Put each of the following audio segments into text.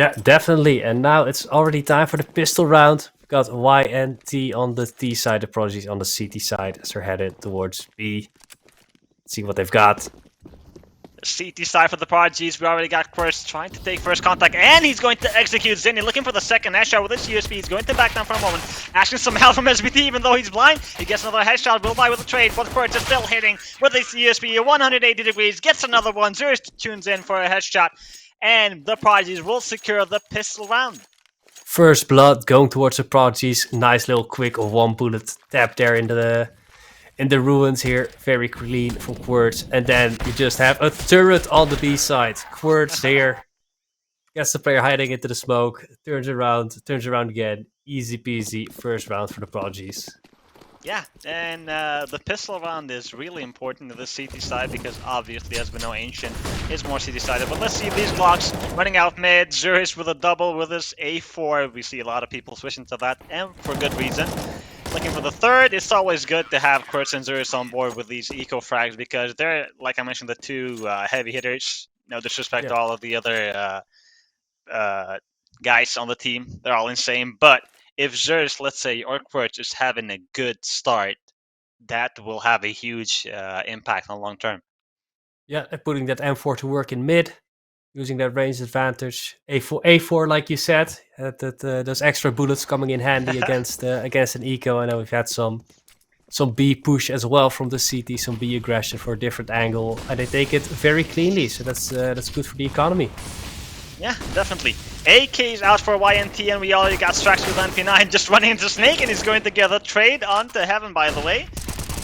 Yeah, definitely. And now it's already time for the pistol round. We've got YNT on the T side, the Prodigies on the CT side as they're headed towards B. Let's see what they've got. CT side for the Prodigies. We already got Quirce trying to take first contact, and he's going to execute Zinni, looking for the second headshot with his USP. He's going to back down for a moment, asking some help from SBT, even though he's blind. He gets another headshot, will buy with a trade, but Quirce is still hitting with his USP at 180 degrees, gets another one. Zurich tunes in for a headshot, and the Prodigies will secure the pistol round. First blood going towards the Prodigies. Nice little quick one bullet tap there in the ruins here. Very clean from Quirce. And then you just have a turret on the B side. Quirce here. Gets the player hiding into the smoke. Turns around again. Easy peasy. First round for the Prodigies. Yeah, and the pistol round is really important to the CT side because obviously, as we know, Ancient is more CT sided. But let's see these Glocks running out mid. Zurich with a double with his A4. We see a lot of people switching to that, and for good reason. Looking for the third, it's always good to have Kurtz and Zurich on board with these eco frags because they're, like I mentioned, the two heavy hitters. No disrespect to all of the other guys on the team. They're all insane, but if Zers, let's say, or Quirch is having a good start, that will have a huge impact on long term. Yeah, and putting that M4 to work in mid, using that range advantage. A4, like you said, those extra bullets coming in handy against an eco. I know we've had some B push as well from the CT, some B aggression for a different angle, and they take it very cleanly. So that's good for the economy. Yeah, definitely. AK is out for YNT, and we already got Strax with MP9 just running into Snake, and he's going to get a trade onto Heaven, by the way.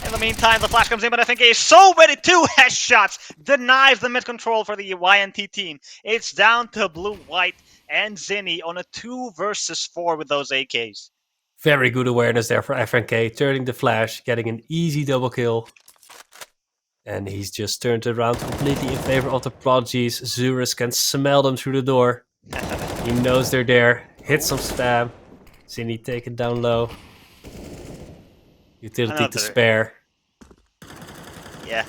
In the meantime, the flash comes in, but FNK is so ready. 2 headshots denies the mid control for the YNT team. It's down to Blue, White, and Zinni on a 2 versus 4 with those AKs. Very good awareness there for FNK, turning the flash, getting an easy double kill. And he's just turned around completely in favor of the Prodigies. Zurus can smell them through the door. He knows they're there. Hit some spam. Zinni taken down low. Utility to spare. Yeah.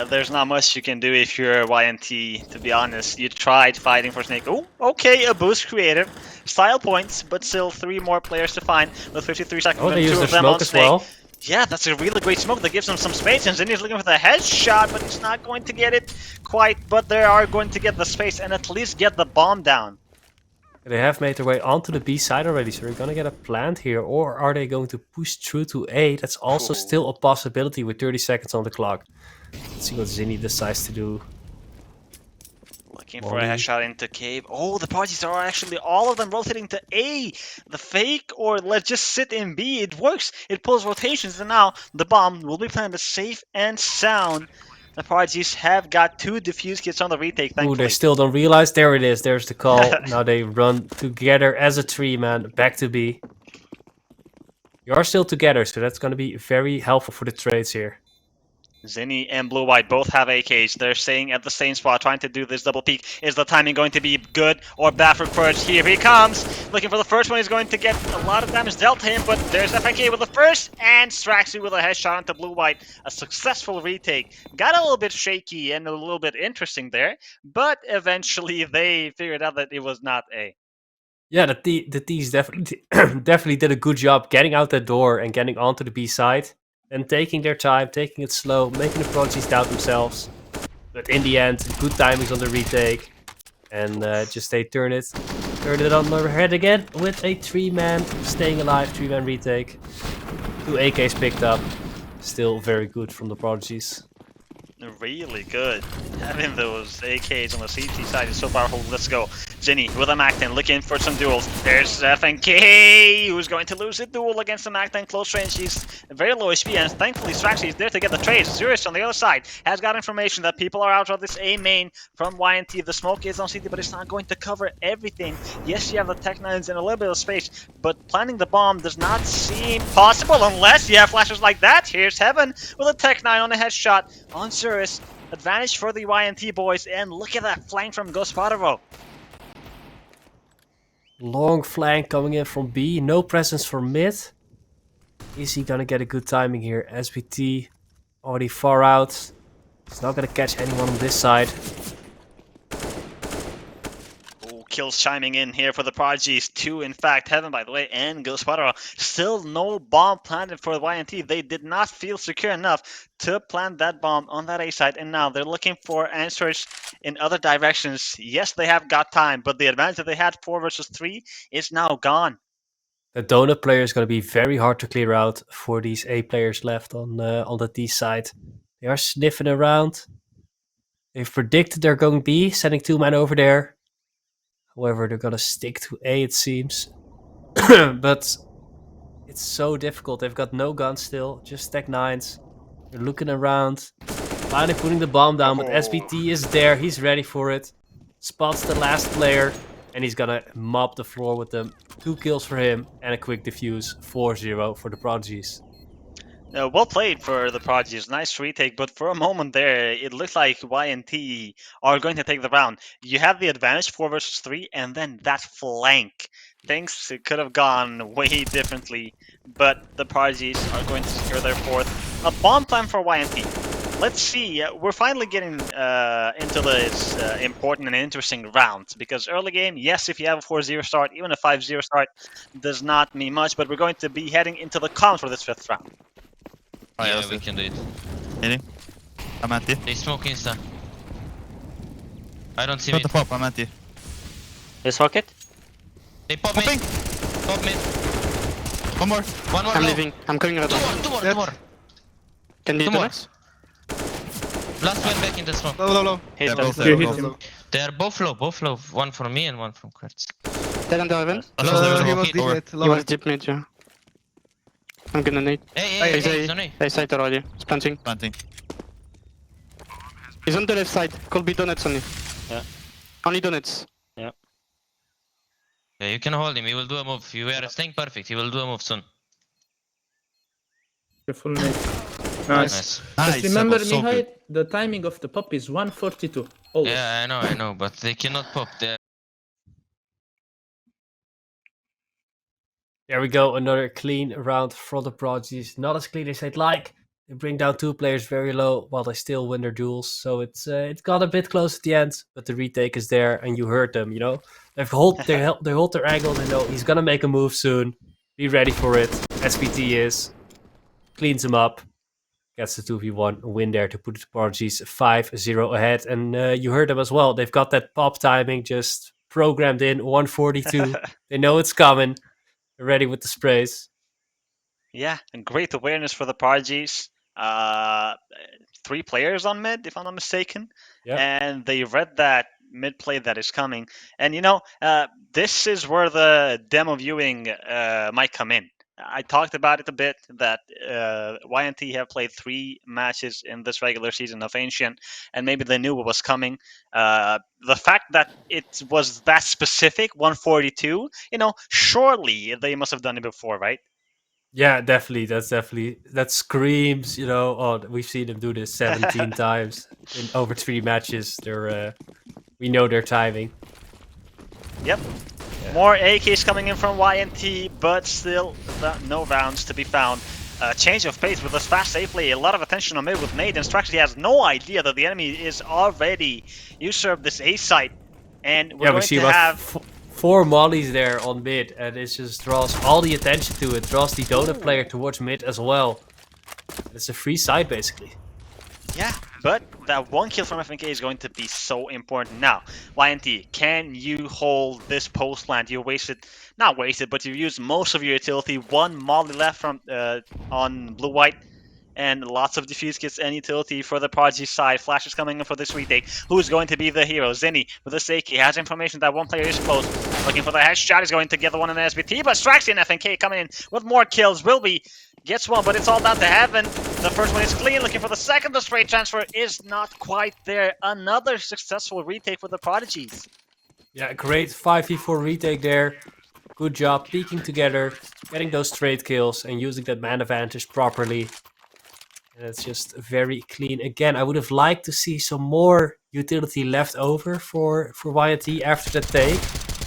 There's not much you can do if you're YNT, to be honest. You tried fighting for Snake. Oh, okay, a boost created. Style points, but still 3 more players to find with 53 seconds. Oh, they use their smoke as well? Yeah, that's a really great smoke that gives him some space, and Zinni's looking for the headshot, but he's not going to get it quite, but they are going to get the space and at least get the bomb down. They have made their way onto the B side already, so they're going to get a plant here, or are they going to push through to A? That's also still a possibility with 30 seconds on the clock. Let's see what Zinni decides to do. Looking for a headshot into cave. Oh, the Prodigies are actually all of them rotating to A. The fake, or let's just sit in B. It works. It pulls rotations, and now the bomb will be planted safe and sound. The Prodigies have got 2 defuse kits on the retake, thankfully. Ooh, they still don't realize. There it is. There's the call. Now they run together as a 3-man back to B. You are still together, so that's going to be very helpful for the trades here. Zinni and Blue White both have AKs. They're staying at the same spot, trying to do this double peek. Is the timing going to be good or bad for Quirch? Here he comes. Looking for the first one. He's going to get a lot of damage dealt to him, but there's FNK with the first, and Straxu with a headshot onto Blue White. A successful retake. Got a little bit shaky and a little bit interesting there, but eventually they figured out that it was not A. Yeah, the T's definitely did a good job getting out that door and getting onto the B side. And taking their time, taking it slow, making the Prodigies doubt themselves. But in the end, good timings on the retake. And just they turn it on their head again with a 3-man staying alive, 3-man retake. 2 AKs picked up. Still very good from the Prodigies. Really good. Having those AKs on the CT side is so powerful. Let's go. Zinni with a Mac-10 looking for some duels. There's FNK who's going to lose a duel against the Mac-10 close range. He's very low HP, and thankfully Straxy is there to get the trades. Zurich on the other side has got information that people are out of this A main from YNT. The smoke is on CT, but it's not going to cover everything. Yes, you have the Tech-9s and a little bit of space, but planting the bomb does not seem possible unless you have flashes like that. Here's Heaven with a Tech-9 on a headshot on Zurich. Advantage for the YNT boys, and look at that flank from Gospodaro. Long flank coming in from B, no presence for mid. Is he gonna get a good timing here? SBT already far out. He's not gonna catch anyone on this side. kills chiming in here for the Prodigies. 2, in fact, Heaven, by the way, and Ghostwater. Still no bomb planted for the YNT. They did not feel secure enough to plant that bomb on that A site, and now they're looking for answers in other directions. Yes, they have got time, but the advantage that they had 4 versus 3 is now gone. The donut player is going to be very hard to clear out for these A players left on the T side. They are sniffing around. They've predicted they're going B, sending 2 men over there. However, they're going to stick to A, it seems. But it's so difficult. They've got no guns still, just stack 9s. They're looking around, finally putting the bomb down, but SBT is there. He's ready for it. Spots the last player, and he's gonna mop the floor with them. 2 kills for him, and a quick defuse. 4-0 for the Prodigies. Well played for the Prodigies. Nice retake, but for a moment there, it looked like YNT are going to take the round. You have the advantage, 4 versus 3, and then that flank. Things could have gone way differently, but the Prodigies are going to secure their 4th. A bomb plan for YNT. Let's see, we're finally getting into this important and interesting round, because early game, yes, if you have a 4-0 start, even a 5-0 start does not mean much, but we're going to be heading into the comms for this 5th round. Yeah, we can do it. Hitting. I'm anti. They smoke insta. I don't see Got me. the pop, I'm anti. This rocket? They pop Popping! mid. Pop mid. One more. One more I'm low. leaving. I'm coming red. Two more. Can you Two do more. it? Last one back in the smoke. Low. He's Yeah, dead. both there, both low. They are both low. One for me and one from Kurtz. Dead under heaven. He was He deep He was deep mid, yeah. I'm gonna nade. Hey, He's he's on A. A side already. He's planting. Planting. He's on the left side. Could be donuts only. Yeah. Only donuts. Yeah, you can hold him. He will do a move. You are staying perfect. He will do a move soon. Full nade. Nice. Nice. Just remember, that was so Mihai, good. the timing of the pop is 1:42. Always. Yeah, I know, but they cannot pop. There we go, another clean round for the Prodigies. Not as clean as I'd like. They bring down 2 players very low while they still win their duels. So it's got a bit close at the end, but the retake is there, and you heard them. You know, they hold their angle. They know he's gonna make a move soon. Be ready for it. SPT is cleans him up, gets the 2v1 win there to put the Prodigies 5-0 ahead. And you heard them as well. They've got that pop timing just programmed in. 142. They know it's coming. They're ready with the sprays. Yeah, and great awareness for the Prodigies. 3 players on mid, if I'm not mistaken. Yep. And they read that mid play that is coming. And you know, this is where the demo viewing might come in. I talked about it a bit, that YNT have played 3 matches in this regular season of Ancient, and maybe they knew what was coming. The fact that it was that specific, 142, you know, surely they must have done it before, right? Yeah, definitely. That screams, you know, oh, we've seen them do this 17 times in over 3 matches. They're we know their timing. Yep. Yeah. More AKs coming in from YNT, but still no rounds to be found. Change of pace with this fast safe play. A lot of attention on mid with Nate, and Strax has no idea that the enemy is already usurped this A site. And we're going to have 4 mollies there on mid, and it just draws all the attention to it. Draws the donut player towards mid as well. It's a free side basically. Yeah, but that 1 kill from FNK is going to be so important. Now, YNT, can you hold this post plant? You not wasted, but you used most of your utility. 1 molly left from on blue-white, and lots of defuse kits and utility for the Prodigy side. Flash is coming in for this retake. Who's going to be the hero? Zinni with a Seiki has information that 1 player is close. Looking for the headshot, is going to get the one in the SBT, but Straxi and FNK coming in with more kills. Wilby gets 1, but it's all down to Heaven. The first one is clean. Looking for the second. The straight transfer is not quite there. Another successful retake for the Prodigies. Yeah, great 5v4 retake there. Good job peeking together, getting those straight kills, and using that man advantage properly. And it's just very clean. Again, I would have liked to see some more utility left over for YNT after the take.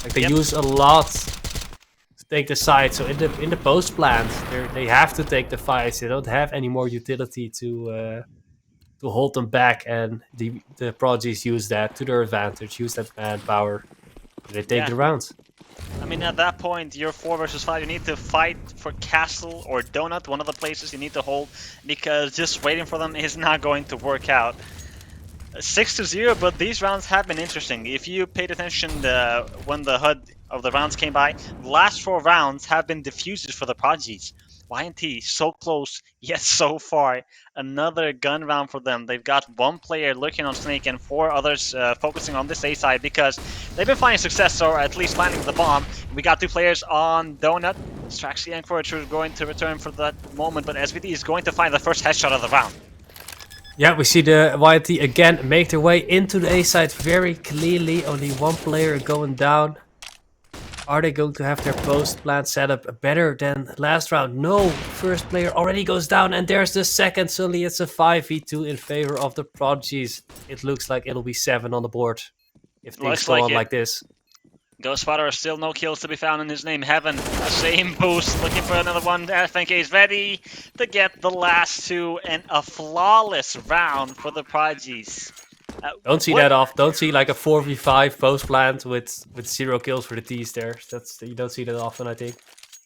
Like they use a lot to take the side. So in the post plant, they have to take the fights. They don't have any more utility to hold them back, and the Prodigies use that to their advantage. Use that manpower. They take Yeah. the round. I mean, at that point, you're 4 versus 5. You need to fight for Castle or Donut, one of the places you need to hold, because just waiting for them is not going to work out. 6-0, but these rounds have been interesting. If you paid attention when the HUD of the rounds came by, the last 4 rounds have been diffuses for the Prodigies. YNT, so close, yet so far. Another gun round for them. They've got 1 player looking on Snake and 4 others focusing on this A side because they've been finding success, or at least finding the bomb. We got 2 players on Donut. Straxy and Courage are going to return for that moment, but SVD is going to find the first headshot of the round. Yeah, we see the YNT again make their way into the A side very cleanly. Only 1 player going down. Are they going to have their post plan set up better than last round? No, first player already goes down and there's the second. Suddenly it's a 5v2 in favor of the Prodigies. It looks like it'll be 7 on the board if things Looks go like on it. like this. Ghost Spotter, still no kills to be found in his name. Heaven, the same boost, looking for another one. FNK is ready to get the last 2 and a flawless round for the Prodigies. Don't see that off. Don't see like a 4v5 post plant with 0 kills for the T's there. You don't see that often, I think.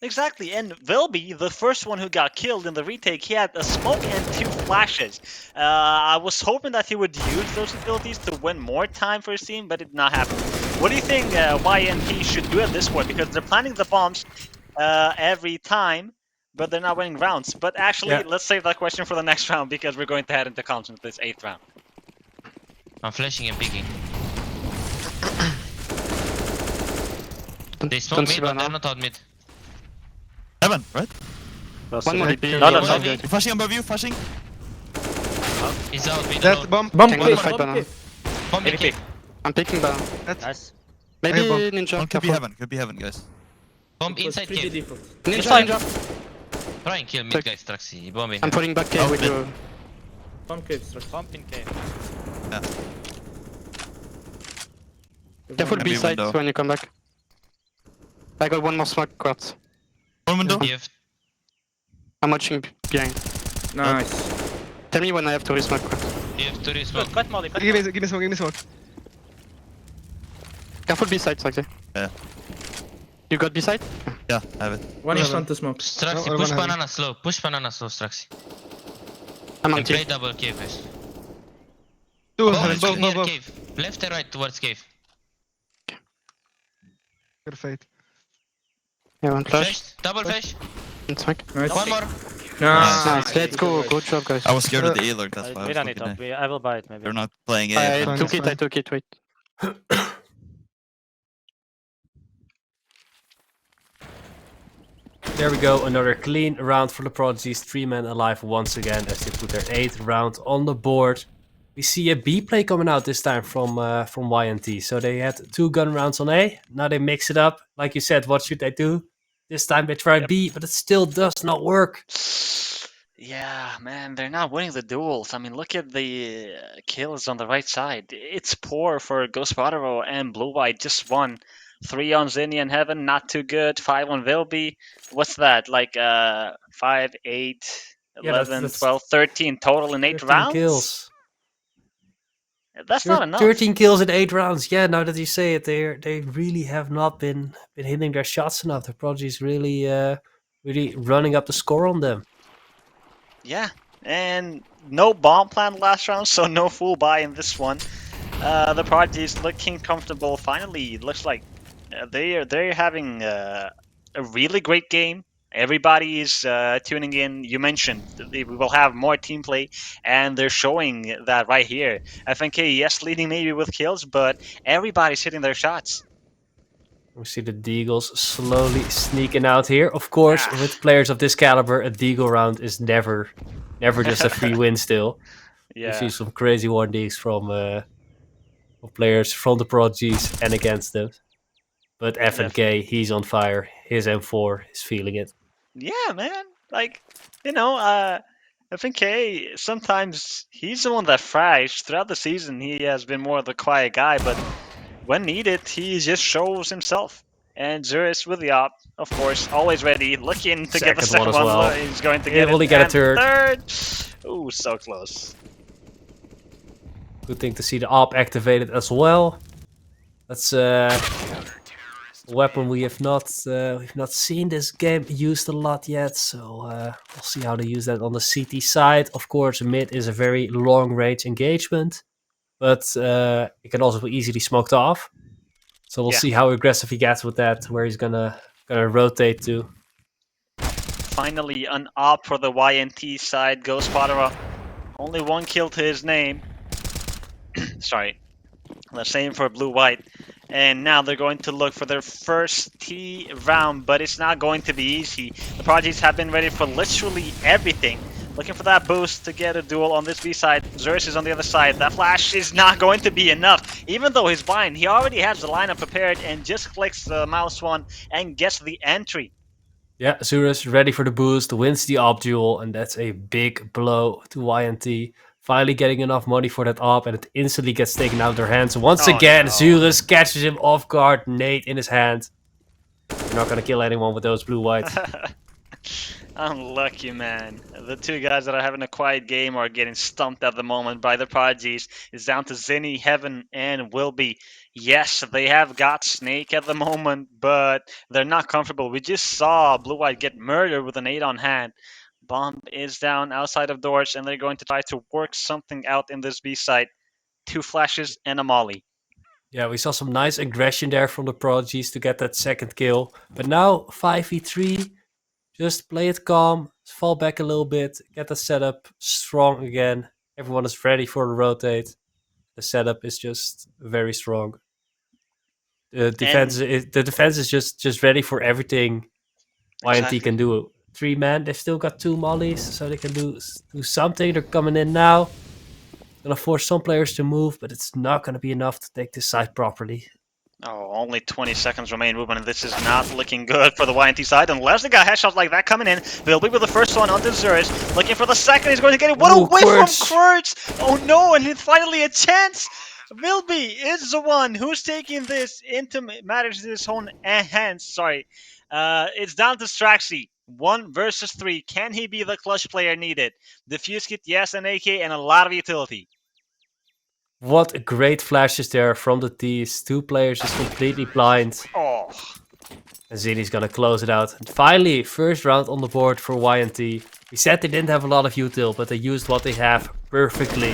Exactly, and Vilby, the first one who got killed in the retake, he had a smoke and 2 flashes. I was hoping that he would use those abilities to win more time for his team, but it did not happen. What do you think YNT should do at this point? Because they're planting the bombs every time, but they're not winning rounds. But actually, let's save that question for the next round, because we're going to head into comms with this 8th round. I'm flashing and peeking. They smoke mid, but they're not on mid. Heaven, right? One more DP. No, no, no. Okay. Flashing above you, flashing. He's out, we Dead don't know. bomb. Bomb Can cave, go fight bomb banana. cave. Bomb mid cave. I'm picking banana. Nice. Maybe Hey, bomb. ninja. One could be careful. heaven, could be heaven, guys. Bomb It was inside 3D cave. default. Ninja, Inside. ninja. Try and kill mid, guys, Traxy. Bombing. I'm pulling back cave with mid. you. Bomb cave structure. Bomb in cave. Careful Maybe B side window. when you come back. I got 1 more smoke quartz. One window. You have I'm watching behind. Nice. Tell me when I have to resmoke quartz. to resmoke. Cut Molly, cut Give me smoke, give me smoke. Careful B side, Saxy. Yeah. You got B side? Yeah, I have it. One in Heaven. front to smoke. Straxy, No, push one banana slow. Push banana slow, Straxy. I'm on And play cave. double cave, guys. Two Bomb heaven, is both, near both. cave. Left and right towards cave. Perfect. Yeah, one flash. Flash. Double flash. And smoke. Nice. One more. Nice. Nice, let's go. Good job, guys. I was scared of the alert, that's why I We was don't need looking top. I will buy it maybe. They're not playing A. I Fine, took it's it, I fine. took it, wait. There we go, another clean round for the Prodigies. 3 men alive once again as they put their 8th round on the board. We see a B play coming out this time from YNT. So they had 2 gun rounds on A. Now they mix it up. Like you said, what should they do? This time they try B, but it still does not work. Yeah, man, they're not winning the duels. I mean, look at the kills on the right side. It's poor for Ghost Spotter and Blue White. Just 1. 3 on Zinni and Heaven, not too good. 5 on Vilby. What's that? Like 5, 8, Yeah, 11, that's 12, 13 total in 8 13 rounds? kills. That's not enough. 13 kills in 8 rounds. Yeah, now that you say it, they really have not been hitting their shots enough. The Prodigy's really running up the score on them. Yeah, and no bomb plan last round, so no full buy in this one. The Prodigy's looking comfortable. Finally, it looks like they're having a really great game. Everybody is tuning in. You mentioned we will have more team play, and they're showing that right here. FNK, yes, leading maybe with kills, but everybody's hitting their shots. We see the Deagles slowly sneaking out here. Of course, with players of this caliber, a Deagle round is never just a free win still. Yeah. You see some crazy 1Ds from players from the Prodigies and against them. But FNK, he's on fire. His M4 is feeling it. Yeah, man. Like, FNK, sometimes he's the one that frags. Throughout the season, he has been more of the quiet guy, but when needed, he just shows himself. And Zurus with the op, of course, always ready, looking to get the Second one second as one. well. He's going to He get will it. get a And third. Ooh, so close. Good thing to see the op activated as well. Let's a weapon we've not seen this game used a lot yet. So we'll see how they use that on the CT side. Of course, mid is a very long range engagement, but it can also be easily smoked off. So we'll Yeah. see how aggressive he gets with that, where he's gonna rotate to. Finally, an op for the YNT side. Ghost Spotter, only one kill to his name. Sorry. The same for blue-white. And now they're going to look for their first T round, but it's not going to be easy. The Prodigies have been ready for literally everything. Looking for that boost to get a duel on this B side. Zerus is on the other side. That flash is not going to be enough. Even though he's blind, he already has the lineup prepared and just clicks the mouse one and gets the entry. Yeah, Zurus ready for the boost, wins the op duel, and that's a big blow to YNT. Finally getting enough money for that op, and it instantly gets taken out of their hands. Once Oh, again, no. Zurus catches him off guard, nade in his hand. You're not gonna kill anyone with those blue-white. Unlucky, man. The two guys that are having a quiet game are getting stumped at the moment by the Prodigies. It's down to Zinni, Heaven, and Wilby. Yes, they have got Snake at the moment, but they're not comfortable. We just saw Blue White get murdered with an 8 on hand. Bomb is down outside of doors, and they're going to try to work something out in this B side. 2 flashes and a molly. Yeah, we saw some nice aggression there from the Prodigies to get that second kill. But now, 5v3, just play it calm, fall back a little bit, get the setup strong again. Everyone is ready for the rotate. The setup is just very strong. The defense is just ready for everything YNT Exactly. can do. 3 man, they've still got 2 mollies, so they can do something. They're coming in now. Gonna force some players to move, but it's not gonna be enough to take this side properly. Oh, only 20 seconds remain movement, and this is not looking good for the YNT side. Unless they got headshots like that coming in, they'll be with the first one onto Zurich. Looking for the second, he's going to get it. What Ooh, a whiff from Quirch. Quirch! Oh no, and it's finally a chance! Wilby is the one who's taking this into matters in his own hands. Sorry. It's down to Straxy. 1 versus 3. Can he be the clutch player needed? Defuse kit, yes, an AK, and a lot of utility. What great flashes there from the T's. 2 players just completely blind. Oh. And Zinni's gonna close it out. And finally, first round on the board for YNT. We said they didn't have a lot of util, but they used what they have perfectly.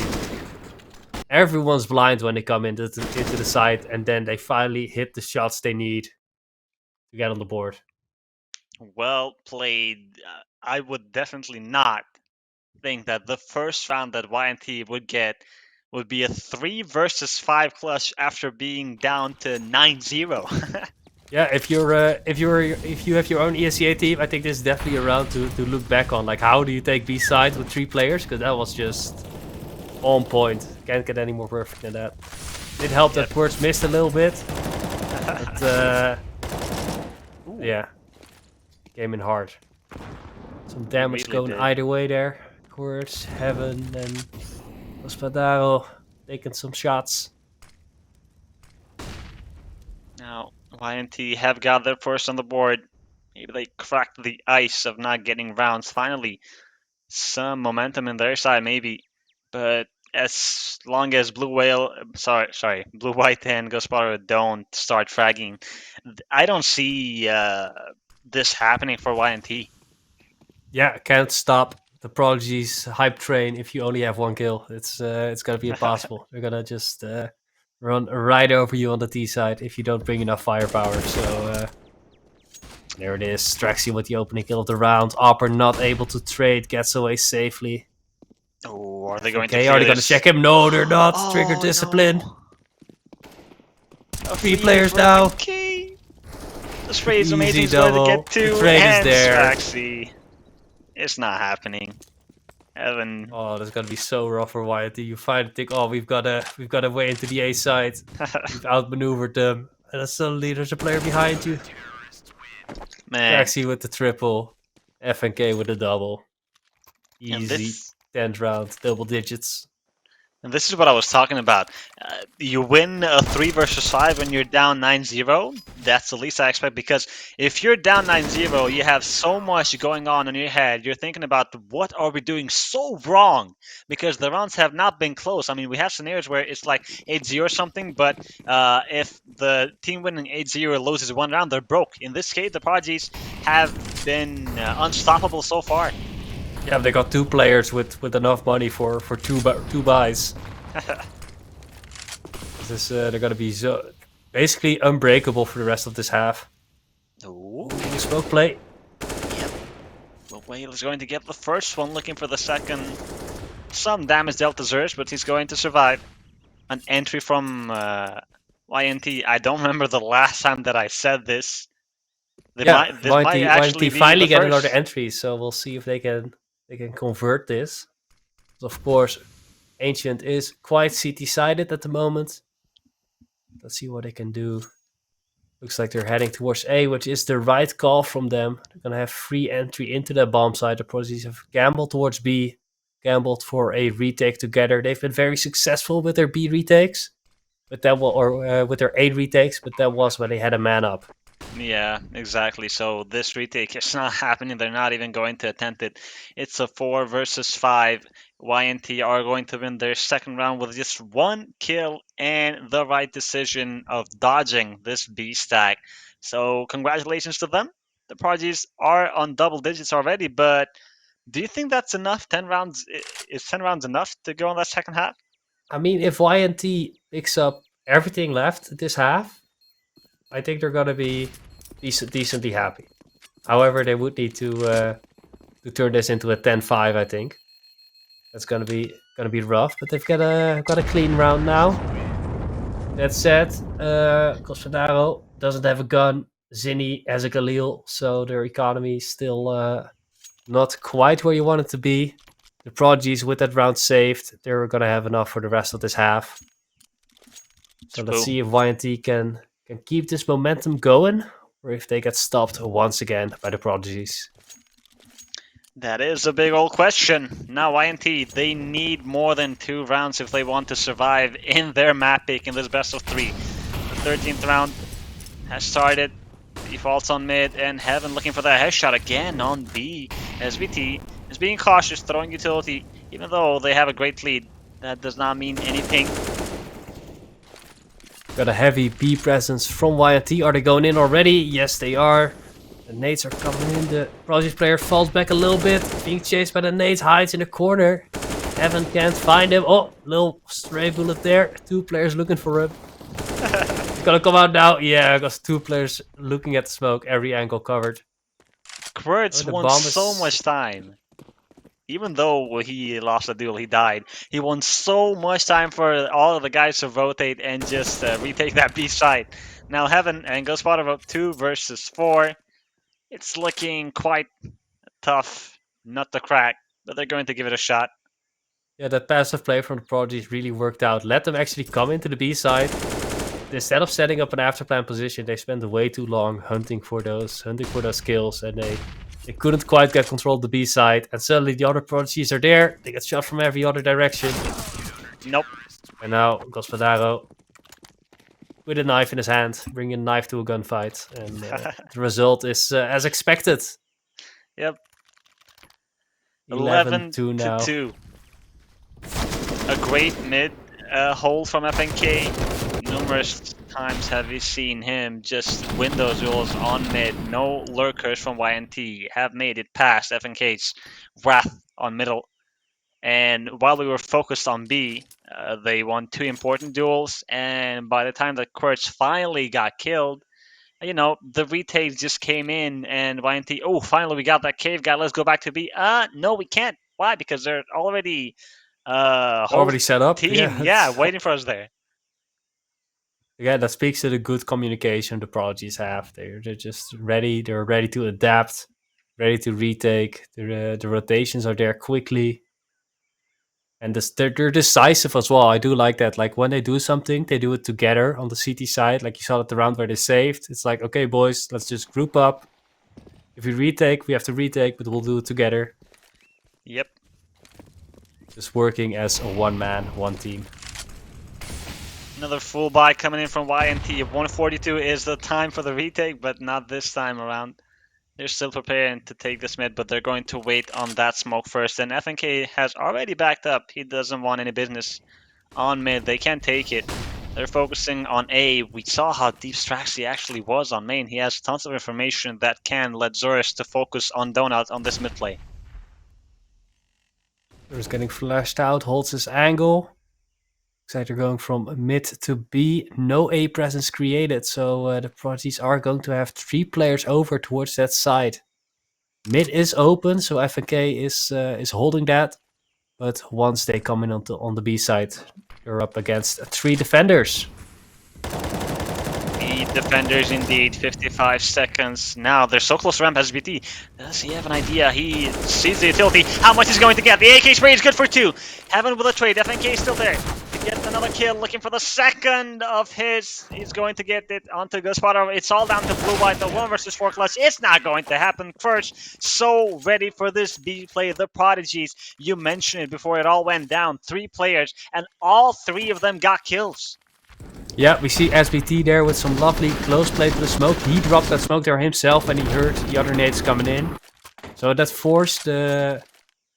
Everyone's blind when they come into the side, and then they finally hit the shots they need to get on the board. Well played. I would definitely not think that the first round that YNT would get would be a 3 versus 5 clutch after being down to 9-0. Yeah, if you have your own ESEA team, I think this is definitely a round to look back on. Like, how do you take B side with 3 players? Because that was just on point. Can't get any more perfect than that. It helped that Quirch missed a little bit, but yeah, came in hard. Some damage Really going did. either way there. Quirch, Heaven, and Spadaro taking some shots. Now, YNT have got their first on the board. Maybe they cracked the ice of not getting rounds. Finally, some momentum in their side, maybe. But as long as Blue White and Gasparo don't start fragging, I don't see this happening for YNT. Yeah, can't stop the Prodigy's hype train if you only have 1 kill. It's gonna be impossible. They're gonna just run right over you on the T side if you don't bring enough firepower. So there it is. Straxy with the opening kill of the round. Opper not able to trade, gets away safely. Oh, are they going to Okay, fear are they gonna this? check him? No, they're not. Oh, Trigger discipline. no. 3 players now. Okay. The spray is Easy amazing. He's going to double. get 2 The trade is and there. Straxy. It's not happening. Evan. Oh, that's gonna be so rough for YNT. You finally think, oh, we've got a way into the A side. We've outmaneuvered them, and then suddenly there's a player behind you. Man. Straxy with the triple, FNK with the double. And Easy, 10th round, double digits. And this is what I was talking about. You win a 3 versus 5 when you're down 9-0. That's the least I expect, because if you're down 9-0, you have so much going on in your head. You're thinking about, what are we doing so wrong? Because the rounds have not been close. I mean, we have scenarios where it's like 8-0 or something, but if the team winning 8-0 loses one round, they're broke. In this case, the Prodigies have been unstoppable so far. Yeah, they got 2 players with enough money for two buys. They're gonna be basically unbreakable for the rest of this half. Ooh. Smoke play. Well, Whale is going to get the first one, looking for the second. Some damage dealt to Zersh, but he's going to survive. An entry from YNT. I don't remember the last time that I said this. This might actually be finally the get first. another entry, so we'll see if they can convert this. Of course, Ancient is quite CT-sided at the moment. Let's see what they can do. Looks like they're heading towards A, which is the right call from them. They're going to have free entry into that bomb site. The Prodigies have gambled towards B, gambled for a retake together. They've been very successful with their B retakes, but that with their A retakes, but that was when they had a man up. Yeah, exactly. So this retake is not happening. They're not even going to attempt it. It's a 4 versus 5. YNT are going to win their second round with just 1 kill and the right decision of dodging this B stack. So congratulations to them. The Prodigies are on double digits already, but do you think that's enough? 10 rounds, is 10 rounds enough to go in that second half? I mean, if YNT picks up everything left this half, I think they're gonna be decently happy. However, they would need to turn this into a 10-5. I think that's gonna be rough. But they've got a clean round now. That said, Cosfadaro doesn't have a gun. Zinni has a Galil, so their economy is still not quite where you want it to be. The Prodigies, with that round saved, they're gonna have enough for the rest of this half. So let's see if YNT can keep this momentum going, or if they get stopped once again by the Prodigies. That is a big old question. Now YNT, they need more than 2 rounds if they want to survive in their map pick in this best of 3. The 13th round has started. Defaults on mid, and Heaven looking for the headshot again on B. SVT is being cautious, throwing utility, even though they have a great lead. That does not mean anything. Got a heavy B presence from YNT. Are they going in already? Yes, they are. The nades are coming in. The Prodigy player falls back a little bit, being chased by the nades, hides in the corner. Evan can't find him. Oh, little stray bullet there. 2 players looking for him. He's gonna come out now. Yeah, got 2 players looking at the smoke. Every angle covered. Quirts won so much time. Even though he lost the duel, he died. He won so much time for all of the guys to rotate and just retake that B side. Now Heaven and Ghostwater vote 2 versus 4. It's looking quite tough not to crack, but they're going to give it a shot. Yeah, that passive play from the Prodigies really worked out. Let them actually come into the B side. Instead of setting up an afterplan position, they spent way too long hunting for those kills, and they couldn't quite get control of the B side. And suddenly the other Prodigies are there. They get shot from every other direction. Nope. And now Gospodaro with a knife in his hand, bringing a knife to a gunfight, and the result is as expected. Yep. 11-2 now. 2. A great mid hold from FNK. Numerous times have we seen him just win those duels on mid. No lurkers from YNT have made it past FNK's wrath on middle. And while we were focused on B, they won 2 important duels. And by the time the Quirts finally got killed, you know, the retakes just came in, and YNT, oh, finally we got that cave guy, let's go back to B. No, we can't. Why? Because they're already already set up. Team, yeah, waiting for us there. Yeah, that speaks to the good communication the Prodigies have. They're just ready. They're ready to adapt, ready to retake. The rotations are there quickly. And they're decisive as well. I do like that. Like when they do something, they do it together on the CT side. Like you saw at the round where they saved. It's like, okay, boys, let's just group up. If we retake, we have to retake, but we'll do it together. Yep. just working as a one man, one team. Another full buy coming in from YNT. 142 is the time for the retake, but not this time around. They're still preparing to take this mid, but they're going to wait on that smoke first. And FNK has already backed up. He doesn't want any business on mid. They can't take it. They're focusing on A. We saw how deep Straxy actually was on main. He has tons of information that can let Zorus to focus on Donut on this mid play. He's getting flashed out, holds his angle. Looks like they're going from mid to B. No A presence created, so the Prodigies are going to have 3 players over towards that side. Mid is open, so FNK is holding that. But once they come in on the B side, they're up against 3 defenders. 3 defenders indeed, 55 seconds. Now they're so close to ramp SBT. Does he have an idea? He sees the utility. How much he's going to get? The AK spray is good for 2. Heaven with a trade. FNK is still there. He gets another kill, looking for the second of his. He's going to get it onto Gospodar. It's all down to blue-white. The 1 versus 4 clutch. It's not going to happen. First, so ready for this B play. The Prodigies. You mentioned it before it all went down. 3 players, and all 3 of them got kills. Yeah, we see SBT there with some lovely close play to the smoke. He dropped that smoke there himself and he heard the other nades coming in. So that forced the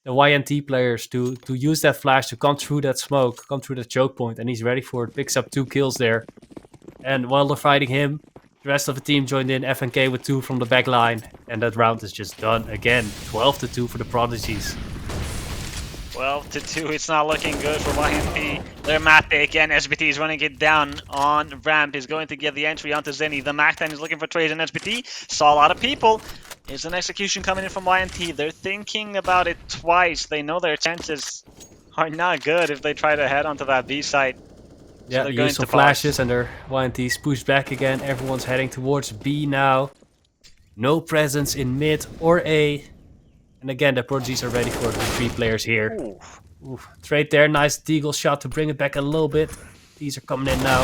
YNT players to use that flash to come through that smoke, come through the choke point, and he's ready for it. Picks up 2 kills there. And while they're fighting him, the rest of the team joined in, FNK with 2 from the back line. And that round is just done again. 12-2 for the Prodigies. 12-2, it's not looking good for YNT. Their map pick, and SBT is running it down on ramp. He's going to get the entry onto Zenny. The Mac-10 is looking for trades, and SBT saw a lot of people. There's an execution coming in from YNT. They're thinking about it twice. They know their chances are not good if they try to head onto that B side. Yeah, they use some flashes and their YNT's pushed back again. Everyone's heading towards B now. No presence in mid or A. And again, the Prodigies are ready for the 3 players here. Ooh, trade there, nice deagle shot to bring it back a little bit. These are coming in now.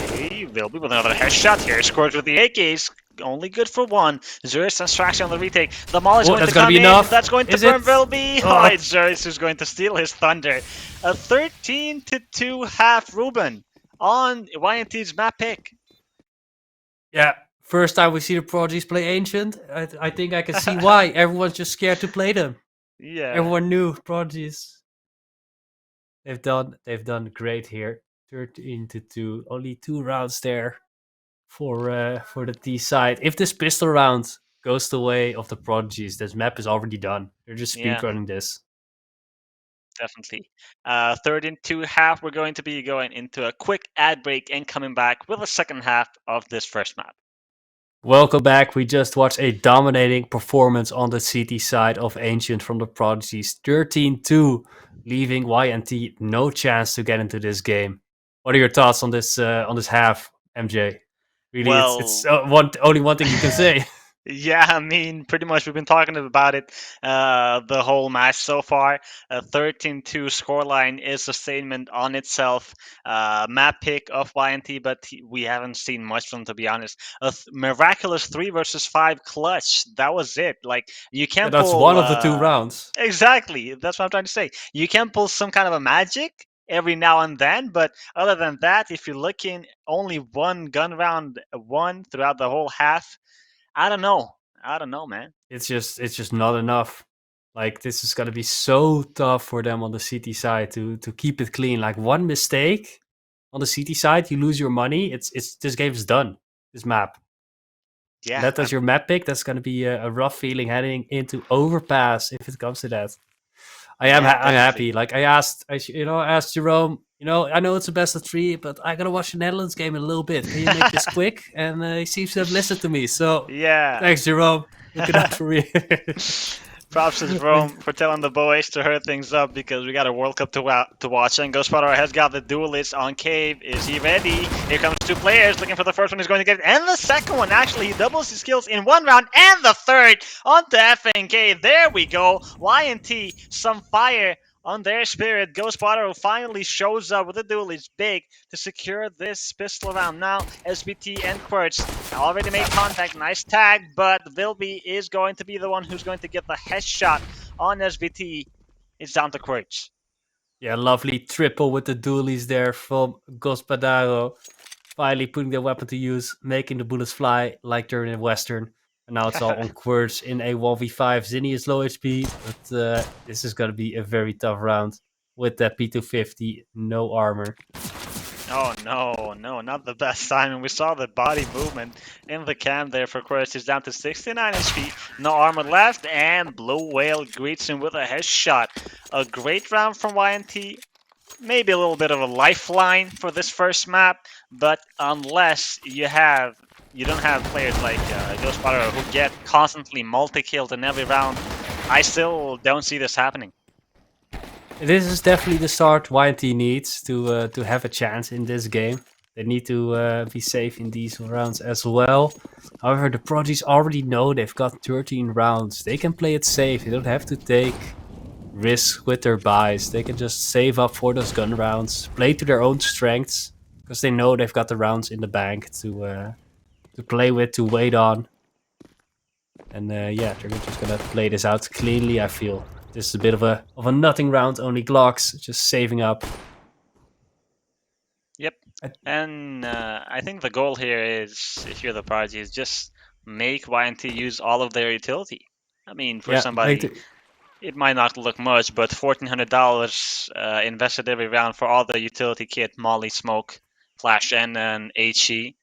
Okay, Vilby with another headshot here. Scores with the AKs. Only good for 1. Zurus and Straxy on the retake. The Maul is going to come in. Enough. That's going to Is burn it? Vilby. Oh, it's Zurus who's going to steal his thunder. A 13-2 half Ruben on YNT's map pick. Yeah, first time we see the Prodigies play Ancient. I think I can see why. Everyone's just scared to play them. Yeah. Everyone knew Prodigies. They've done great here. 13-2. Only 2 rounds there for the T side. If this pistol round goes the way of the Prodigies, this map is already done. They're just speedrunning this. Definitely. 13-2 half. We're going to be going into a quick ad break and coming back with the second half of this first map. Welcome back. We just watched a dominating performance on the CT side of Ancient from the Prodigies. 13-2, leaving YNT no chance to get into this game. What are your thoughts on this half, MJ? Really, Well, it's only one thing you can say. Yeah, I mean, pretty much we've been talking about it the whole match so far. A 13-2 scoreline is a statement on itself. Map pick of YNT, but we haven't seen much from them, to be honest. A miraculous 3 versus 5 clutch. That was it. Like, you can't That's pull, one of the 2 rounds. Exactly. That's what I'm trying to say. You can pull some kind of a magic every now and then, but other than that, if you're looking only 1 gun round won throughout the whole half, I don't know, man. It's just not enough. Like, this is gonna be so tough for them on the CT side to keep it clean. Like, one mistake on the CT side, you lose your money. It's this game is done. This map. Yeah. That is your map pick. That's gonna be a rough feeling heading into overpass if it comes to that. I'm happy. Like, I asked Jerome. I know it's a best of 3, but I gotta watch the Netherlands game in a little bit. Can you make this quick? And he seems to have listened to me. So Yeah. thanks, Jerome. Looking out for me. Props to Jerome for telling the boys to hurry things up because we got a World Cup to watch. And Ghostbrothers has got the duelist on Cave. Is he ready? Here comes 2 players looking for the first one. He's going to get it. And the second one, actually, he doubles his kills in 1 round. And the third onto FNK. There we go. YNT, some fire on their spirit. Ghostbrothers finally shows up with a duel. It's big to secure this pistol round. Now, SBT and Quirts already made contact. Nice tag, but Vilby is going to be the one who's going to get the headshot on SBT. it's down to Quirch. Yeah, lovely triple with the dualies there from Gospodaro. Finally putting their weapon to use, making the bullets fly like they're in Western. And now it's all on Quirch in a 1v5. Zinni is low HP, but this is going to be a very tough round with that P250, no armor. Oh no, not the best timing. We saw the body movement in the cam there for Quirch. He's down to 69 HP, no armor left, and Blue Whale greets him with a headshot. A great round from YNT. Maybe a little bit of a lifeline for this first map, but unless you don't have players like Ghostbiter who get constantly multi-killed in every round, I still don't see this happening. This is definitely the start YNT needs to have a chance in this game. They need to be safe in these rounds as well. However, the Prodigies already know they've got 13 rounds. They can play it safe. They don't have to take risks with their buys. They can just save up for those gun rounds, play to their own strengths, because they know they've got the rounds in the bank to play with, to wait on. And yeah, they're just gonna play this out cleanly, I feel. This is a bit of a nothing round, only Glocks, just saving up. Yep, and I think the goal here is, if you're the Prodigy, is just make YNT use all of their utility. I mean, for somebody, it might not look much, but $1,400 invested every round for all the utility kit, Molly, Smoke, Flash, and an HE.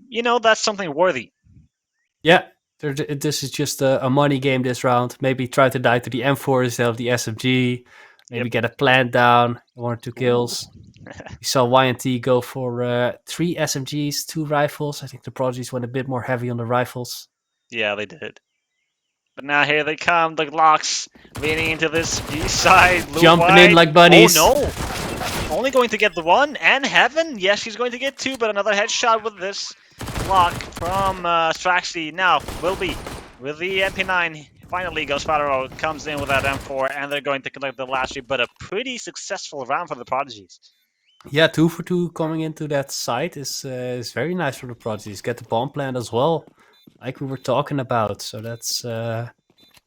You know, that's something worthy. Yeah, this is just a money game this round. Maybe try to die to the M4 instead of the SMG. Maybe get a plant down, 1 or 2 kills. We saw YNT go for 3 SMGs, 2 rifles. I think the Prodigies went a bit more heavy on the rifles. Yeah, they did. But now here they come, the Glocks, leaning into this B-side. Jumping in like bunnies. Oh no! Only going to get the 1, and Heaven. Yes, she's going to get 2, but another headshot with this Glock from Straxy. Now, will be with the MP9. Finally, Ghostbiter comes in with that M4, and they're going to collect the last 3, but a pretty successful round for the Prodigies. Yeah, 2 for 2 coming into that site is very nice for the Prodigies. Get the bomb plant as well, like we were talking about. So that's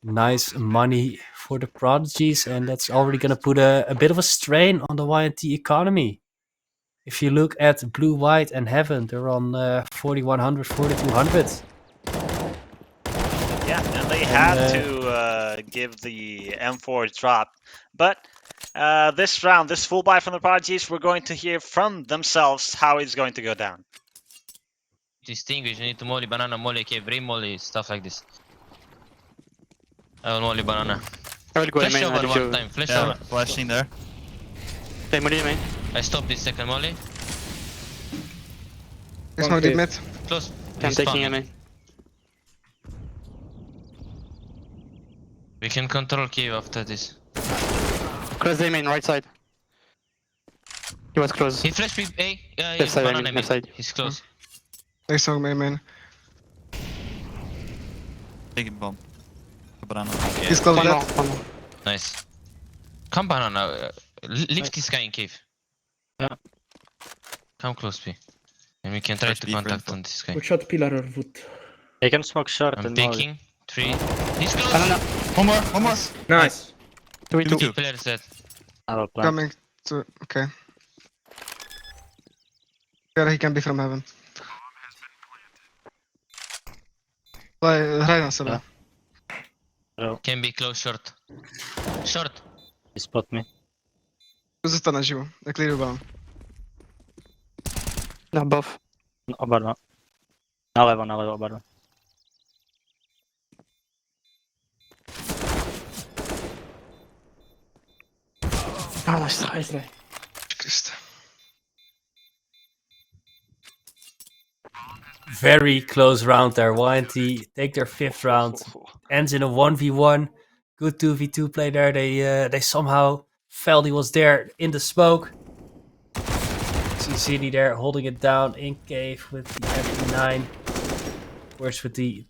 nice money for the Prodigies, and that's already going to put a bit of a strain on the YNT economy. If you look at Blue, White, and Heaven, they're on 4,100, 4,200. Yeah, and they had to give the M4 drop. But this round, this full buy from the Prodigies, we're going to hear from themselves how it's going to go down. Distinguish, you need to molly banana, molly cave, brain molly, stuff like this. I will molly banana. I will go Flash main. over one time, flash Yeah, over. flashing there. Okay, molly main. I stop this second molly. There's no deep mid. Close. I'm taking a main. We can control cave after this. Close the main, right side. He was close. He flashed me A. Yeah, Left side, I banana mean, mid. left side. He's close. They saw main. Taking bomb. Banana. He's close One more, dead. one more. Nice. Come banana. Lift this guy in cave. Yeah. Come close, P. And we can try First to B contact for on this guy. Good shot, pillar or wood. They can smoke short I'm and molly. taking 3. He's close. Banana. One more. Nice. 2v2. Two. Player set. I will plant. Coming to... Okay. Yeah, he can be from heaven. Hraj na sebe. Can be close short. Short. He spot me. Tu zostane živo. Ja clear bomb. No, both. No, oba dva. Nalevo, oba dva. Oh, nice try. Christ. Very close round there. YNT take their 5th round. Ends in a 1v1. Good 2v2 play there. They somehow felt he was there in the smoke. See Zinni there holding it down in cave with the MP9. Works with the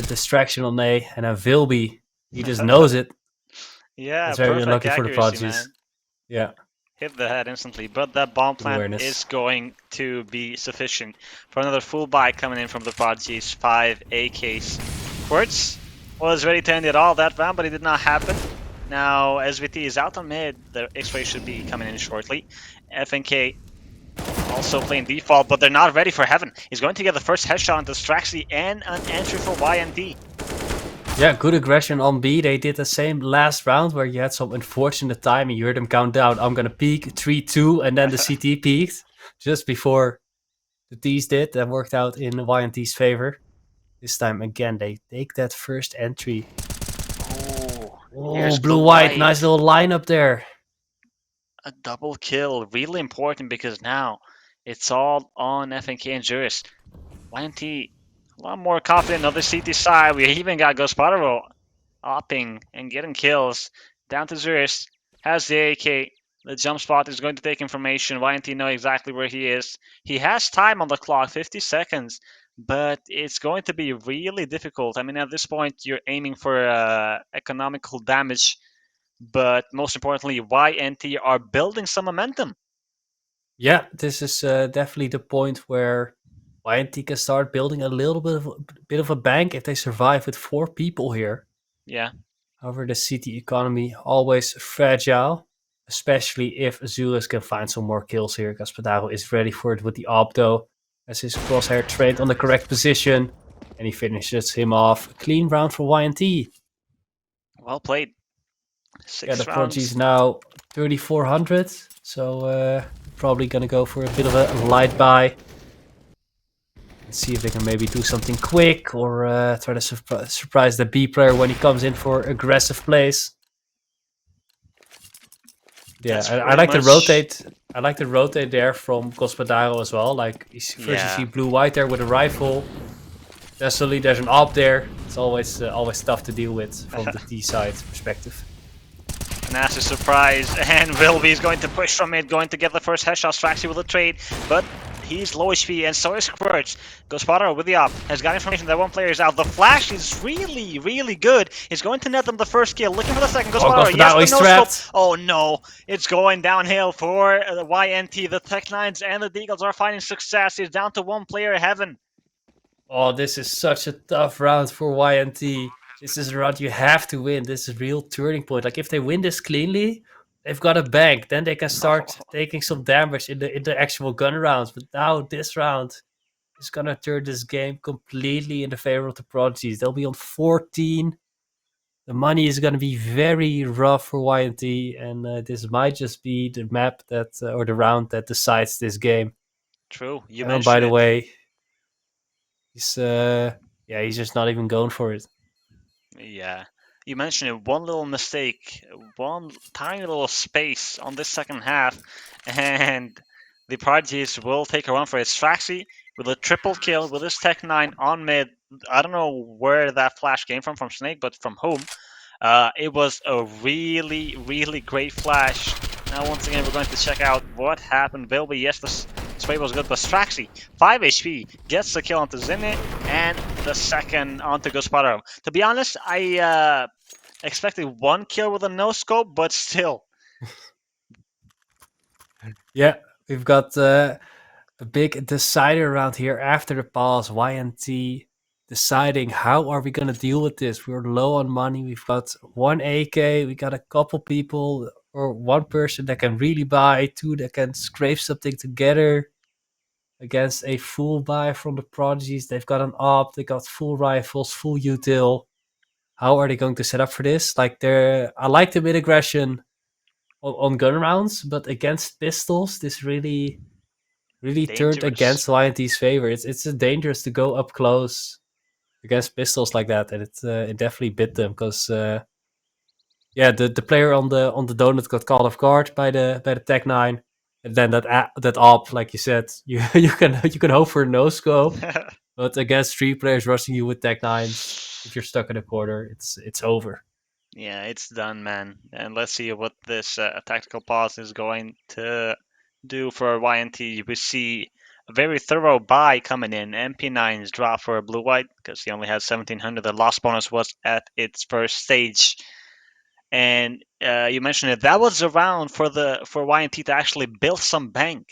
distraction on A, and then Vilby, he just knows it. Yeah, That's very perfect unlucky for the accuracy, Prodigies. man. Yeah. Hit the head instantly, but that bomb plant Awareness. is going to be sufficient for another full buy coming in from the Prodigies. 5 AKs. Quartz was ready to end it all that round, but it did not happen. Now, SVT is out on mid. The X-Ray should be coming in shortly. FNK also playing default, but they're not ready for Heaven. He's going to get the first headshot onto Straxy and an entry for YNT. Yeah, good aggression on B. They did the same last round where you had some unfortunate timing. You heard them count down. I'm gonna peek 3-2, and then the CT peaked just before the T's did. That worked out in YNT's favor. This time again, they take that first entry. Oh, Here's blue-white, nice little lineup there. A double kill, really important because now it's all on FNK and Juris. YNT a lot more confident on the CT side. We even got Gospodaro opping and getting kills. Down to Zuris, has the AK. The jump spot is going to take information. YNT know exactly where he is. He has time on the clock, 50 seconds, but it's going to be really difficult. I mean, at this point, you're aiming for economical damage, but most importantly, YNT are building some momentum. Yeah, this is definitely the point where YNT can start building a little bit of a bank if they survive with 4 people here. Yeah. However, the city economy always fragile, especially if Azulus can find some more kills here. Gaspadaro is ready for it with the Opto, as his crosshair trained on the correct position, and he finishes him off. A clean round for YNT. Well played. Yeah, the Six Prodigy's rounds. now 3,400, so probably gonna go for a bit of a light buy. Let's see if they can maybe do something quick or try to surprise the B player when he comes in for aggressive plays. Yeah, I like to rotate. I like to rotate there from Gospodaro as well. Like first you see blue-white there with a rifle. Then suddenly there's an op there. It's always tough to deal with from the T side perspective. Nasty surprise, and Wilby is going to push from it, going to get the first headshot. Straxy with a trade, but he's low HP, and so is Squirts. Gospodaro with the op, has got information that one player is out. The flash is really, really good. He's going to net them the first kill, looking for the second. Gospodaro, yes, but no scope. Oh no, it's going downhill for the YNT. The Tech9s and the Deagles are finding success. He's down to one player, Heaven. Oh, this is such a tough round for YNT. This is a round you have to win. This is a real turning point. Like if they win this cleanly, they've got a bank. Then they can start taking some damage in the actual gun rounds. But now this round is gonna turn this game completely in the favor of the Prodigies. They'll be on 14. The money is gonna be very rough for YNT, and this might just be the map that or the round that decides this game. True. You And mentioned by the way, he's just not even going for it. Yeah. You mentioned it. One little mistake, one tiny little space on this second half, and the Prodigies will take a run for it. Straxy with a triple kill with his Tech9 on mid. I don't know where that flash came from Snake, but from whom. It was a really, really great flash. Now, once again, we're going to check out what happened. Bilby, yes, the spray was good, but Straxy, 5 HP, gets the kill onto Zinni, and the second onto Gospodaro. To be honest, I expected one kill with a no-scope, but still. Yeah, we've got a big decider around here after the pause. YNT deciding how are we going to deal with this. We're low on money. We've got one AK. We got a couple people or one person that can really buy, 2 that can scrape something together against a full buy from the Prodigies. They've got an op. They got full rifles, full util. How are they going to set up for this? Like I like the mid aggression on gun rounds, but against pistols, this really turned against YNT's favor. It's dangerous to go up close against pistols like that, and it definitely bit them because the player on the donut got caught off guard by the Tech9, and then that op, like you said, you can hope for no scope, but against 3 players rushing you with Tech9s, if you're stuck in a corner, it's over. Yeah, it's done, man. And let's see what this tactical pause is going to do for YNT. We see a very thorough buy coming in. MP9's drop for blue-white because he only has 1700. The loss bonus was at its first stage. And you mentioned it. That was a round for YNT to actually build some bank.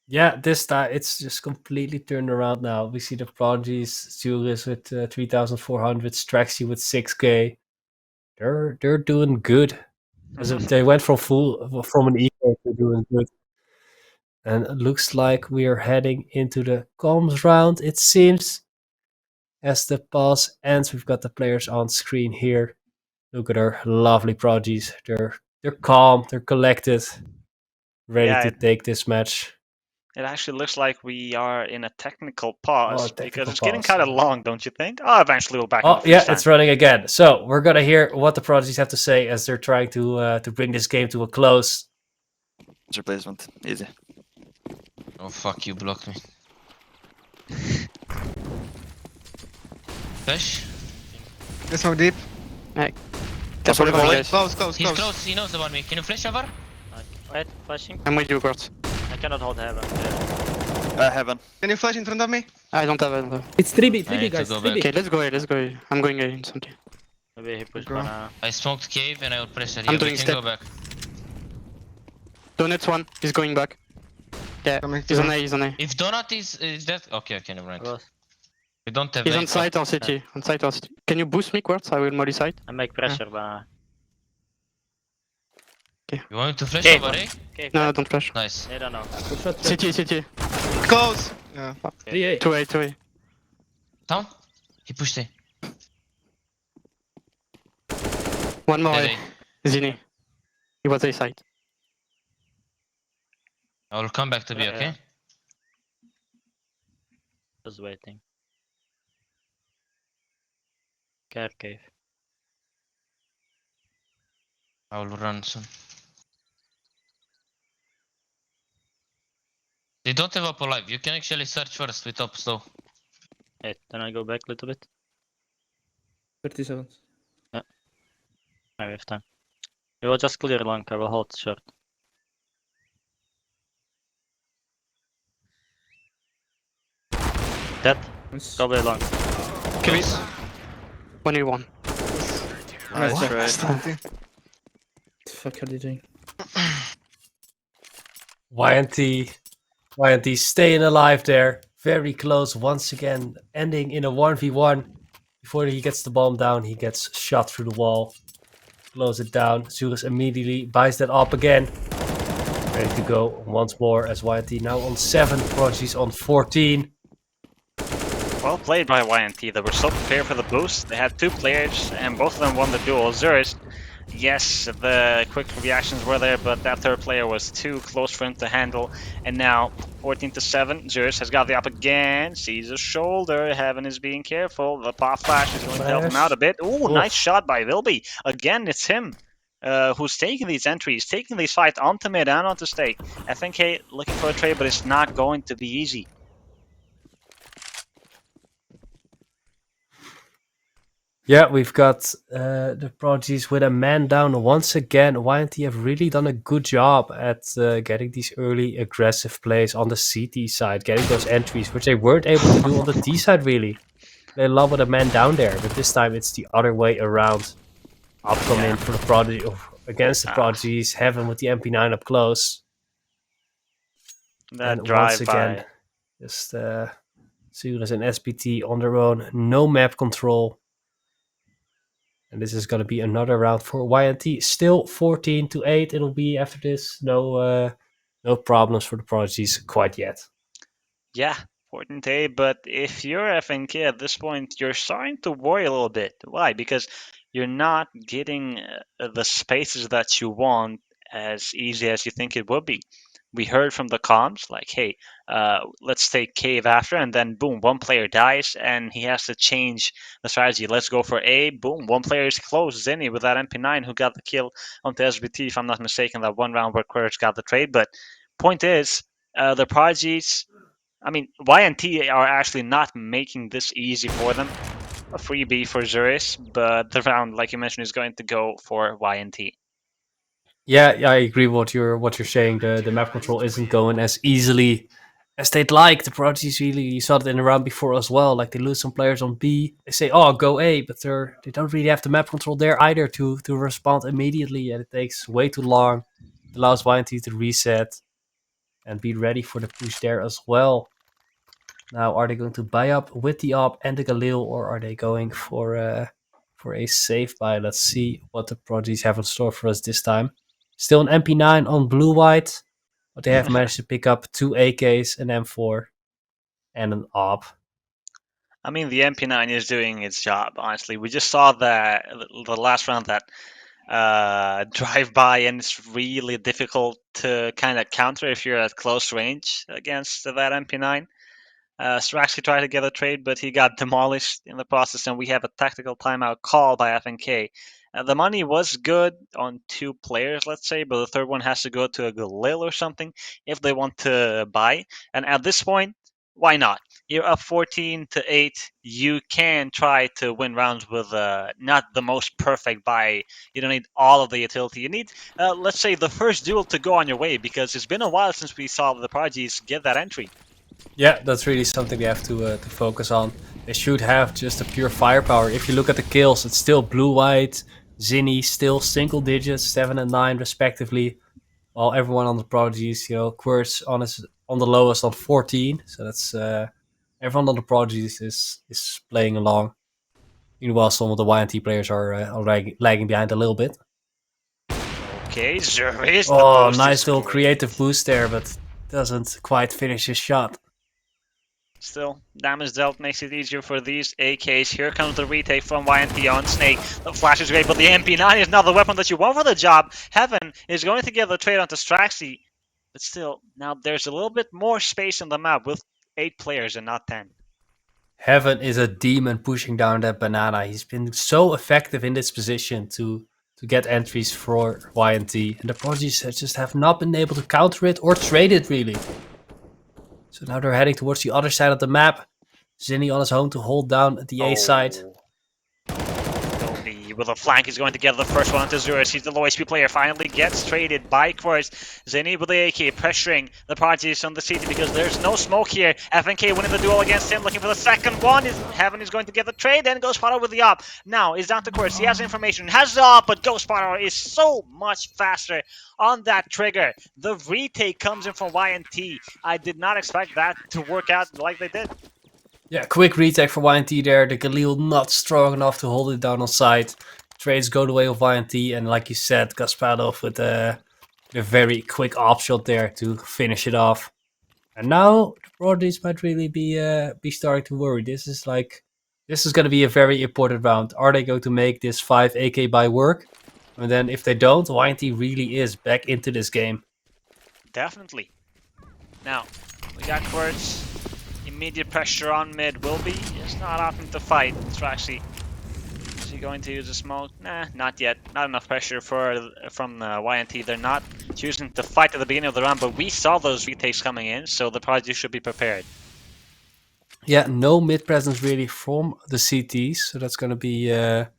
Yeah, this time it's just completely turned around now. We see the Prodigies, Julius with 3,400, Straxy with 6k. they're doing good. They went from an eco to doing good. And it looks like we are heading into the comms round, it seems. As the pause ends, we've got the players on screen here. Look at our lovely Prodigies. They're calm, they're collected, ready Yeah, to take this match. it actually looks like we are in a technical Oh, pause because technical it's getting pause. kind of long, don't you think? Oh, eventually we'll back Oh, on the yeah, freestyle. it's running again. So we're gonna hear what the Prodigies have to say as they're trying to bring this game to a close. Replacement. Easy. Oh fuck, you blocked me. Flash? They smoke deep. Careful, Volley. volley, guys. Close. He's close, he knows about me. Can you flash over? Wait, flashing. I'm with you, Kurt. I cannot hold heaven. Heaven. Can you flash in front of me? I don't have it. It's 3B, I 3B need to guys, go 3B. Okay, let's go A, let's go A. I'm going A instantly. Maybe he pushed Go. banana. I smoked cave and I will pressure I'm here. doing We can step. go back. Donut one, he's going back. Yeah, Coming he's to on A, he's on A. If Donut is dead, okay, never mind. Close. We don't have He's on eight, site or city. On site or city. Can you boost me, Quartz? I will molly site. I make pressure banana. You want me to flash Cave. over, eh? Okay, No, don't flash. Nice. they don't know. Good shot, City. Close. Yeah. 3A. 2A. Down? He pushed A. One more Dead A. Zini. He was A side. I will come back to B, Yeah, okay? yeah. Just waiting. Cave. I will run soon. They don't have up alive. You can actually search first with up slow. Hey, then I go back a little bit. 30 seconds. I have time. We will just clear long. I will hold short. Dead. Nice. Go very long. Close. 1v1. Nice What? try. Fuck are they doing? YNT staying alive there. Very close once again, ending in a 1v1. Before he gets the bomb down, he gets shot through the wall. Close it down. Zurus immediately buys that up again. Ready to go once more as YNT now on 7. Prodigies on 14. Well played by YNT. They were so prepared for the boost. They had 2 players and both of them won the duel. Zurus, yes, the quick reactions were there, but that 3rd player was too close for him to handle. And now 14-7, Zurus has got the up again. Sees a shoulder. Heaven is being careful. The pop flash is going to help him out a bit. Ooh, Oof. nice shot by Vilby. Again, it's him. Who's taking these entries, taking these fights onto mid and onto stake. FNK looking for a trade, but it's not going to be easy. Yeah, we've got the Prodigies with a man down once again. YNT have really done a good job at getting these early aggressive plays on the CT side, getting those entries, which they weren't able to do on the D side really. They love with a man down there, but this time it's the other way around. Up come in for the Prodigy against the Prodigies, Heaven with the MP9 up close. That And drive once again, just Zurus and SPT on their own, no map control. And this is going to be another round for YNT. Still 14-8. It'll be after this. No problems for the Prodigies quite yet. Yeah, important day, but if you're FNK at this point, you're starting to worry a little bit. Why? Because you're not getting the spaces that you want as easy as you think it would be. We heard from the comms, like, hey, let's take cave after, and then boom, one player dies, and he has to change the strategy. Let's go for A, boom, one player is close, Zinni with that MP9 who got the kill onto SBT, if I'm not mistaken, that one round where Courage got the trade. But point is, the Prodigies, I mean, YNT are actually not making this easy for them. A freebie for Zurus, but the round, like you mentioned, is going to go for YNT. Yeah, I agree with what you're saying. The map control isn't going as easily as they'd like. The Prodigies really, you saw it in the round before as well. Like they lose some players on B. They say, "Oh, go A," but they don't really have the map control there either to respond immediately, and it takes way too long. It allows YNT to reset and be ready for the push there as well. Now, are they going to buy up with the op and the Galil, or are they going for for a safe buy. Let's see what the Prodigies have in store for us this time. Still an MP9 on blue-white, but they have managed to pick up 2 AKs, an M4, and an AWP. I mean, the MP9 is doing its job, honestly. We just saw the last round that drive by, and it's really difficult to kind of counter if you're at close range against that MP9. Straxy tried to get a trade, but he got demolished in the process, and we have a tactical timeout call by FNK. The money was good on 2 players, let's say, but the third one has to go to a Galil or something if they want to buy. And at this point, why not? You're up 14-8. You can try to win rounds with not the most perfect buy. You don't need all of the utility. You need, let's say, the first duel to go on your way, because it's been a while since we saw the Prodigies get that entry. Yeah, that's really something they have to focus on. They should have just a pure firepower. If you look at the kills, it's still blue-white, Zinni still single digits, 7 and 9 respectively. While everyone on the Prodigies, Quirt's on the lowest on 14. So that's everyone on the Prodigies is playing along. Meanwhile, some of the YNT players are lagging behind a little bit. Okay, Zervis. Oh, nice little creative boost there, but doesn't quite finish his shot. Still, damage dealt makes it easier for these AKs. Here comes the retake from YNT on Snake. The flash is great, but the MP9 is not the weapon that you want for the job. Heaven is going to get the trade onto Straxy. But still, now there's a little bit more space on the map with 8 players and not 10. Heaven is a demon pushing down that banana. He's been so effective in this position to get entries for YNT. And the Prodigies just have not been able to counter it or trade it, really. So now they're heading towards the other side of the map. Zinni on his own to hold down the A side. Goldie with a flank, he's going to get the first one onto Zurus. He's the low HP player, finally gets traded by Quartz. Zinni with the AK pressuring the Prodigies on the CT because there's no smoke here. FNK winning the duel against him, looking for the second one. Heaven is going to get the trade, then Ghost Spotter with the op. Now it's down to Quartz. He has information, has the op, but Ghost Spotter is so much faster on that trigger. The retake comes in from YNT. I did not expect that to work out like they did. Yeah, quick retake for YNT there. The Galil not strong enough to hold it down on side. Trades go the way of YNT, and like you said, Gaspadov with a very quick op shot there to finish it off. And now the Prodigies might really be starting to worry. This is going to be a very important round. Are they going to make this 5 AK buy work? And then if they don't, YNT really is back into this game. Definitely. Now, we got Quartz. Immediate pressure on mid. Will be. It's not opting to fight. Straxy. Is he going to use a smoke? Nah, not yet. Not enough pressure from YNT. They're not choosing to fight at the beginning of the round, but we saw those retakes coming in, so the Prodigy should be prepared. Yeah, no mid presence really from the CTs, so that's going to be a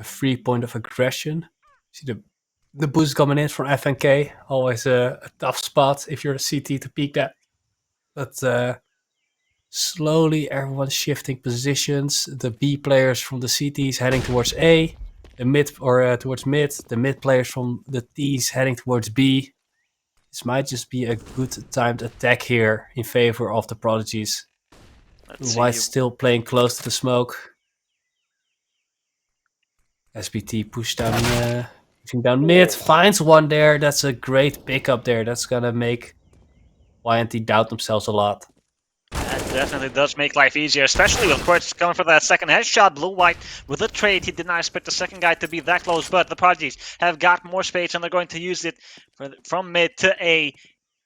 free point of aggression. See the boost coming in from FNK. Always a tough spot if you're a CT to peek that. But slowly everyone's shifting positions. The B players from the CTs heading towards A. The mid towards mid. The mid players from the Ts heading towards B. This might just be a good timed attack here in favor of the Prodigies. White still playing close to the smoke. SBT pushing down mid, finds one there. That's a great pickup there. That's gonna make YNT doubt themselves a lot. That definitely does make life easier, especially with Quartz coming for that second headshot. Blue-white with a trade. He did not expect the second guy to be that close, but the Prodigies have got more space and they're going to use it from mid to A.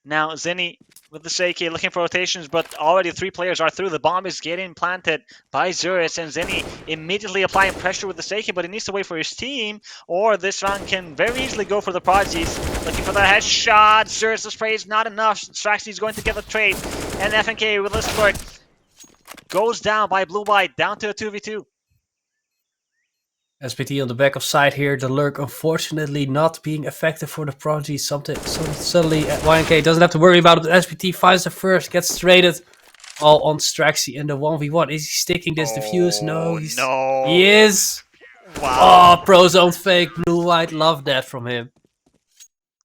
Now Zinni with the Seiki looking for rotations, but already 3 players are through. The bomb is getting planted by Zurus, and Zinni immediately applying pressure with the Seiki, but he needs to wait for his team, or this round can very easily go for the Prodigies. Looking for that headshot. Zurus' spray is not enough. Straxy is going to get the trade, and FNK with a sport goes down by blue-white, down to a 2v2. SBT on the back of side here. The lurk unfortunately not being effective for the Prodigy. Suddenly YNK doesn't have to worry about it. SBT finds the first, gets traded all on Straxy in the 1v1. Is he sticking this defuse? No, he is. Wow. Oh, pro zone fake. Blue-white, love that from him.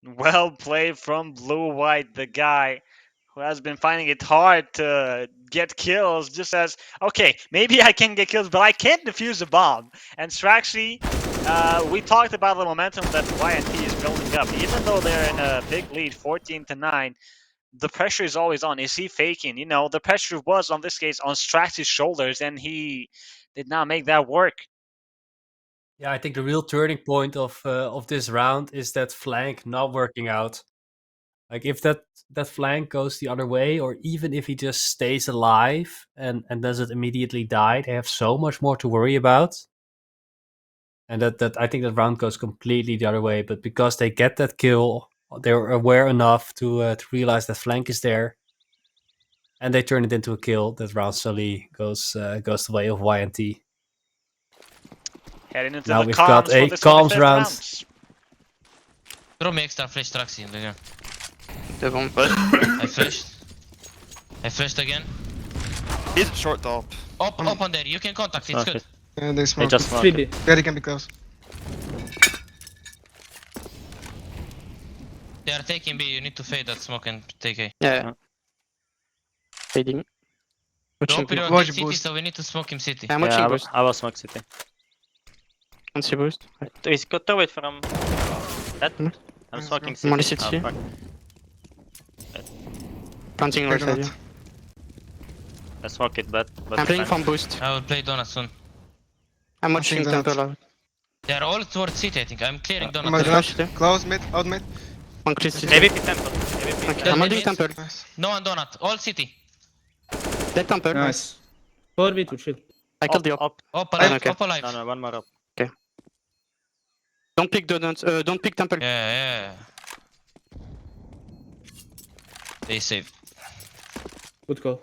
Well played from blue-white, the guy who has been finding it hard to get kills just says, okay, maybe I can get kills, but I can't defuse a bomb. And Straxy, we talked about the momentum that YNT is building up. Even though they're in a big lead, 14-9, the pressure is always on. Is he faking? You know, the pressure was, on this case, on Straxy's shoulders, and he did not make that work. Yeah, I think the real turning point of this round is that flank not working out. Like if that flank goes the other way, or even if he just stays alive and doesn't immediately die, they have so much more to worry about. And that I think that round goes completely the other way. But because they get that kill, they're aware enough to realize that flank is there, and they turn it into a kill. That round suddenly goes the way of YNT. Heading into Now the we've got comms a for this comms 25th round. round. Throw me extra flash Traxi in there. They won't. I flashed. I flashed again. He's short top. Up on there. You can contact. It's good. Yeah, they They smoke. just smoke. 3B. Yeah, they can be close. They are taking B. You need to fade that smoke and take A. Yeah. Fading. Watching Drop B. it on Watch city, boost. so we need to smoke him city. I'm Yeah, watching I boost. I was smoke city. Don't see boost. He's got throw it from that. Hmm? I'm Yeah, smoking I'm on the city. city. Oh, fuck. Planting right side. Yeah. I smoke it, but I'm playing fine. from boost. I will play Donut soon. I'm watching that. temple. They are all towards city, I think. I'm clearing My Donut. flash donut. there. Close mid, out mid. One clear city. AVP temple. AVP. Okay, I'm holding temple. Nice. No one Donut. All city. Dead temple. Nice. 4v2, chill. I killed the op. Up. Up alive. okay. Up alive. No, one more up. Don't pick donut. Don't pick temple. Yeah. They save. Good call.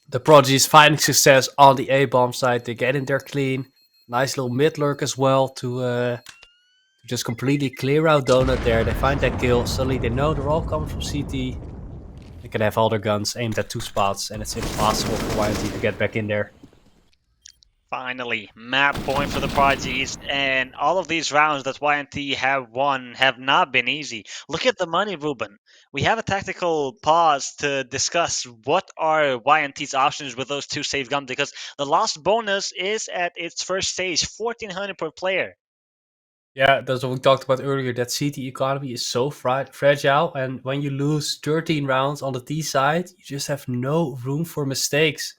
The Prodigies finding success on the A-bomb side. They get in there clean. Nice little mid lurk as well to just completely clear out Donut there. They find that kill. Suddenly they know they're all coming from CT. They can have all their guns aimed at 2 spots, and it's impossible for YNT to get back in there. Finally, map point for the Prodigies, and all of these rounds that YNT have won have not been easy. Look at the money, Ruben. We have a tactical pause to discuss what are YNT's options with those 2 save guns, because the lost bonus is at its first stage, 1400 per player. Yeah, that's what we talked about earlier. That CT economy is so fragile, and when you lose 13 rounds on the T side, you just have no room for mistakes.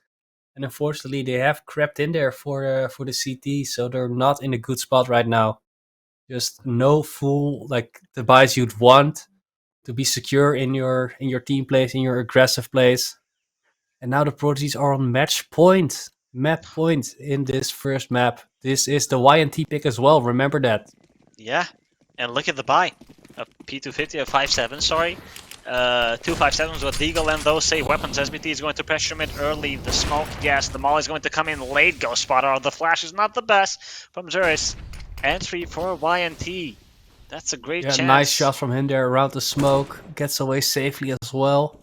And unfortunately, they have crept in there for the CT, so they're not in a good spot right now. Just no full the buys you'd want to be secure in your team plays, in your aggressive plays. And now the Prodigies are on match point in this first map. This is the YNT pick as well. Remember that. Yeah, and look at the buy. A P250, a 5.7, sorry. 2 5.7s with Deagle and those save weapons. SBT is going to pressure mid early. The smoke, yes. The Molly is going to come in late. Ghost spotter. The flash is not the best from Zuris. Entry for YNT. That's a great chance. Nice shot from him there around the smoke. Gets away safely as well.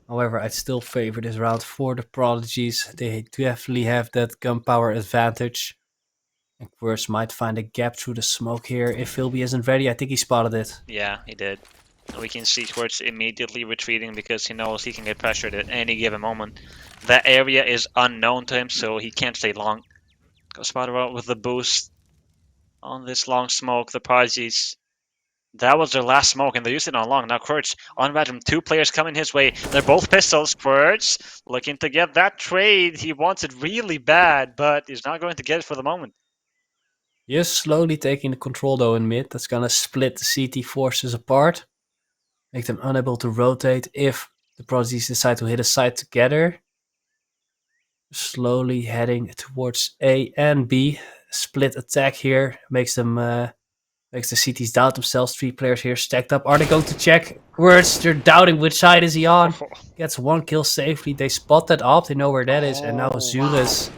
However, I'd still favor this round for the Prodigies. They definitely have that gunpowder advantage. And Quirce might find a gap through the smoke here. If Philby isn't ready, I think he spotted it. Yeah, he did. We can see Squirts immediately retreating because he knows he can get pressured at any given moment. That area is unknown to him, so he can't stay long. Go spotter out with the boost on this long smoke. The Prodigies. That was their last smoke, and they used it on long. Now Quirts on Radrum. 2 players coming his way. They're both pistols. Quirts looking to get that trade. He wants it really bad, but he's not going to get it for the moment. He is slowly taking the control though in mid. That's gonna split the CT forces apart. Make them unable to rotate if the Prodigies decide to hit a side together. Slowly heading towards A and B. Split attack here makes them makes the CTs doubt themselves. 3 players here stacked up. Are they going to check? Words, they're doubting which side is he on. Gets 1 kill safely. They spot that up. They know where that is. And now Zulus.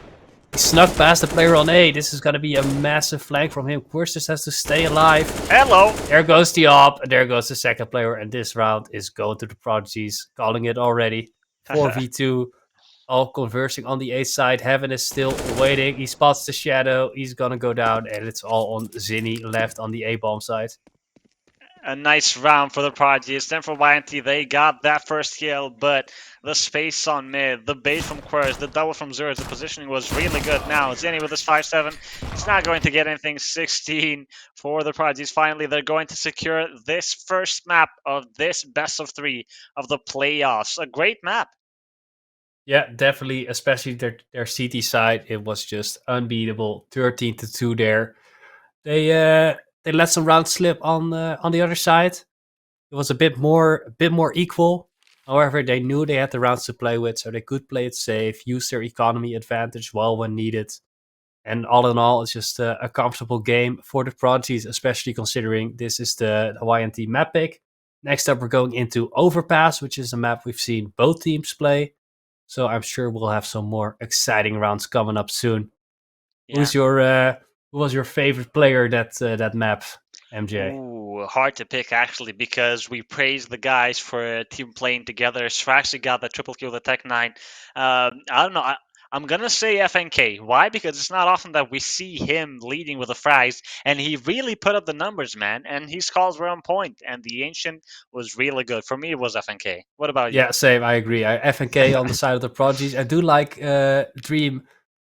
He snuck past the player on A. This is going to be a massive flank from him. Quirce just has to stay alive. Hello. There goes the op. And there goes the second player. And this round is going to the Prodigies. Calling it already. 4v2. All conversing on the A side. Heaven is still waiting. He spots the shadow. He's going to go down. And it's all on Zinni left on the A-bomb side. A nice round for the Prodigies. Then for YNT, they got that first kill, but the space on mid, the bait from Quers, the double from Zers, the positioning was really good. Now, Zenny with his 5-7, he's not going to get anything. 16 for the Prodigies. Finally, they're going to secure this first map of this best of 3 of the playoffs. A great map. Yeah, definitely, especially their CT side. It was just unbeatable. 13-2 there. They let some rounds slip on the other side. It was a bit more equal. However, they knew they had the rounds to play with, so they could play it safe, use their economy advantage well when needed. And all in all, it's just a comfortable game for the Prodigies, especially considering this is the YNT map pick. Next up, we're going into Overpass, which is a map we've seen both teams play. So I'm sure we'll have some more exciting rounds coming up soon. Yeah. Who was your favorite player that map, MJ? Ooh, hard to pick actually because we praised the guys for a team playing together. Swaxy got the triple kill with the Tech 9. I don't know. I'm gonna say FNK. Why? Because it's not often that we see him leading with the frags, and he really put up the numbers, man. And his calls were on point, and the Ancient was really good. For me, it was FNK. What about you? Yeah, same. I agree. FNK on the side of the Prodigies. I do like Dream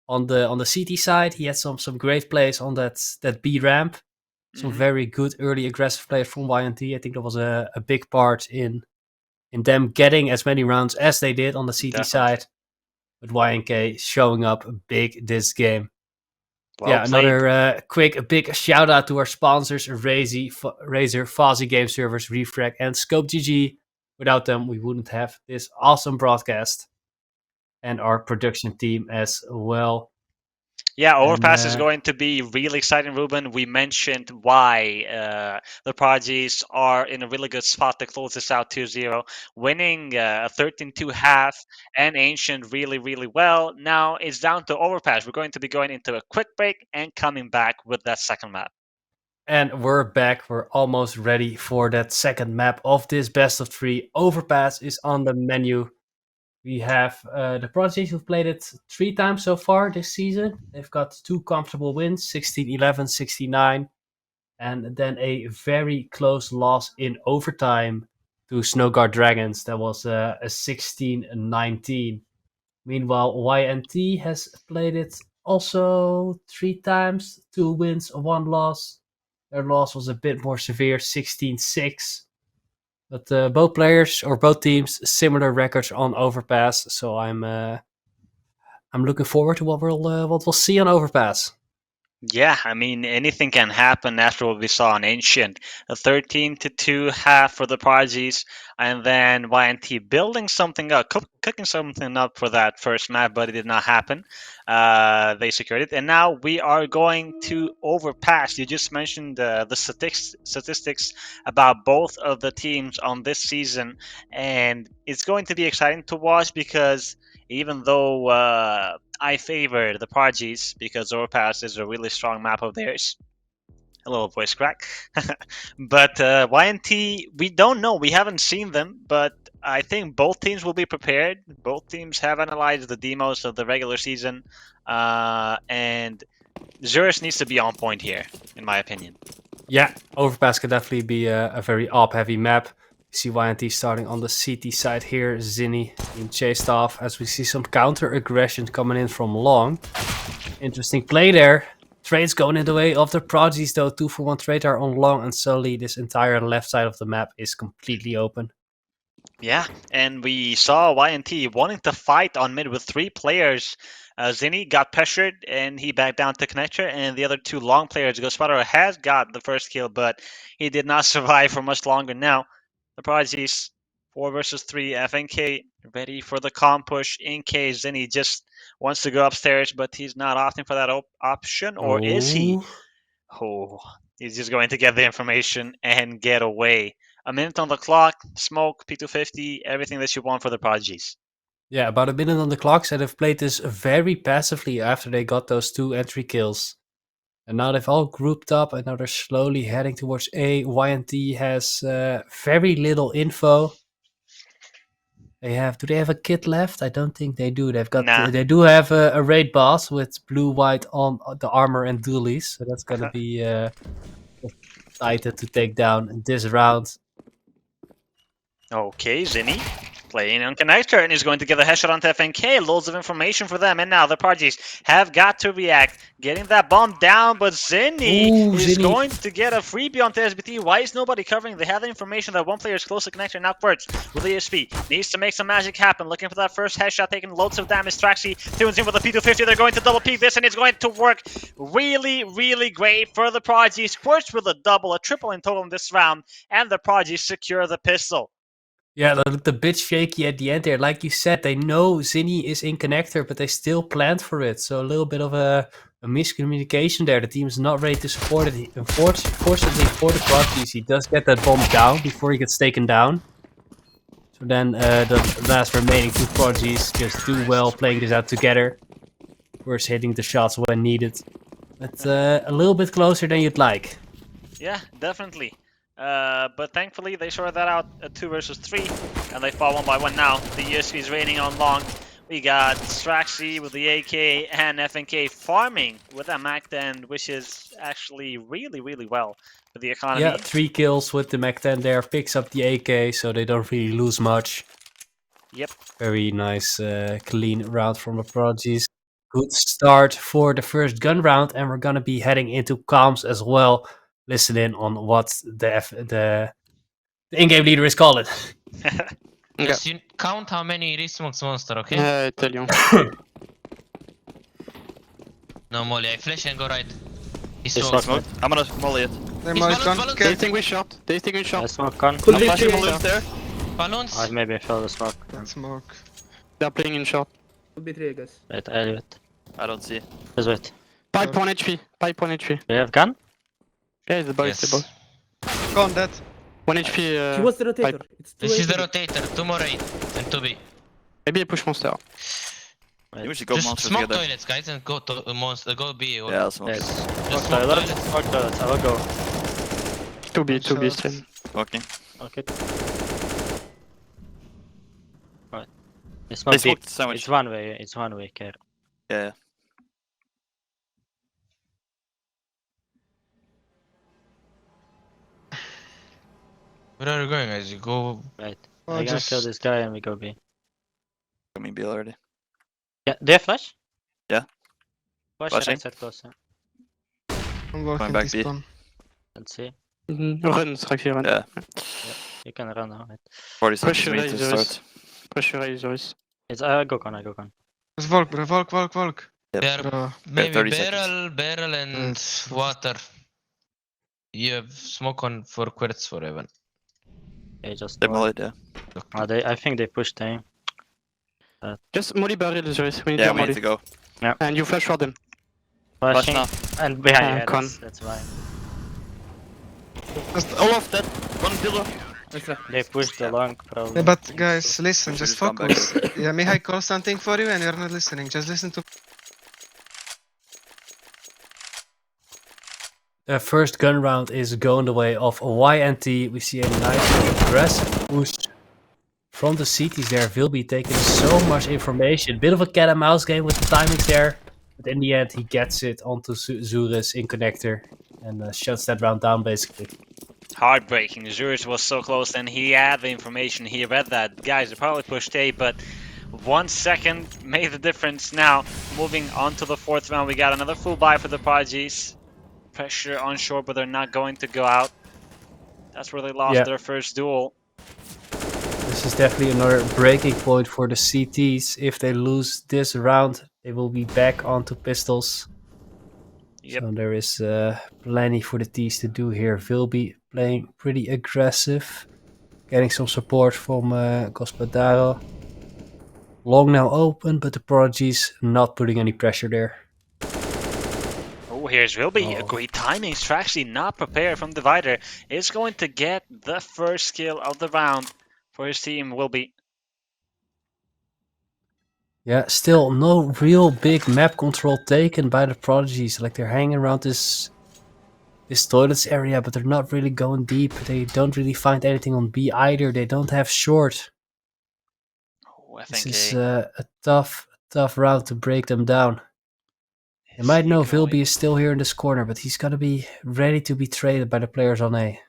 on the CT side. He had some great plays on that B ramp. Some Mhm. very good early aggressive play from YNT. I think that was a big part in them getting as many rounds as they did on the CT Definitely. side. With YNK showing up big this game. Well Yeah, played. another big shout out to our sponsors, Razer, Fozzy Game Servers, Refrag, and Scope GG. Without them, we wouldn't have this awesome broadcast. And our production team as well. Yeah, Overpass is And going to be really exciting, Ruben. We mentioned why the Prodigies are in a really good spot to close this out 2-0, winning a 13-2 half and Ancient really, really well. Now it's down to Overpass. We're going to be going into a quick break and coming back with that second map. And we're back. We're almost ready for that second map of this best of 3. Overpass is on the menu. We have the Prodigies who've played it 3 times so far this season. They've got 2 comfortable wins, 16-11, 16-9. And then a very close loss in overtime to Snowguard Dragons. That was a 16-19. Meanwhile, YNT has played it also 3 times, 2 wins, 1 loss. Their loss was a bit more severe, 16-6. But both players or both teams similar records on Overpass, so I'm looking forward to what we'll see on Overpass. Yeah, I mean anything can happen after what we saw on Ancient. A 13-2 half for the Prodigies, and then YNT building something up, cooking something up for that first map, but it did not happen. They secured it, and now we are going to Overpass. You just mentioned the statistics about both of the teams on this season, and it's going to be exciting to watch because even though I favor the Prodigies because Overpass is a really strong map of theirs. A little voice crack. But YNT, we don't know. We haven't seen them, but I think both teams will be prepared. Both teams have analyzed the demos of the regular season, and Zurich needs to be on point here, in my opinion. Yeah, Overpass could definitely be a very op-heavy map. You see YNT starting on the CT side here. Zinni being chased off as we see some counter-aggression coming in from long. Interesting play there. Trades going in the way of the Prodigies though. 2-for-1 trade are on long, and suddenly this entire left side of the map is completely open. Yeah, and we saw YNT wanting to fight on mid with 3 players. Zinni got pressured and he backed down to Connector, and the other 2 long players, Ghostwriter has got the first kill, but he did not survive for much longer. Now, the Prodigies 4 versus 3, FNK ready for the comp push in case Zinni just wants to go upstairs, but he's not opting for that option, or is he? Ooh. Oh, he's just going to get the information and get away. A minute on the clock, smoke, P250, everything that you want for the Prodigies. Yeah, about a minute on the clock, so they've played this very passively after they got those 2 entry kills. And now they've all grouped up and now they're slowly heading towards A. YNT has very little info. Do they have a kit left? I don't think they do. Nah. They do have a raid boss with blue white on the armor and dualies, so that's gonna be excited to take down this round. Okay, Zinni playing on connector and is going to get a headshot onto FNK. Loads of information for them, and now the Prodigies have got to react, getting that bomb down. But Zinni Ooh, is Zinni. going to get a freebie onto SBT. Why is nobody covering? They have the information that one player is close to connector. Now first with ESP needs to make some magic happen. Looking for that first headshot, taking loads of damage. Traxy tunes in with a P250. They're going to double peek this, and it's going to work really, really great for the Prodigies. First with a double, a triple in total in this round, and the Prodigies secure the pistol. Yeah, they looked a bit shaky at the end there. Like you said, they know Zinni is in connector, but they still planned for it. So a little bit of a miscommunication there. The team is not ready to support it. Unfortunately for the Prodigies, he does get that bomb down before he gets taken down. So then the last remaining two Prodigies just do well playing this out together. Of course, hitting the shots when needed. But a little bit closer than you'd like. Yeah, definitely. But thankfully they sorted that out at 2 versus 3, and they fall 1 by 1 now. The ESP is raining on long. We got Straxy with the AK and FNK farming with that Mac 10, which is actually really, really well for the economy. Yeah, 3 kills with the Mac 10 there. Picks up the AK, so they don't really lose much. Yep. Very nice, clean round from the Prodigies. Good start for the first gun round, and we're gonna be heading into comms as well. Listen in on what the in-game leader is calling. Just you count how many resmokes monster, okay? Yeah, I tell you. No molly, I flash and go right. He's He's so not Smoke. I'm gonna molly it. They He's might balloons, come. balloons. They think we shot. They think we I shot. smoke gun. Could I'm be flashing three. balloons there. balloons. I maybe fell the smoke. Smoke. They're playing in shot. Could be three, I guess. Wait, Elliot. I don't see. Just wait. Pipe 1 HP. Pipe 1 HP. Do you have gun? Yeah, the boy, Yes. the boy. Gone dead. 1 HP. He was the rotator. It's two This is the HP. rotator. 2 more 8 and 2B. Maybe I push monster. We should go Just monster smoke together. toilets, guys, and go to monster. Go B. Or Yeah, I'll smoke. Yes. Just Smoke smoke toilet. toilets. Smoke toilet. I will go. 2B, 2B stream. Smoking. Okay. Right. It's They not deep. smoked sandwich. It's one way. It's one way, care. Yeah. Where are you going, guys? You go. Right. Oh, I'm gonna just kill this guy and we go B. Got me B already. Yeah, do you have flash? Yeah. Flash Flashing. right side closer. I'm walking back this B. spawn. Let's see. Run, Straxy, run. Yeah. You can run now. Right. 40 seconds Pressure for me to Razer is. start. Pressure Razer is. It's I go con. I go con. Just walk, bro. Walk. Yep. They are Bro. maybe 30 barrel and water. You have smoke on for quartz for Evan. Okay, just. They go. mollied, yeah. I think they pushed A. Just molly barrel, Zeus. We need Yeah, your we need molly. to go. And you flash for them. Flash Flashing now. and behind. Yeah, con. that's why. Just Olaf dead. One pillar. Extra. They pushed the long probably. Yeah, but guys, listen, Should just just come back. focus. Yeah, Mihai call something for you and you're not listening. Just listen to. The first gun round is going the way of YNT. We see a nice aggressive push from the cities there. Vilby taking so much information. Bit of a cat and mouse game with the timings there. But in the end, he gets it onto Zurus in connector. And shuts that round down basically. Heartbreaking. Zurich was so close and he had the information. He read that. Guys, they probably pushed A, but 1 second made the difference. Now, moving on to the 4th round, we got another full buy for the Prodigies. Pressure on short, but they're not going to go out. That's where they lost their first duel. This is definitely another breaking point for the CTs. If they lose this round, they will be back onto pistols. Yep. So there is plenty for the T's to do here. Vilby playing pretty aggressive. Getting some support from Gospodaro. Long now open, but the Prodigies not putting any pressure there. Oh, here's Wilby. Oh. A great timing. Straxy not prepared from Divider. Is going to get the first kill of the round for his team, Wilby. Yeah, still no real big map control taken by the Prodigies. Like they're hanging around this toilets area, but they're not really going deep. They don't really find anything on B either. They don't have short. Oh, I This think is a tough round to break them down. They might know Economy. Vilby is still here in this corner, but he's gonna be ready to be traded by the players on A.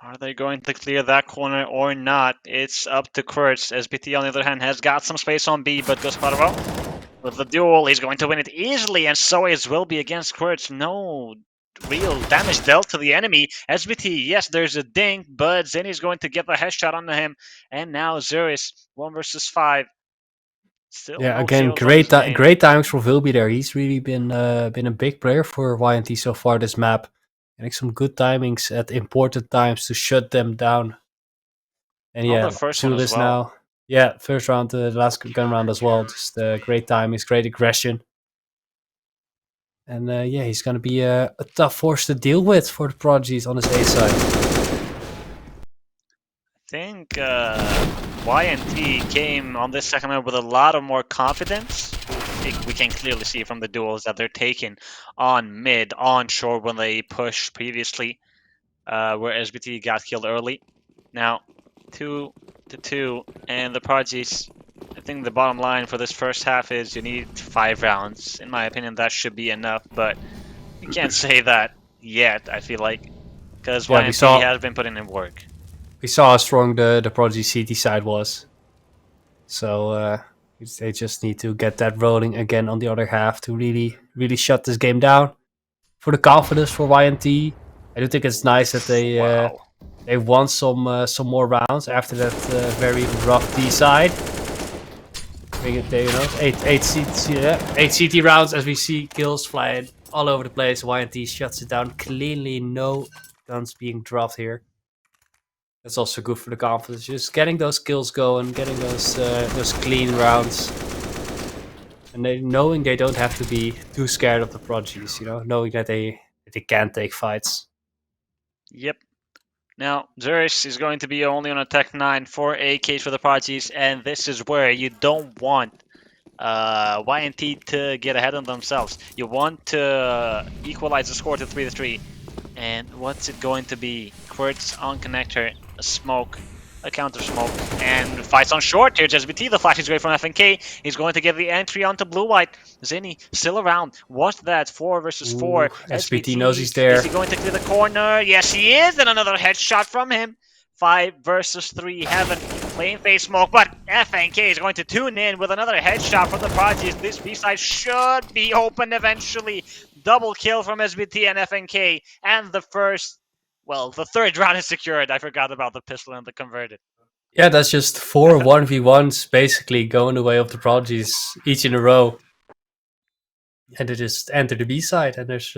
Are they going to clear that corner or not? It's up to Kurtz. SBT, on the other hand, has got some space on B, but Gasparov with the duel, he's going to win it easily, and so is Wilby against Kurtz. No real damage dealt to the enemy. SBT, yes, there's a ding, but Zinni's going to get the headshot onto him, and now Zuris, 1 versus 5. Still Yeah, no again, kills on his name. great timings for Vilby there. He's really been a big player for YNT so far this map. Getting some good timings at important times to shut them down. And On yeah, the first one as Zulus well. now. Yeah, first round, the last gun round as well. Just great timings, great aggression. And yeah, he's going to be a tough force to deal with for the Prodigies on his A side. I think YNT came on this second round with a lot of more confidence. We can clearly see from the duels that they're taking on mid, on shore when they pushed previously, where SBT got killed early. Now, 2-2, and the Prodigies, I think the bottom line for this first half is you need 5 rounds. In my opinion, that should be enough, but you can't say that yet, I feel like, because Yeah, YNT has been putting in work. We saw how strong the Prodigy CT side was. So they just need to get that rolling again on the other half to really shut this game down. For the confidence for YNT, I do think it's nice that they won some more rounds after that very rough D side. Bring it there, you know, 8 CT rounds as we see kills flying all over the place. YNT shuts it down cleanly, no guns being dropped here. That's also good for the confidence. Just getting those kills going, getting those clean rounds, and knowing they don't have to be too scared of the Prodigies. You know, knowing that they can take fights. Yep. Now, Zurich is going to be only on a Tech 9 for AKs for the Prodigies, and this is where you don't want YNT to get ahead of themselves. You want to equalize the score to 3-3. And what's it going to be? Quartz on connector, a smoke, a counter smoke, and fights on short here. SBT, the flash is great from FNK. He's going to get the entry onto blue-white. Zinni still around. What's that? 4 versus 4. SBT knows he's there. Is he going to clear the corner? Yes, he is. And another headshot from him. 5 versus 3. Heaven playing face smoke, but FNK is going to tune in with another headshot from the Prodigies. This B-side should be open eventually. Double kill from SBT and FNK, and the third round is secured. I forgot about the pistol and the converted. Yeah, that's just 4 1v1s basically going the way of the Prodigies each in a row. And they just enter the B side, and there's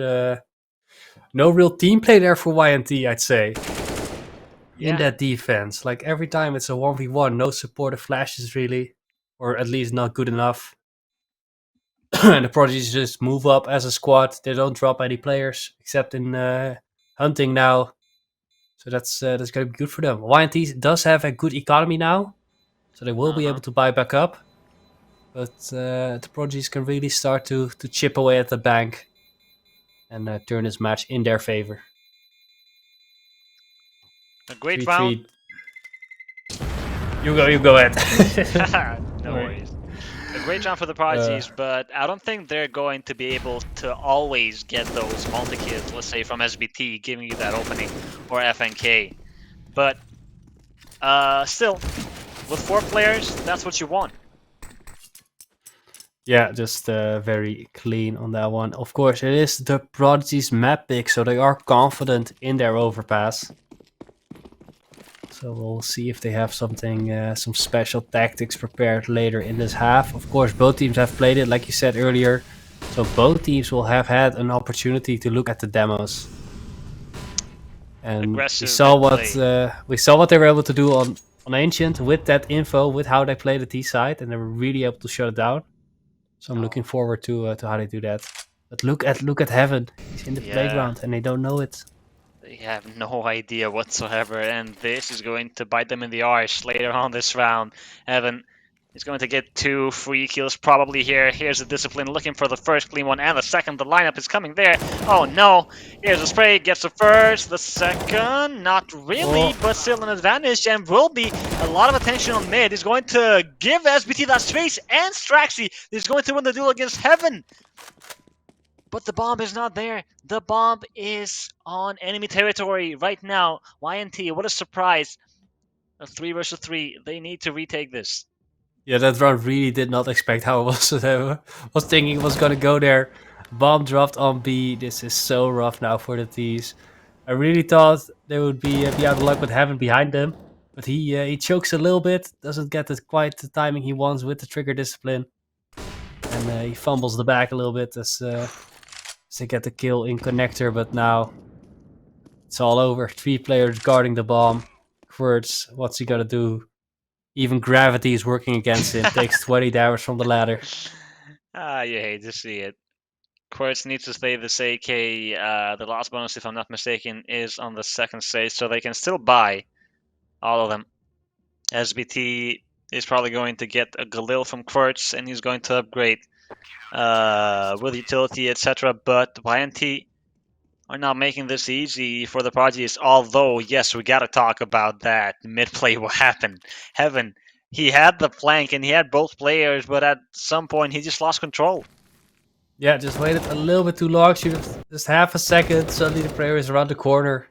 no real team play there for YNT, I'd say. In that defense, like every time it's a 1v1, no supportive flashes really, or at least not good enough. And the Prodigies just move up as a squad. They don't drop any players except in hunting now. So that's going to be good for them. YNT does have a good economy now, so they will be able to buy back up. But the Prodigies can really start to chip away at the bank and turn this match in their favor. A great round. You go ahead. No worries. A great round for the Prodigies, but I don't think they're going to be able to always get those multi-kills, let's say from SBT, giving you that opening, or FNK. But still, with 4 players, that's what you want. Yeah, just very clean on that one. Of course, it is the Prodigy's map pick, so they are confident in their overpass. So we'll see if they have something, some special tactics prepared later in this half. Of course, both teams have played it, like you said earlier. So both teams will have had an opportunity to look at the demos. And we saw what they were able to do on Ancient with that info, with how they played the T side, and they were really able to shut it down. So I'm looking forward to how they do that. But look at Heaven. He's in the playground and they don't know it. They have no idea whatsoever, and this is going to bite them in the arse later on this round. Heaven He's going to get 2 free kills probably here. Here's the discipline looking for the first clean one and the second. The lineup is coming there. Oh no. Here's the spray. Gets the first. The second. Not really, but still an advantage. And will be a lot of attention on mid. He's going to give SBT that space. And Straxy is going to win the duel against Heaven. But the bomb is not there. The bomb is on enemy territory right now. YNT, what a surprise. A 3 versus 3. They need to retake this. Yeah, that round really did not expect how it was. Was thinking it was gonna go there. Bomb dropped on B. This is so rough now for the T's. I really thought they would be out of luck with Heaven behind them, but he chokes a little bit. Doesn't get quite the timing he wants with the trigger discipline, and he fumbles the back a little bit as they get the kill in connector. But now it's all over. 3 players guarding the bomb. Quirts, what's he gonna do? Even gravity is working against him. Takes 20 damage from the ladder. You hate to see it. Quartz needs to stay this AK. The last bonus, if I'm not mistaken, is on the second stage, so they can still buy all of them. SBT is probably going to get a Galil from Quartz, and he's going to upgrade with utility, etc. But YNT are not making this easy for the Prodigies, although, yes, we gotta talk about that mid-play what happened. Heaven, he had the flank and he had both players, but at some point he just lost control. Yeah, just waited a little bit too long. Just half a second, suddenly the player is around the corner.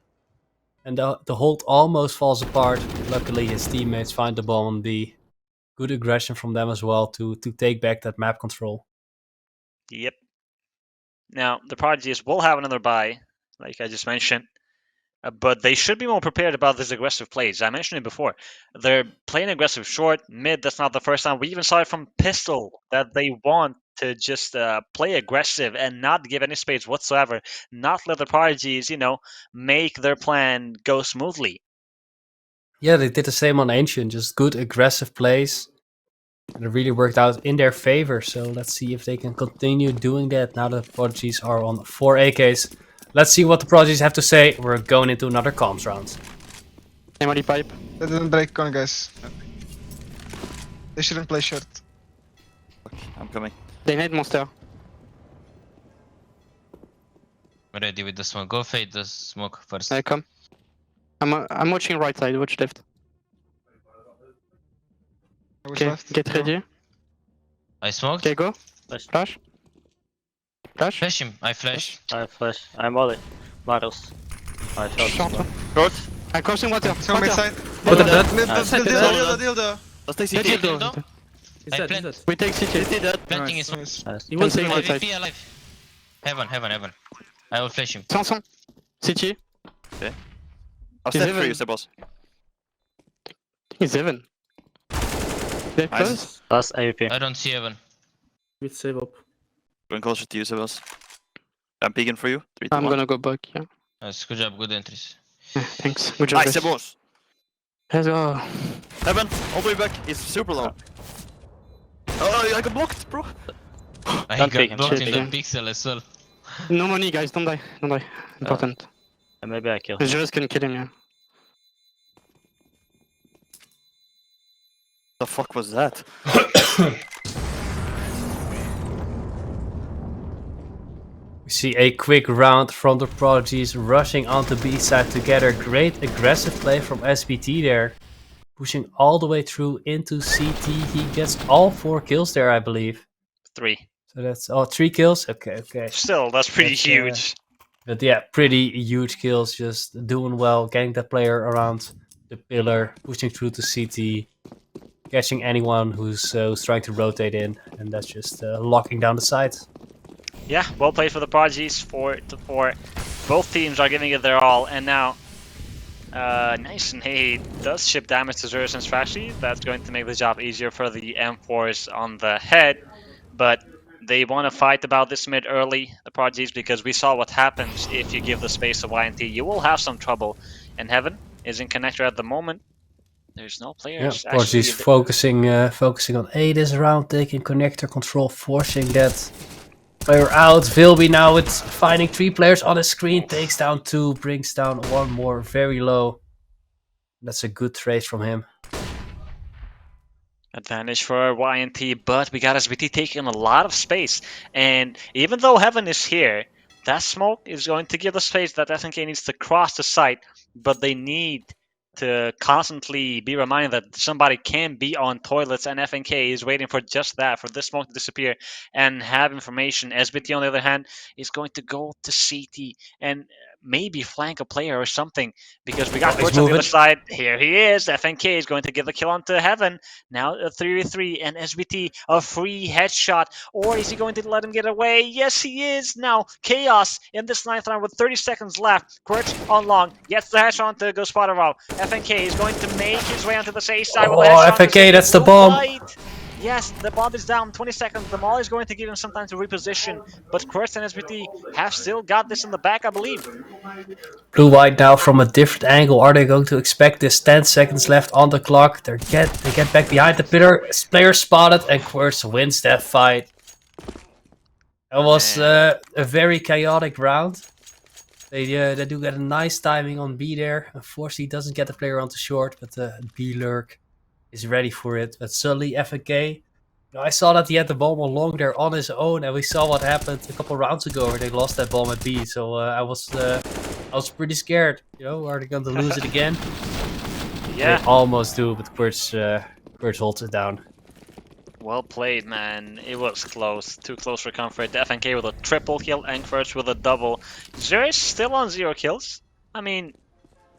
And the hold almost falls apart. Luckily his teammates find the bomb on B. Good aggression from them as well to take back that map control. Yep. Now, the Prodigies will have another buy, like I just mentioned, but they should be more prepared about these aggressive plays. I mentioned it before. They're playing aggressive short, mid, that's not the first time. We even saw it from Pistol, that they want to just play aggressive and not give any space whatsoever. Not let the Prodigies, make their plan go smoothly. Yeah, they did the same on Ancient. Just good aggressive plays. And it really worked out in their favor. So let's see if they can continue doing that now that the Prodigies are on 4 AKs. Let's see what the Prodigies have to say. We're going into another comms round. Anybody pipe? They didn't break con, guys. They shouldn't play short. I'm coming. They need monster. Ready with the smoke. Go fade the smoke first. I come. I'm watching right side, watch left. I was Okay, left. get Go. ready. I smoked. Okay, go. Flash. Flash. Flash. Flash him. I flash. I flash. I'm volley. Barrels. I shot. Short. Short. I'm crossing water. Come Water. inside. What the dead? Dildo. Let's take Get CT. dildo. He's I dead, he's plant. dead. We take CT. CT dead. Planting Nice. is Nice. He won't Cancel save right it. side. MVP alive. Heaven. I will flash him. Sanson. CT. I'll He's step even. for you, Sebos. He's 7. They're close. Nice. Last AWP. I don't see Heaven. With save up. Going closer to you, Sebos. I'm peeking for you. 3, 2, I'm 1. gonna go back, yeah. Nice. Good job. Good entries. Thanks. Good job. Nice, guys. Sebos. Let's go. Heaven, all the way back. He's super low. Oh, I got blocked, bro. I Don't got pick him, blocked shit, in the yeah. pixel as well. No money, guys. Don't die. Don't die. Important. Maybe I kill. The Jules can kill him, yeah. The fuck was that? We see a quick round from the Prodigies rushing onto B side together. Great aggressive play from SBT there. Pushing all the way through into CT. He gets all 4 kills there, I believe. 3. So that's 3 kills? Okay. Still, that's pretty That's, huge. But yeah, pretty huge kills. Just doing well, getting that player around the pillar, pushing through to CT, catching anyone who's trying to rotate in, and that's just locking down the side. Yeah, well played for the Prodigies, 4-4. Both teams are giving it their all, and now Nice, and he does ship damage to Zerus and Straxy. That's going to make the job easier for the M4s on the head, but they want to fight about this mid early, the Prodigies, because we saw what happens if you give the space to YNT. You will have some trouble, and Heaven is in connector at the moment. There's no players. Yeah, Prodigy's focusing on A this round, taking connector control, forcing that player out. Vilby now with finding 3 players on his screen, takes down 2, brings down 1 more, very low. That's a good trade from him. Advantage for YNT, but we got SBT taking a lot of space. And even though Heaven is here, that smoke is going to give the space that FNK needs to cross the site, but they need to constantly be reminded that somebody can be on toilets, and FNK is waiting for just that, for this smoke to disappear and have information. SBT, on the other hand, is going to go to CT and maybe flank a player or something, because we got Oh, he's Coach on the other moving. side. Here he is. FNK is going to give the kill onto Heaven. Now a 3v3 and SBT a free headshot. Or is he going to let him get away? Yes, he is. Now Chaos in this 9th round with 30 seconds left. Quirch on long. Gets the headshot onto Gospodarov. FNK is going to make his way onto the safe side with a Oh, headshot. FNK, that's the Blue bomb. White. Yes, the bomb is down. 20 seconds. The Maul is going to give him some time to reposition. But Quirch and SBT have still got this in the back, I believe. Blue White now from a different angle. Are they going to expect this? 10 seconds left on the clock. They get back behind the pillar. Player spotted, and Quirch wins that fight. That was a very chaotic round. They do get a nice timing on B there. Unfortunately, doesn't get the player onto short, but B lurk is ready for it. But suddenly FNK, I saw that he had the bomb along there on his own, and we saw what happened a couple rounds ago where they lost that bomb at B. So I was pretty scared. Are they going to lose it again? Yeah. They almost do, but Quirch holds it down. Well played, man. It was close. Too close for comfort. FNK with a triple kill and Quirch with a double. Zero is still on 0 kills. I mean,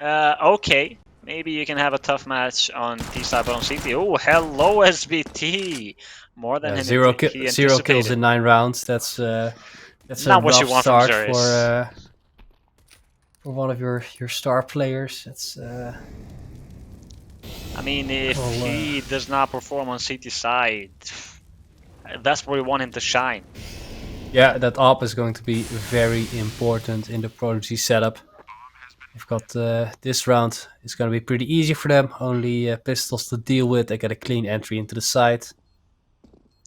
okay. Maybe you can have a tough match on T side, but on CT. Oh, hello SBT. More than Zero anticipated. kills in 9 rounds. That's a Not what you rough want from start Zerus. for one of your star players. That's I mean, if he does not perform on CT side, that's where we want him to shine. yeah, that op is going to be very important in the Prodigy setup. We've got this round. It's going to be pretty easy for them. Only pistols to deal with. They get a clean entry into the site.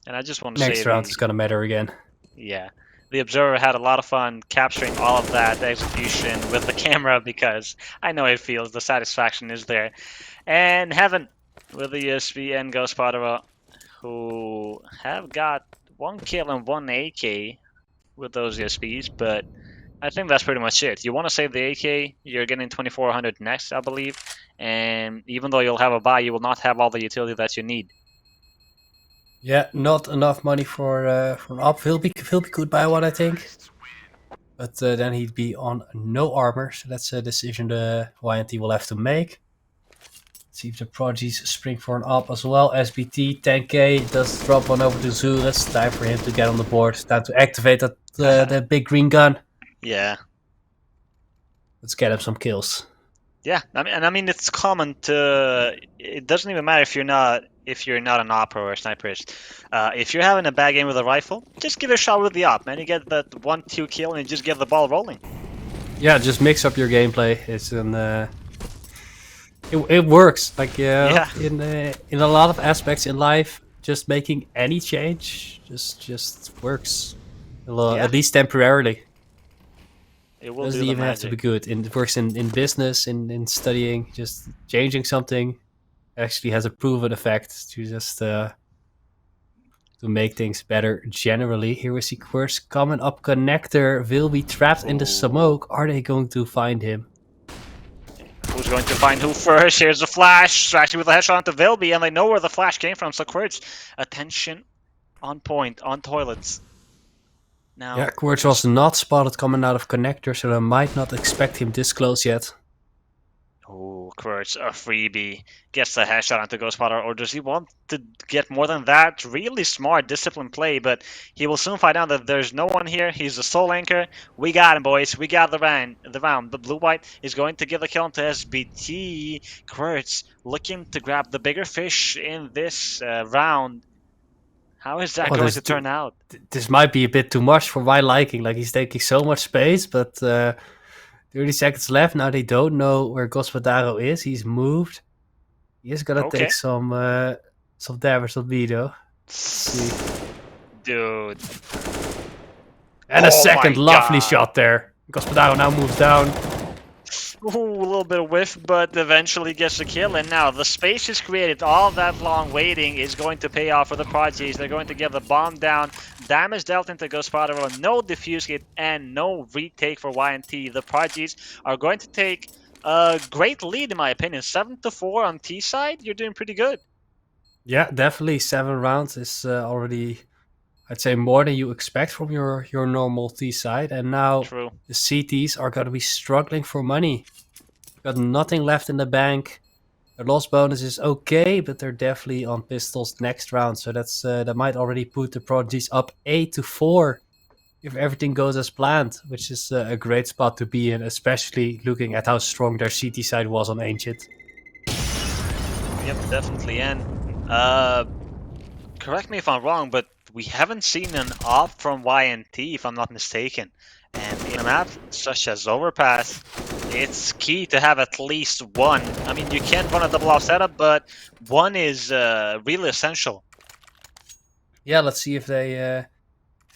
And I just want to say Next round is going to matter again. Yeah. The Observer had a lot of fun capturing all of that execution with the camera, because I know it feels the satisfaction is there. And Heaven with the ESP and Gospodarov, who have got 1 kill and 1 AK with those ESPs, but I think that's pretty much it. You want to save the AK, you're getting 2400 next, I believe, and even though you'll have a buy, you will not have all the utility that you need. Yeah, not enough money for an op. He'll be good by one, I think. But then he'd be on no armor, so that's a decision the YNT will have to make. Let's see if the Prodigies spring for an op as well. SBT 10k does drop one over to Zurus. Time for him to get on the board. Time to activate that big green gun. Yeah. Let's get him some kills. Yeah, I mean it's common to. It doesn't even matter if you're not an op or a sniperist. If you're having a bad game with a rifle, just give it a shot with the op, man. You get that 1-2 kill and you just get the ball rolling. Yeah, just mix up your gameplay. It's it works. Like Yeah. in a lot of aspects in life, just making any change just works. At least temporarily. It will Doesn't do the even have to be magic. good. It works in business, in studying. Just changing something actually has a proven effect to just to make things better generally. Here we see Quirch coming up connector. Will be trapped in the smoke. Are they going to find him? Who's going to find who first? Here's the flash. Actually, with a headshot onto Vilby, and they know where the flash came from. So Quirch, attention on point, on toilets. Now, Yeah, Quirch was not spotted coming out of connector, so I might not expect him this close yet. oh, Quirch, a freebie. Gets the headshot onto Ghostpotter, or does he want to get more than that? Really smart, disciplined play, but he will soon find out that there's no one here. He's the sole anchor. We got him, boys. We got the round. The blue-white is going to give the kill to SBT. Quirch looking to grab the bigger fish in this round. How is that going to turn out? This might be a bit too much for my liking. Like, he's taking so much space, but 30 seconds left. Now they don't know where Gospodaro is. He's moved. He is gonna take some damage on me though. Let's see. Dude. And a second lovely shot there. Gospodaro now moves down. Ooh, a little bit of whiff, but eventually gets the kill. And now the space is created. All that long waiting is going to pay off for the Prodigies. They're going to get the bomb down. Damage dealt into Ghost Spider, no defuse hit, and no retake for YNT. The Prodigies are going to take a great lead, in my opinion. 7-4 on T side. You're doing pretty good. Yeah, definitely 7 rounds is already, I'd say, more than you expect from your normal T side. And now True. the CTs are going to be struggling for money. Got nothing left in the bank. Their loss bonus is okay, but they're definitely on pistols next round. So that might already put the Prodigies up 8-4 if everything goes as planned, which is a great spot to be in, especially looking at how strong their CT side was on Ancient. Yep, definitely. And correct me if I'm wrong, but we haven't seen an op from YNT, if I'm not mistaken. And in a map such as Overpass, it's key to have at least one. I mean, you can run a double off setup, but one is really essential. Yeah, let's see if they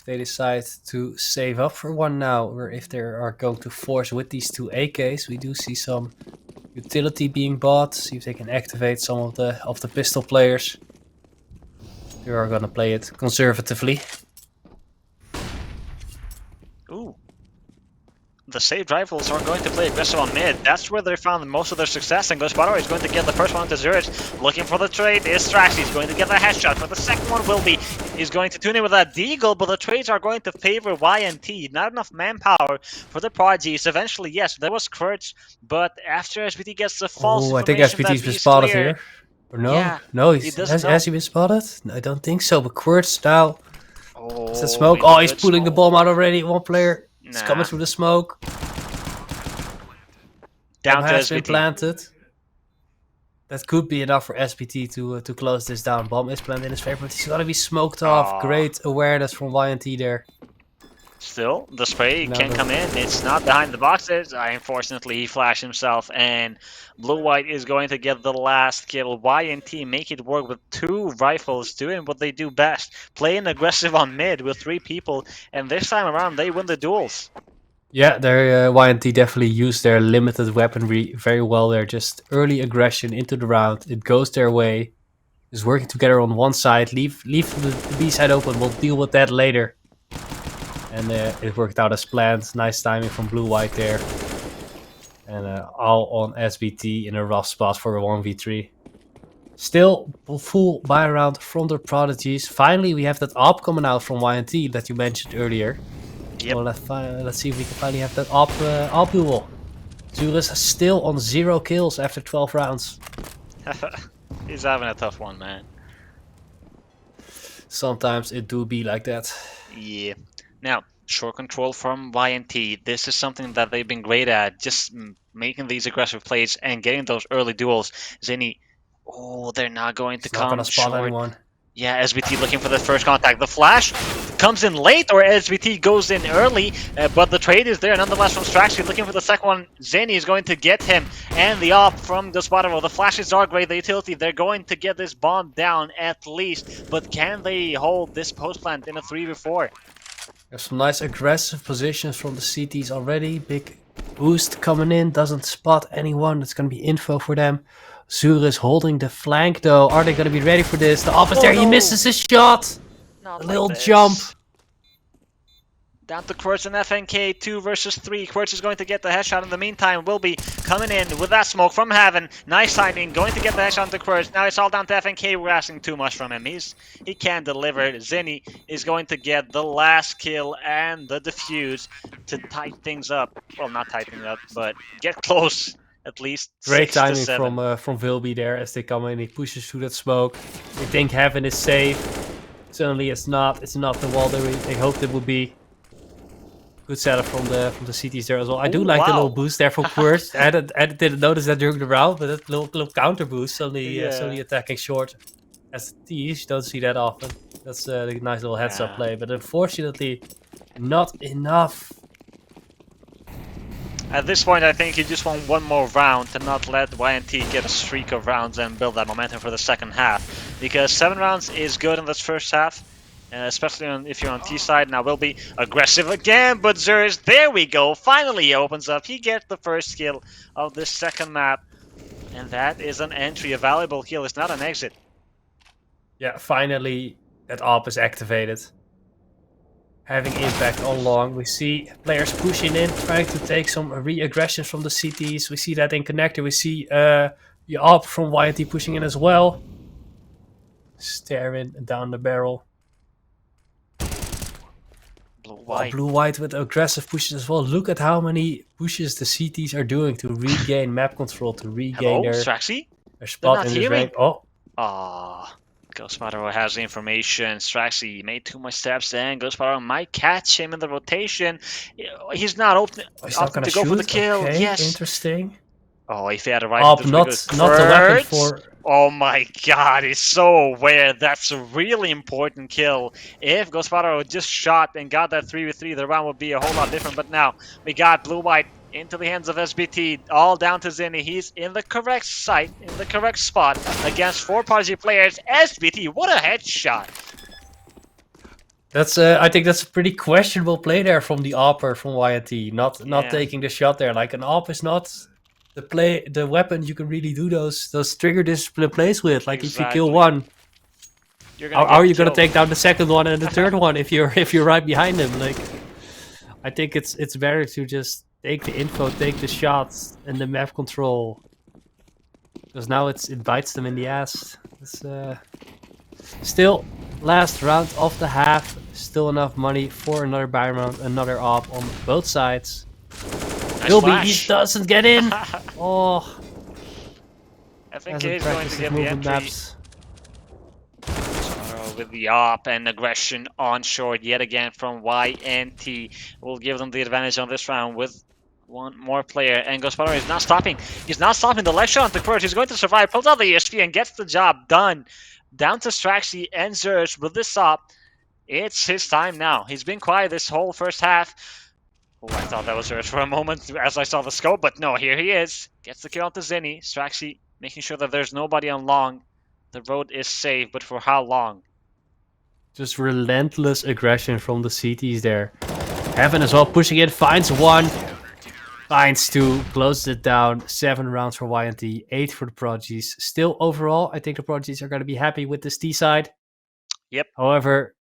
decide to save up for one now, or if they are going to force with these 2 AKs. We do see some utility being bought. See if they can activate some of the pistol players. They are gonna play it conservatively. Ooh. The saved rifles are going to play aggressive on mid. That's where they found most of their success. And Ghost Spider is going to get the first one to Zurich. Looking for the trade is Straxy. He's going to get the headshot. For the second one will be, he's going to tune in with that deagle, but the trades are going to favor YNT. Not enough manpower for the Prodigies. Eventually, yes, there was Kurtz, but after SBT gets the false Oh, I think information SPT's that been he's spotted clear, here. Or no? Yeah, No, he doesn't has he been spotted? No, I don't think so, but Quirtz now. Oh, Is that smoke? maybe Oh, he's good pulling the smoke. bomb out already. One player. It's Nah. coming through the smoke. Down Bomb to has been SBT. planted. That could be enough for SPT to close this down. Bomb is planted in his favor, but he's got to be smoked off. Aw. Great awareness from YNT there. Still, the spray No, can no. come in. It's not behind the boxes. Unfortunately, he flashed himself, and Blue-White is going to get the last kill. YNT make it work with 2 rifles, doing what they do best. Playing aggressive on mid with 3 people, and this time around, they win the duels. Yeah, their YNT definitely used their limited weaponry very well there. Just early aggression into the round. It goes their way. Just working together on one side. Leave the B side open. We'll deal with that later. And it worked out as planned. Nice timing from Blue-White there. And all on SBT in a rough spot for a 1v3. Still full buy round from the Prodigies. Finally, we have that op coming out from YNT that you mentioned earlier. Yep. Well, let's see if we can finally have that op duel. Zurich is still on 0 kills after 12 rounds. He's having a tough one, man. Sometimes it do be like that. Yeah. Now, short control from YNT. This is something that they've been great at. Just making these aggressive plays and getting those early duels. Zinni, oh, they're not going to It's not come gonna spot short. anyone. Yeah, SBT looking for the first contact. The flash comes in late, or SBT goes in early, but the trade is there nonetheless from Straxy. Looking for the second one. Zinni is going to get him, and the op from the spotter. The flashes are great. The utility, they're going to get this bomb down at least, but can they hold this post plant in a 3v4? There's some nice aggressive positions from the CTs already. Big boost coming in. Doesn't spot anyone. It's gonna be info for them. Zurich is holding the flank though. Are they gonna be ready for this? The op is there. He no. misses his shot. Not A like little this. jump. Down to Quirtz and FNK, 2 versus 3. Quirtz is going to get the headshot in the meantime. Will be coming in with that smoke from Heaven. Nice timing, going to get the headshot to Quirtz. Now it's all down to FNK. We're asking too much from him. He can't deliver. Zinni is going to get the last kill and the defuse to tighten things up. Well, not tighten it up, but get close at least. Great 6 to timing 7. from Vilby there as they come in. He pushes through that smoke. They think Heaven is safe. Suddenly it's not. It's not the wall they hoped it would be. Good setup from the CTs there as well. I do Ooh, like the wow. little boost there from Quirtz. I didn't notice that during the round, but that little counter boost suddenly attacking short. As the T's, you don't see that often. That's a nice little heads up play, but unfortunately, not enough. At this point, I think you just want one more round to not let YNT get a streak of rounds and build that momentum for the second half. Because 7 rounds is good in this first half. especially if you're on T side. Now will be aggressive again, but Zers, there we go. Finally he opens up. He gets the first kill of this second map, and that is an entry, a valuable kill. It's not an exit. Yeah, finally that AWP is activated. Having impact all along. We see players pushing in, trying to take some re-aggressions from the CTs. We see that in connector. We see the AWP from YNT pushing in as well. Staring down the barrel. Blue-white. Blue-white with aggressive pushes as well. Look at how many pushes the CTs are doing to regain map control, to regain Hello, their Straxy? spot not in this hearing. rank. Oh, Ah, Ghostfather has the information. Straxy made 2 more steps and Ghostfather might catch him in the rotation. He's not he's not opting gonna to go for the shoot. kill. Okay, Yes. interesting. Oh, if he had a rifle, this would be good. Not the weapon Kurtz. for. Oh my god, he's so aware. That's a really important kill. If Ghostfather would just shot and got that 3v3, the round would be a whole lot different. But now we got Blue-White into the hands of SBT, all down to Zinni. He's in the correct site, in the correct spot against 4 Prodigy players. SBT, what a headshot! That's I think that's a pretty questionable play there from the AWPer from YNT. Not Yeah. taking the shot there. Like an AWP is not the weapon you can really do those trigger discipline plays with. Like if you kill Exactly. one, You're how gonna are you gonna killed. take down the second one and the third one if you're right behind them? Like I think it's better to just take the info, take the shots and the map control. Because now it bites them in the ass. It's still last round of the half. Still enough money for another buy round, another op on both sides. Nice Ilby, flash. he doesn't get in. Oh, I think hasn't he's going to practiced his get the movement entry. maps. With the op and aggression on short yet again from YNT. Will give them the advantage on this round with one more player. And Ghostfather is not stopping. He's not stopping the left shot on the court. He's going to survive. Pulls out the ESP and gets the job done. Down to Straxy and Zerge with this op. It's his time now. He's been quiet this whole first half. Oh, I thought that was Zerge for a moment as I saw the scope, but no, here he is. Gets the kill onto Zinni. Straxy making sure that there's nobody on long. The road is safe, but for how long? Just relentless aggression from the CTs there. Heaven as well pushing it, finds one, finds two, closes it down. 7 rounds for YNT, 8 for the Prodigies. Still overall, I think the Prodigies are going to be happy with this T side. Yep. However,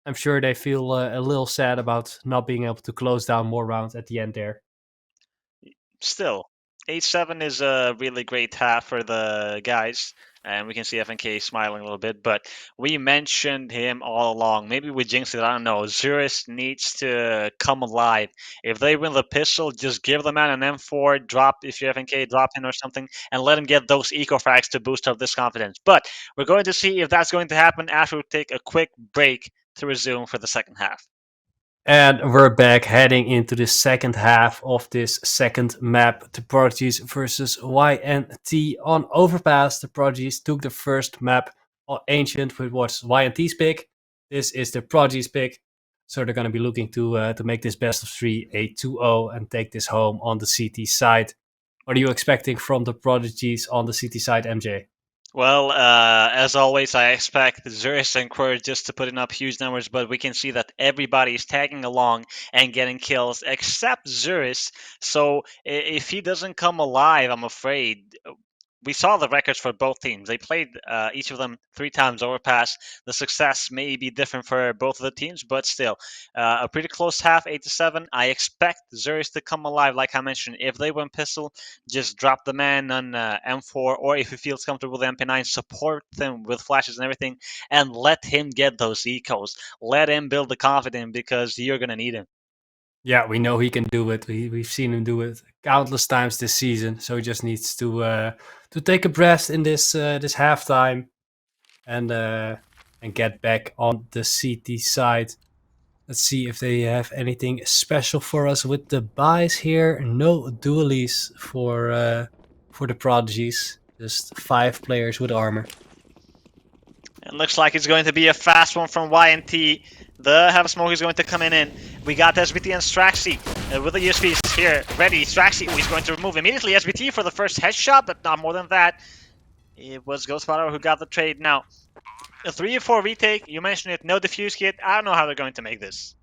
I'm sure they feel a little sad about not being able to close down more rounds at the end there. Still, 8-7 is a really great half for the guys. And we can see FNK smiling a little bit, but we mentioned him all along. Maybe we jinxed it, I don't know. Zurich needs to come alive. If they win the pistol, just give the man an M4, drop, if you're FNK, drop him or something, and let him get those eco frags to boost up this confidence. But we're going to see if that's going to happen after we take a quick break to resume for the second half. And we're back heading into the second half of this second map. The Prodigies versus YNT on Overpass. The Prodigies took the first map on Ancient, which was YNT's pick. This is the Prodigies pick. So they're going to be looking to make this best of 3 a 2-0 and take this home on the CT side. What are you expecting from the Prodigies on the CT side, MJ? Well, as always, I expect Zurich and Quirk just to put in up huge numbers, but we can see that everybody is tagging along and getting kills except Zurich. So if he doesn't come alive, I'm afraid. We saw the records for both teams. They played each of them 3 times Overpass. The success may be different for both of the teams, but still, a pretty close half, 8-7. I expect Zurich to come alive, like I mentioned. If they win pistol, just drop the man on M4, or if he feels comfortable with MP9, support them with flashes and everything, and let him get those ecos. Let him build the confidence because you're going to need him. Yeah, we know he can do it. We've seen him do it countless times this season. So he just needs to take a breath in this halftime and get back on the CT side. Let's see if they have anything special for us with the buys here. No dualies for the Prodigies. Just 5 players with armor. It looks like it's going to be a fast one from YNT. The Have Smoke is going to come in. We got SBT and Straxy with the USPs here. Ready, Straxy. Oh, he's going to remove immediately SBT for the first headshot, but not more than that. It was Ghostfather who got the trade now. A 3-4 retake, you mentioned it, no defuse kit. I don't know how they're going to make this.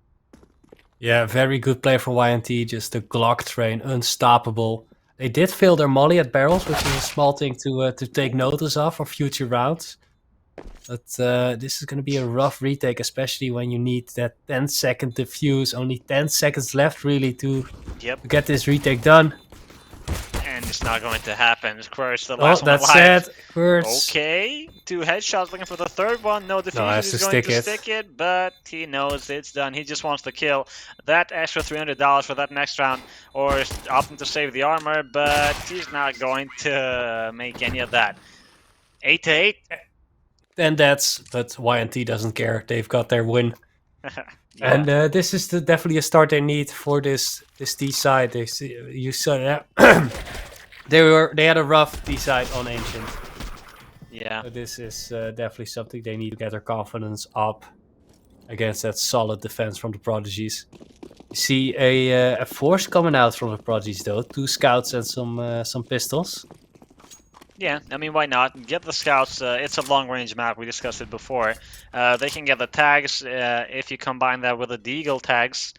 Yeah, very good play for YNT. Just the Glock train, unstoppable. They did fail their molly at barrels, which is a small thing to take notice of for future rounds. But this is going to be a rough retake, especially when you need that 10-second defuse. Only 10 seconds left, really, to get this retake done. And it's not going to happen. Of course, the Oh, last one that's alive. sad. Kurtz. Okay, 2 headshots looking for the third one. No defuse. has He's to going to stick it. stick it, but he knows it's done. He just wants to kill. That extra $300 for that next round, or opting to save the armor, but he's not going to make any of that. 8-8. And but YNT doesn't care. They've got their win. Yeah. And this is definitely a start they need for this D side. You saw that they had a rough D side on Ancient. Yeah. So this is definitely something they need to get their confidence up against that solid defense from the Prodigies. You see a force coming out from the Prodigies though, 2 scouts and some pistols. Yeah, I mean, why not? Get the scouts. It's a long-range map. We discussed it before. They can get the tags. If you combine that with the deagle tags,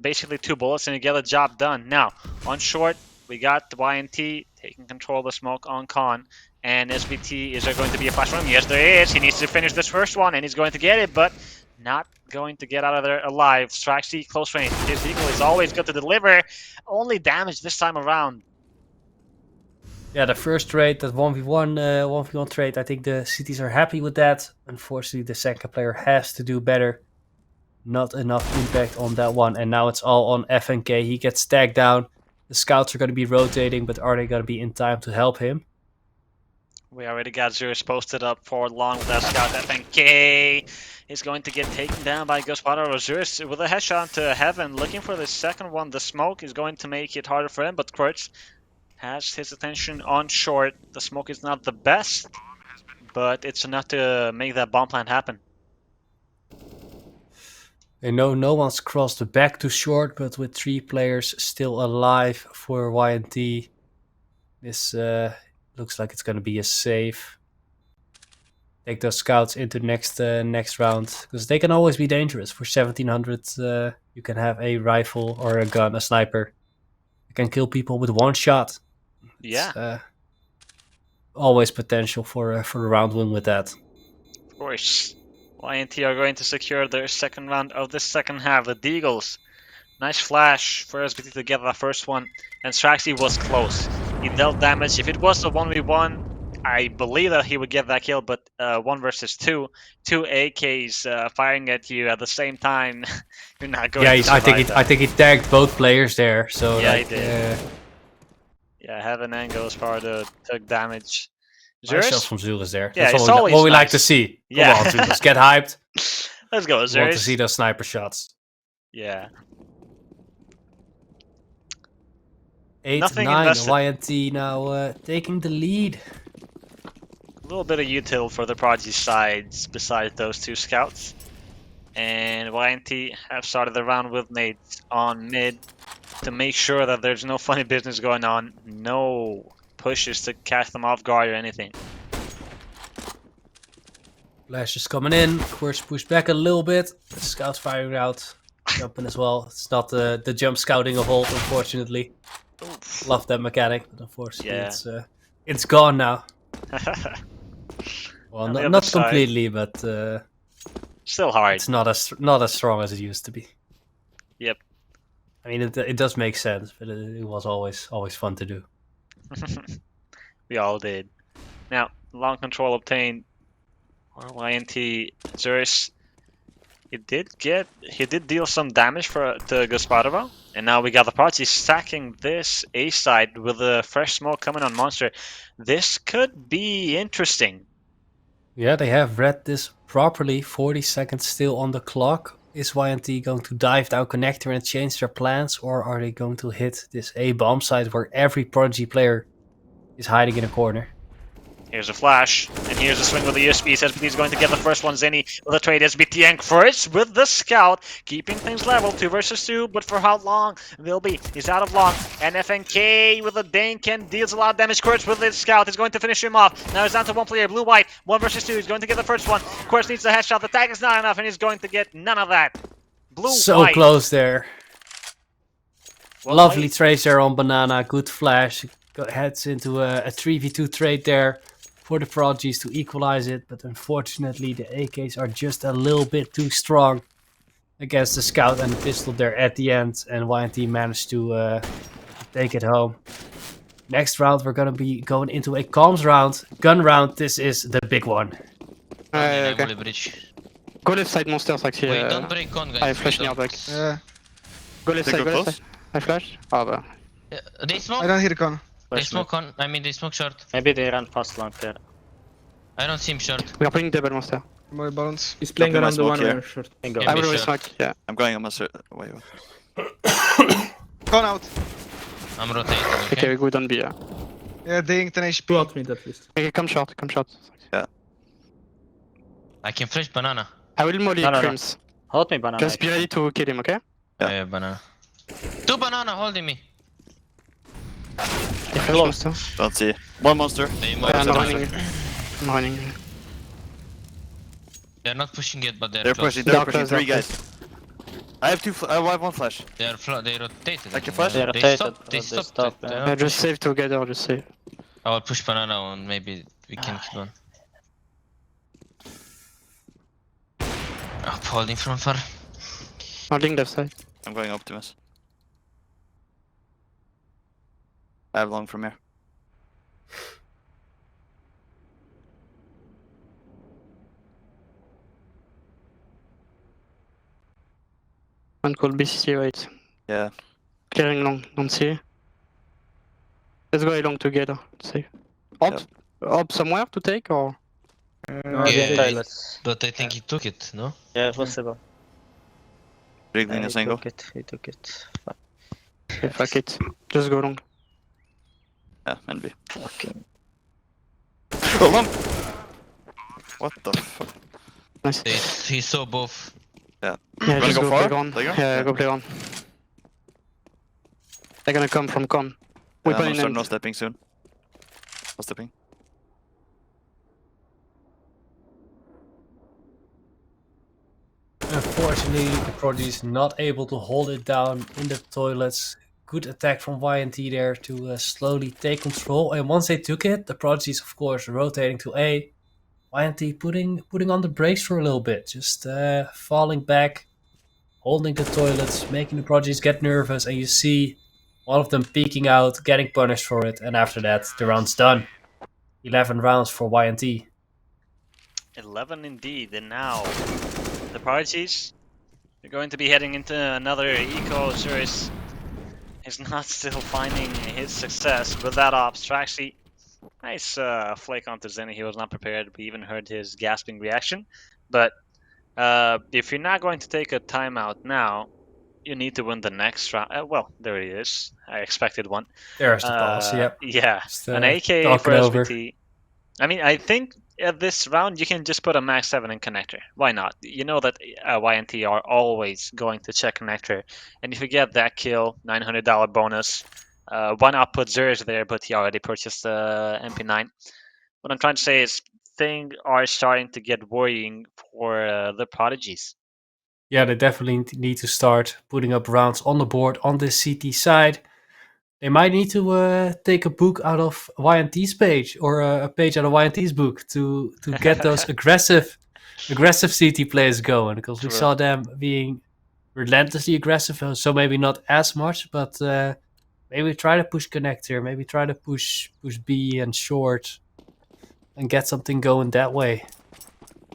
basically 2 bullets and you get the job done. Now, on short, we got the YNT taking control of the smoke on con. And SBT, is there going to be a flash room? Yes, there is. He needs to finish this first one, and he's going to get it, but not going to get out of there alive. Straxy, close range. His eagle is always good to deliver. Only damage this time around. Yeah, the first trade, that 1v1 trade, I think the cities are happy with that. Unfortunately, the second player has to do better. Not enough impact on that one, and now it's all on FNK. He gets tagged down. The scouts are going to be rotating, but are they going to be in time to help him? We already got Zeus posted up for long with that scout. FNK is going to get taken down by Gospodar. Zeus with a headshot to heaven, looking for the second one. The smoke is going to make it harder for him, but Kurtz has his attention on short. The smoke is not the best, but it's enough to make that bomb plant happen. I know no one's crossed the back to short, but with 3 players still alive for YNT, this looks like it's going to be a safe. Take those scouts into next round, because they can always be dangerous. For 1700, you can have a rifle or a gun, a sniper. You can kill people with 1 shot. Yeah. It's, always potential for a round win with that. Of course. YNT are going to secure their second round of the second half. The Deagles. Nice flash for SBT to get that first one. And Straxy was close. He dealt damage. If it was a 1v1, I believe that he would get that kill, but 1 versus 2. 2 AKs firing at you at the same time. You're not going to survive that. I think he tagged both players there. So yeah, like, he did. Yeah, Heaven and Ghostpowder took damage. Nice shots from Zulus there. Yeah, That's it's what always we nice. like to see. Yeah. Come on, Zulus, get hyped. Let's go, We want to Zeus. see those sniper shots. Yeah. 8-9, Nothing invested. YNT now taking the lead. A little bit of util for the Prodigy sides besides those 2 scouts. And YNT have started the round with nades on mid to make sure that there's no funny business going on. No pushes to catch them off guard or anything. Flash is coming in. Course push back a little bit. The scouts firing out. Jumping as well. It's not the jump scouting of old, unfortunately. Oof. Love that mechanic, but unfortunately Yeah. it's gone now. Well, On the other not side. completely, but Still hard. it's not as strong as it used to be. Yep. I mean, it does make sense, but it was always fun to do. We all did. Now, long control obtained. Or YNT Zeus. He did deal some damage to Gasparova, and now we got the Prodigy stacking this A side with a fresh smoke coming on Monster. This could be interesting. Yeah, they have read this properly. 40 seconds still on the clock. Is YNT going to dive down connector and change their plans, or are they going to hit this A bomb site where every Prodigy player is hiding in a corner? Here's a flash, and here's a swing with the USB. SBT is going to get the first one. Zenny with a trade. SBT and Kurtz with the scout, keeping things level. 2 versus 2, but for how long? Vilby is out of long, and FNK with a dink and deals a lot of damage. Kurtz with his scout is going to finish him off. Now it's down to 1 player. Blue-white, 1 versus 2. He's going to get the first one. Kurtz needs the headshot. The tag is not enough, and he's going to get none of that. Blue-white. So close there. Well Lovely played. trade there on Banana. Good flash. Heads into a 3v2 trade there for the Prodigies to equalize it. But unfortunately, the AKs are just a little bit too strong against the scout and the pistol there at the end. And YNT managed to take it home. Next round, we're going to be going into a comms round. Gun round. This is the big one. Okay. Bridge. Go left side, monsters actually. Wait, don't break con, guys. I flash Wait, near don't- back. Yeah. Go left They side, go go left close? side. I flash. Oh, but They I smoke. don't hear con. They Flash mid. smoke on. I mean, they smoke short. Maybe they ran past long there. I don't see him short. we are playing double monster. More balance. He's playing Copy my around the smoke one here. wire short. Bingo. Yeah. I will Maybe always short. smoke, yeah. I'm going on my wait. Con out. I'm rotating. Okay, Okay. we go down B, yeah. Yeah, ding 10 HP. 2 out mid at least. Okay, come short, come short. I can flash banana. I will molly No, no, no. Crims. Hold me, banana. Just be ready to kill him, okay? Yeah. Yeah, banana. 2 banana holding me. He flash monster. Don't see. 1 monster. They Yeah, I'm might- running. I'm running. They're not pushing yet, but they're, They're close. pushing. They're They're pushing. close, 3 they're guys. I have 2. I have 1 flash. They rotated. I can flash? They They rotated, stopped. but They they stopped. stopped, They're yeah. not Yeah, just pushing. save together, just save. I will push banana and maybe we can kill one. Up holding from far. Holding left side. I'm going Optimus. I have long from here. One called BCC, right? Yeah. Clearing long, don't see. Let's go along together, save. Up? Up somewhere to take, or? No, Yeah. they- Toilets. But I think he took it, no? Yeah, possible. Wriggling a single. He took it. Okay, fuck it. Just go long. Yeah, and B. Fucking. Oh, long! What the fuck? Nice. He saw both. Yeah, Wanna just go go far? playground. Playground? Yeah, Yeah. go playground. They're gonna come from con. Weapon in hand. No stepping soon. No stepping. Unfortunately, the Prodigies not able to hold it down in the toilets. Good attack from YNT there to slowly take control. And once they took it, the Prodigies, of course, rotating to A. YNT putting on the brakes for a little bit, just falling back, holding the toilets, making the Prodigies get nervous, and you see one of them peeking out, getting punished for it, and after that, the round's done. 11 rounds for YNT. 11 indeed, and now the Prodigies are going to be heading into another eco series. He's not still finding his success with that ops. Traxy, nice flake onto Zenny. He was not prepared. We even heard his gasping reaction. But if you're not going to take a timeout now, you need to win the next round. Well, there he is. I expected one. There's the pass, yep. Yeah, Just, an AK talk for it over. SBT. I mean, I think at this round you can just put a max 7 in connector. Why not? You know that YNT are always going to check connector. And if you get that kill, $900 bonus. Why not put Zers there, but he already purchased MP9. What I'm trying to say is things are starting to get worrying for the Prodigies. Yeah, they definitely need to start putting up rounds on the board on the CT side. They might need to take a book out of YNT's page or a page out of YNT's book to get those aggressive CT players going, because we True. saw them being relentlessly aggressive, so maybe not as much, but maybe try to push connector, maybe try to push B and short and get something going that way.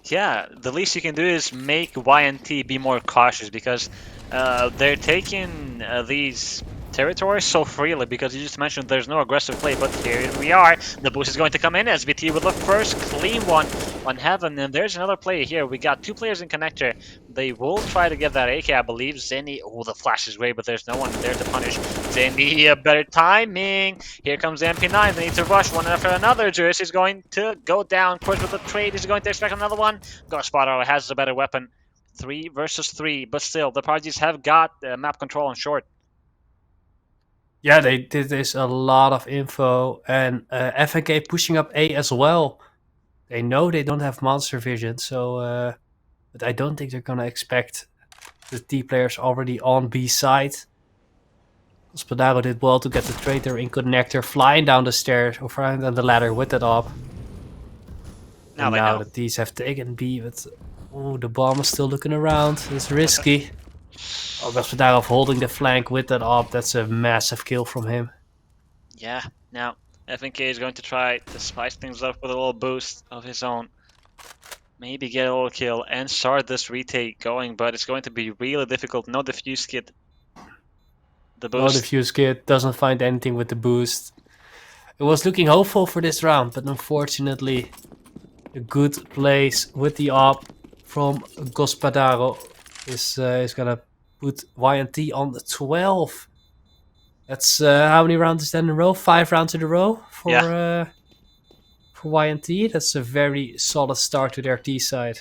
Yeah, the least you can do is make YNT be more cautious, because they're taking these territories so freely, because you just mentioned there's no aggressive play, but here we are. The boost is going to come in. SBT with the first clean one. on Heaven, and there's another player here. We got 2 players in connector. They will try to get that AK, I believe. Zenny, oh, the flash is great, but there's no one there to punish. Zenny, better timing. Here comes the MP9. They need to rush one after another. Juris is going to go down. Of course, with the trade, is going to expect another one. Spotter has a better weapon. 3 versus 3, but still, the Prodigies have got map control on short. Yeah, they did this a lot of info, and FNK pushing up A as well. They know they don't have monster vision, so but I don't think they're gonna expect the T players already on B side. Spadaro did well to get the traitor in connector, flying down the stairs or flying down the ladder with that op. Now And they now know. the T's have taken B, but oh, the bomb is still looking around. It's risky. Oh, Gaspadaro holding the flank with that op. That's a massive kill from him. Yeah, now FNK is going to try to spice things up with a little boost of his own. Maybe get a little kill and start this retake going, but it's going to be really difficult. No defuse kit. The No boost. defuse kit, doesn't find anything with the boost. It was looking hopeful for this round, but unfortunately, a good place with the op from Gaspadaro is gonna put YNT on the 12. That's how many rounds is that in a row? 5 rounds in a row for YNT. That's a very solid start to their T side.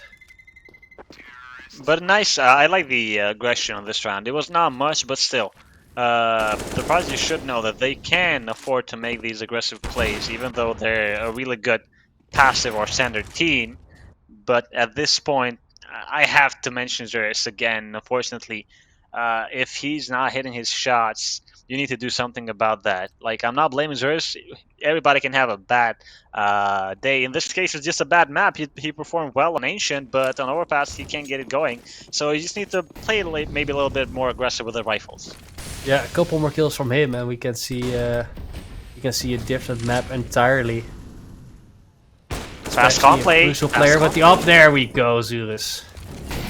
But nice. I like the aggression on this round. It was not much, but still. The Prodigy should know that they can afford to make these aggressive plays, even though they're a really good passive or standard team. But at this point, I have to mention Zerus again. Unfortunately, if he's not hitting his shots, you need to do something about that. Like, I'm not blaming Zerus. Everybody can have a bad day. In this case, it's just a bad map. He performed well on Ancient, but on Overpass, he can't get it going. So you just need to play maybe a little bit more aggressive with the rifles. Yeah, a couple more kills from him, and we can see a different map entirely. Fast comp play. Crucial player with the op. There we go, Zurus.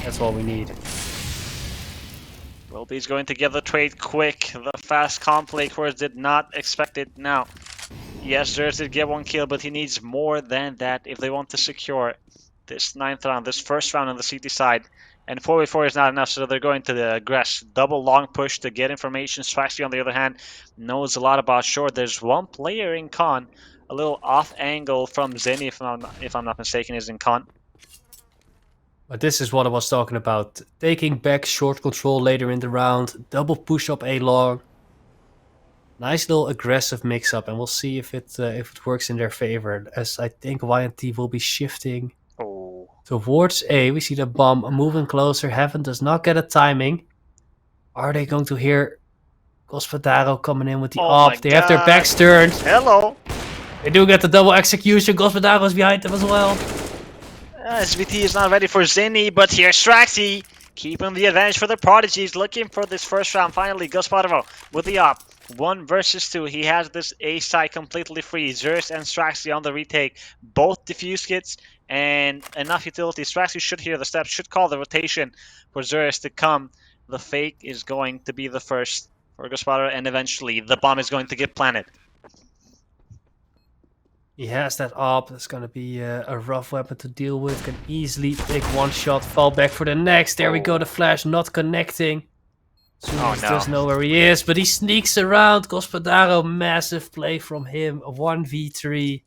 That's what we need. Wilby's going to get the trade quick. The fast comp play, of course, did not expect it. Now, yes, Zurus did get 1 kill, but he needs more than that if they want to secure this 9th round, this first round on the CT side. And 4v4 is not enough, so they're going to the aggress. Double long push to get information. Straxy, on the other hand, knows a lot about short. There's 1 player in con. A little off angle from Zenny, if I'm not mistaken, is in con. But this is what I was talking about. Taking back short control later in the round. Double push up A long. Nice little aggressive mix up, and we'll see if it works in their favor. As I think YNT will be shifting towards A. We see the bomb moving closer. Heaven does not get a timing. Are they going to hear Gaspadaro coming in with the op? They have their backs turned. Hello. They do get the double execution. Gaspadaro is behind them as well. SVT is not ready for Zenny, but here's Straxy, keeping the advantage for the Prodigies, looking for this first round. Finally, Gaspadaro with the op. 1 versus 2. He has this A side completely free. Zerus and Straxy on the retake. Both defuse kits and enough utility. Straxy should hear the steps, should call the rotation for Zerus to come. The fake is going to be the first for Gaspadaro, and eventually the bomb is going to get planted. He has that op. That's going to be a rough weapon to deal with. Can easily take 1 shot, fall back for the next. There we go, the flash not connecting. Zurus doesn't know where he is, but he sneaks around. Gaspadaro, massive play from him. 1v3.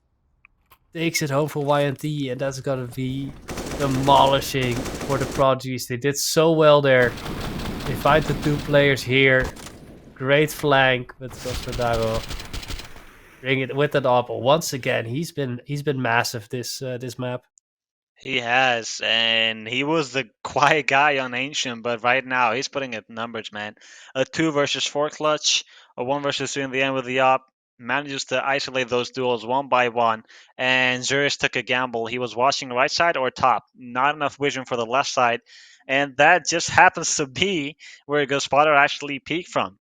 Takes it home for YNT, and that's going to be demolishing for the Prodigies. They did so well there. They find the 2 players here. Great flank with Gaspadaro. Bring it with that op once again. He's been massive this map. He has, and he was the quiet guy on Ancient, but right now he's putting up numbers, man. A 2 versus 4 clutch, a 1 versus 2 in the end with the op. Manages to isolate those duels 1 by 1, and Zurus took a gamble. He was watching right side or top. Not enough vision for the left side, and that just happens to be where Gaspadaro actually peaked from.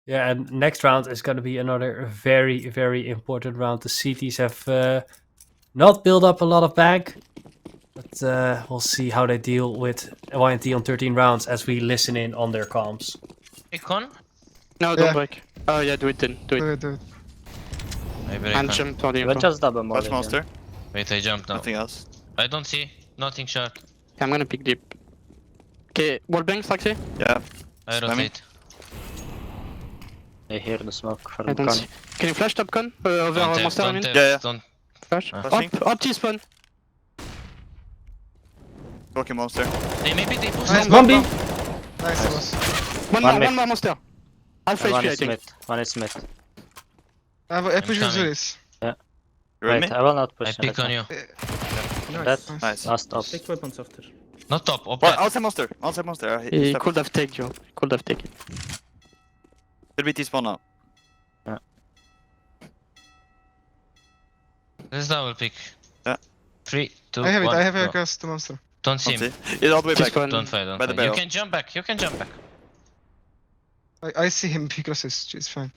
Yeah, and next round is going to be another very, very important round. The CTs have not built up a lot of bank, but we'll see how they deal with YNT on 13 rounds as we listen in on their comms. Econ? No, don't break. Oh yeah, do it then. Do it. Do it. I break And one. jump on the We're info. just double Watch molly. monster. Wait, I jump now. Nothing else. I don't see. Nothing short. Okay, I'm gonna pick deep. Okay, wall banks, Laxi? Yeah. I Spamming. rotate. I hear the smoke I from don't con. see. Can you flash top con? Over Don't have, monster, I don't mean? have, Yeah, yeah. don't. Flash. Flashing. Up T-spawn. Talking monster. Hey, maybe they push Nice, them. One B. Nice, Thomas. One mid. One more monster. Alpha One HP, I is think. mid. One is mid. I push with coming. Zuris. You ready? Wait, I will not I push. pick on you. That Nice. last top. Take weapons after. Not top, up Well, there. outside monster. Outside monster. He He stepped. could have taken you. Could have taken. Could be T-spawn now. This is double pick. Yeah. 3, 2, I have it, 1, I have it go. across the monster. Don't see Don't him. see. He's all the way back. T-spawn. Don't fight, don't By the fight. You barrel. can jump back, you can jump back. I see him because it's fine.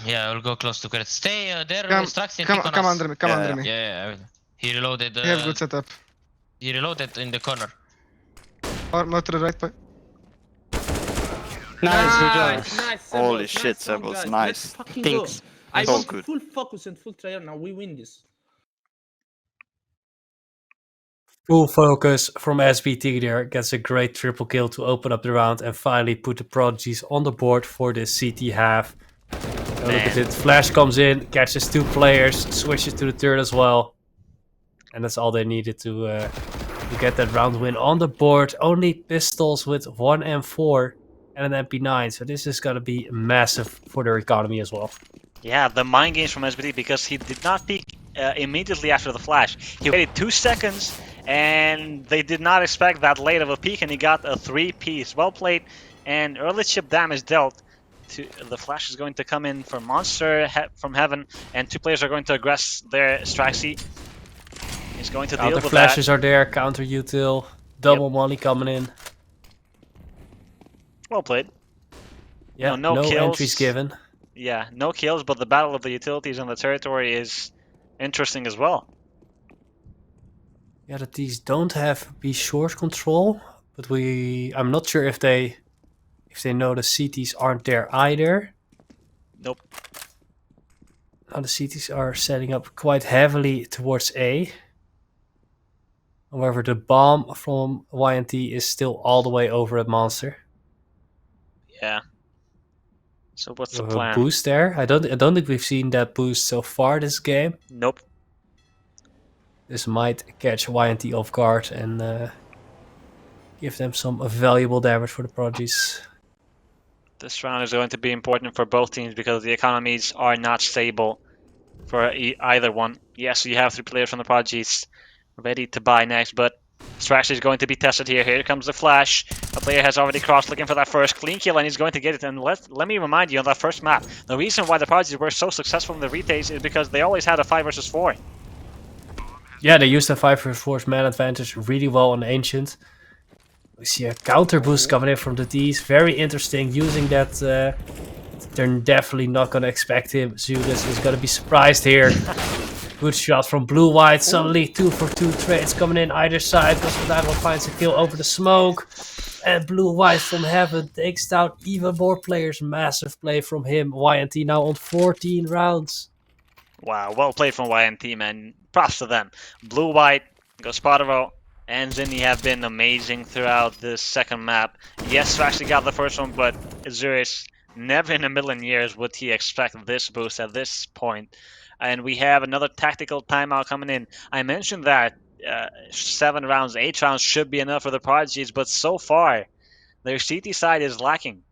Yeah, I will go close to Kurt. Stay there, Come, Strax, and come, pick on come us. under me, come Yeah, under yeah. me. Yeah, I will. He reloaded. We have good setup. He reloaded in the corner. Or more to the right, but Nice, good job. Nice, Holy Sebos, shit, nice Sebos, one, guys. nice. Let's fucking Thanks. go. I So want good. full focus and full try now. We win this. Full focus from SBT there. Gets a great triple kill to open up the round and finally put the Prodigies on the board for this CT half. Look at it. Flash comes in, catches 2 players, switches to the turret as well. And that's all they needed to get that round win on the board. Only pistols with 1 M4 and an MP9. So this is going to be massive for their economy as well. Yeah, the mind games from SBT because he did not peek immediately after the flash. He waited 2 seconds and they did not expect that late of a peek and he got a 3-piece. Well played and early chip damage dealt. The flash is going to come in for Monster from Heaven and 2 players are going to aggress their Straxy. He's going to deal Counter with flashes that. are there, counter util, double molly coming in. Well played. Yeah, No no kills. entries given. Yeah, no kills, but the battle of the utilities on the territory is interesting as well. Yeah, the T's don't have B short control, but I'm not sure if they know the CTs aren't there either. Nope. Now the CTs are setting up quite heavily towards A. However, the bomb from YNT is still all the way over at Monster. Yeah. So what's We the have a plan? boost there. I don't think we've seen that boost so far this game. Nope. This might catch YNT off guard and give them some valuable damage for the Prodigies. This round is going to be important for both teams because the economies are not stable for either one. Yes, you have 3 players from the Prodigies ready to buy next, but Strax is going to be tested here. Here comes the flash. A player has already crossed looking for that first clean kill and he's going to get it. And let me remind you on that first map, the reason why the Prodigies were so successful in the retakes is because they always had a 5 versus 4. Yeah, they used the 5 vs 4 man advantage really well on Ancient. We see a counter boost coming in from the D's. Very interesting using that. They're definitely not going to expect him. Zulis is going to be surprised here. Good shot from Blue-White. Suddenly 2 for 2 trades coming in either side. Cosmodago finds a kill over the smoke. And Blue-White from Heaven takes down even more players. Massive play from him. YNT now on 14 rounds. Wow, well played from YNT, man. Props to them. Blue-White, Gospodaro, and Zinni have been amazing throughout this second map. Yes, actually got the first one, but Azuris, never in a million years would he expect this boost at this point. And we have another tactical timeout coming in. I mentioned that 7 rounds, 8 rounds should be enough for the Prodigies, but so far, their CT side is lacking.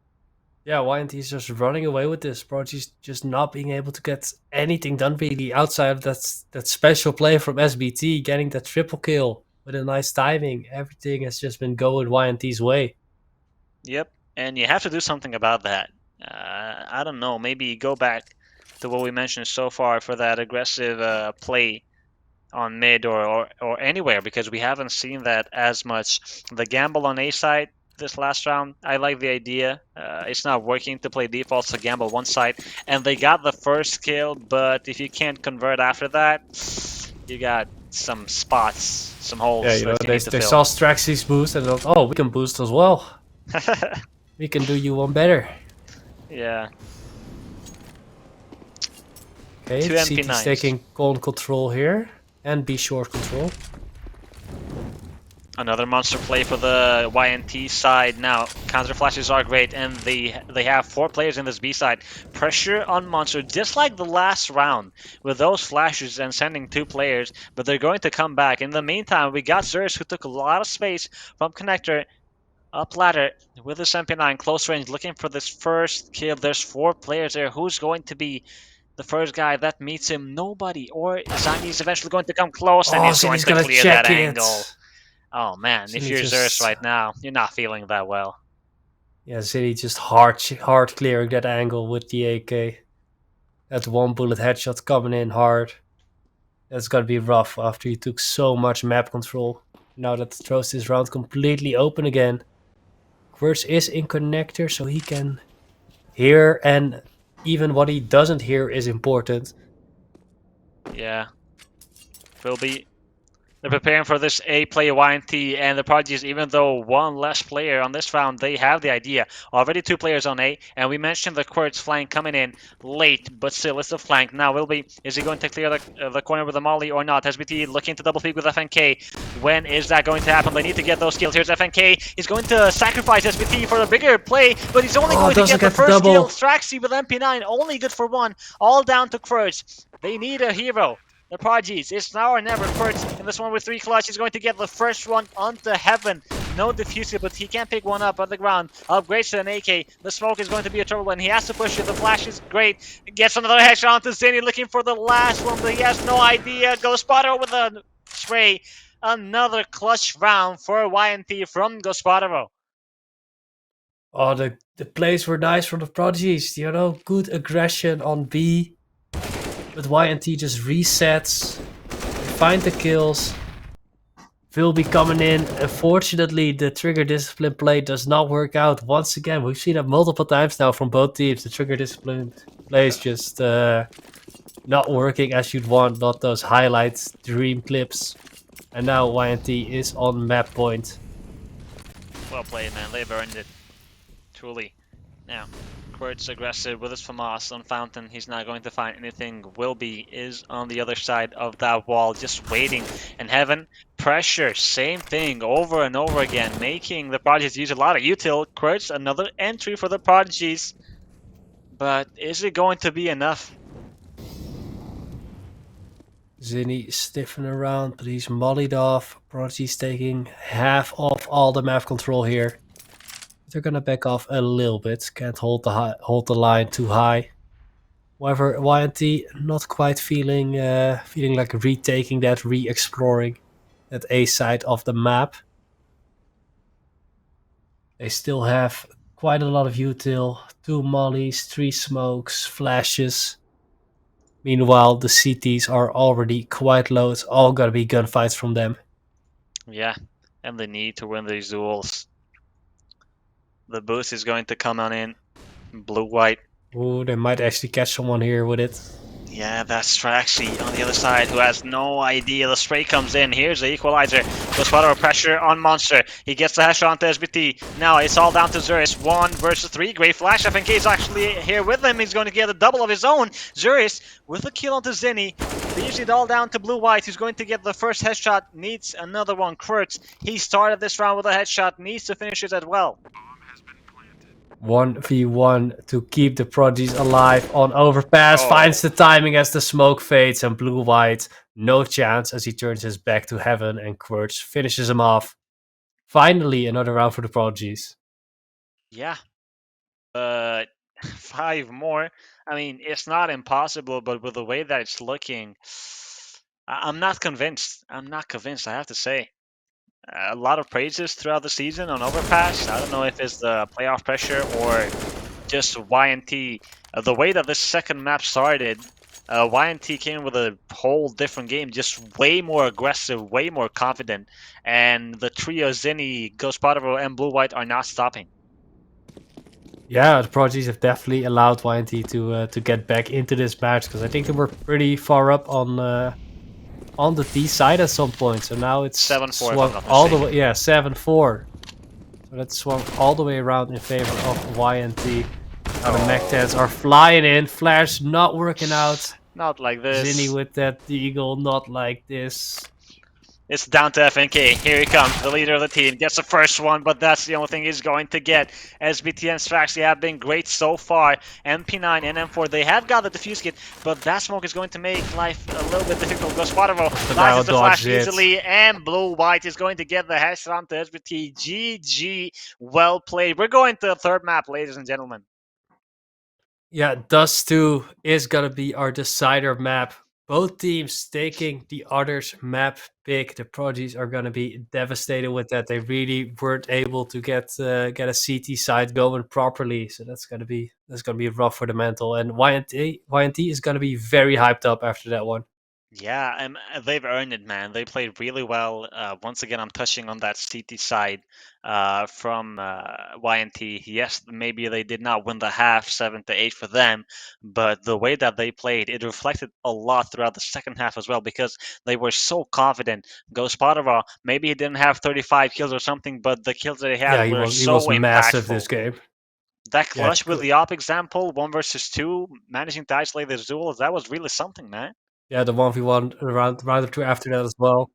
Yeah, YNT is just running away with this. Prodigy's just not being able to get anything done really outside of that special play from SBT, getting that triple kill with a nice timing. Everything has just been going YNT's way. Yep, and you have to do something about that. I don't know, maybe go back to what we mentioned so far for that aggressive play on mid or anywhere, because we haven't seen that as much. The gamble on A side this last round, I like the idea. It's not working to play default, so gamble one side. And they got the first kill, but if you can't convert after that, you got some spots, some holes. Yeah, you know, that you they need to fill. saw Straxy's boost and thought, oh, we can boost as well. We can do you one better. Yeah. Okay, Two CT's MP9s. taking control here. And B short control. Another monster play for the YNT side now. Counter flashes are great, and they have 4 players in this B side. Pressure on monster, just like the last round, with those flashes and sending 2 players, but they're going to come back. In the meantime, we got Zers, who took a lot of space from connector. Up ladder with his MP9, close range, looking for this first kill. There's 4 players there. Who's going to be the first guy that meets him? Nobody. Or Zani's eventually going to come close, and he's going Zinni's to gonna clear check that it. angle. Oh man, if Zinni you're Zers just- right now, you're not feeling that well. Yeah, Zinni just hard clearing that angle with the AK. That 1 bullet headshot coming in hard. That's gonna be rough after he took so much map control. Now that throws this round completely open again. Quirts is in connector, so he can hear, and even what he doesn't hear is important. Yeah. Will be. They're preparing for this A-player YNT, and the Prodigies, even though 1 less player on this round, they have the idea. Already 2 players on A, and we mentioned the Quirt's flank coming in late, but still it's the flank. Now is he going to clear the corner with a molly or not? SBT looking to double peek with FNK. When is that going to happen? They need to get those kills. Here's FNK. He's going to sacrifice SBT for a bigger play, but he's only going to doesn't get the get the first double. kill. Straxy with MP9, only good for 1. All down to Quirts. They need a hero. The Prodigies, it's now or never. Quirts in this one with 3 clutch. He's going to get the first one onto heaven. No diffuser, but he can't pick one up on the ground. Upgrades to an AK. The smoke is going to be a trouble, and he has to push it. The flash is great. Gets another headshot onto Zinni, looking for the last one, but he has no idea. Goes spotter with a spray. Another clutch round for YNT from Gospodaro. Oh, the plays were nice from the Prodigies. You know, good aggression on B. But YNT just resets. Find the kills. Will be coming in. Unfortunately, the trigger discipline play does not work out once again. We've seen that multiple times now from both teams. The trigger discipline plays just not working as you'd want. Not those highlights, dream clips. And now YNT is on map point. Well played, man. They've earned it. Truly. Now, Quirt's aggressive with his FAMAS on Fountain. He's not going to find anything. Wilby is on the other side of that wall, just waiting. And Heaven, pressure, same thing over and over again, making the Prodigies use a lot of util. Quirt's another entry for the Prodigies. But is it going to be enough? Zinni stiffing around, but he's mollied off. Prodigy's taking half of all the map control here. They're gonna back off a little bit. Can't hold the line too high. However, YNT not quite feeling like retaking that, re-exploring that A side of the map. They still have quite a lot of util. 2 mollies, 3 smokes, flashes. Meanwhile, the CTs are already quite low. It's all gonna be gunfights from them. Yeah, and they need to win these duels. The boost is going to come on in. Blue-white. Ooh, they might actually catch someone here with it. Yeah, that's Straxy on the other side who has no idea. The spray comes in. Here's the equalizer. Goes of pressure on Monster. He gets the headshot onto SBT. Now it's all down to Zuris. 1 versus 3. Great flash. FNK is actually here with him. He's going to get a double of his own. Zuris with a kill onto Zinni. Leaves it all down to Blue-White, who's going to get the first headshot. Needs another one. Quirts. He started this round with a headshot. Needs to finish it as well. 1v1 to keep the Prodigies alive on overpass. Oh. Finds the timing as the smoke fades, and Blue-White no chance as he turns his back to Heaven, and Quirts finishes him off. Finally, another round for the Prodigies. Yeah. 5 more. I mean, it's not impossible, but with the way that it's looking, I'm not convinced. I'm not convinced, I have to say. A lot of praises throughout the season on Overpass. I don't know if it's the playoff pressure or just YNT. The way that this second map started, YNT came with a whole different game, just way more aggressive, way more confident. And the trio Zinni, Gospodaro, and Blue-White are not stopping. Yeah, the Prodigies have definitely allowed YNT to get back into this match, because I think they were pretty far up on the D side at some point. So now it's 7-4 if I'm swung not all the mistaken. way. Yeah, 7-4. So that's swung all the way around in favor of YNT. Now the Mech 10s are flying in. Flash not working out. Not like this. Zinni with that deagle, not like this. It's down to FNK. Here he comes, the leader of the team. Gets the first one, but that's the only thing he's going to get. SBT and Straxy have been great so far. MP9 and M4, they have got the defuse kit, but that smoke is going to make life a little bit difficult. Gosparvo launches the flash dodged it. easily, and Blue-White is going to get the headshot to SBT. GG, well played. We're going to the third map, ladies and gentlemen. Yeah, Dust 2 is gonna be our decider map. Both teams taking the other's map pick. The Prodigies are gonna be devastated with that. They really weren't able to get a CT side going properly, so that's gonna be rough for the mental. And YNT is gonna be very hyped up after that one. Yeah, and they've earned it, man. They played really well. Once again, I'm touching on that CT side from YNT. Yes, maybe they did not win the half, 7-8 for them, but the way that they played, it reflected a lot throughout the second half as well because they were so confident. Ghost Potterall, maybe he didn't have 35 kills or something, but the kills that he had Yeah, he were was so massive impactful. this game. That Yeah, clutch with the op example, 1 versus 2, managing to isolate the duels, that was really something, man. Yeah, the 1v1 round of 2 after that as well.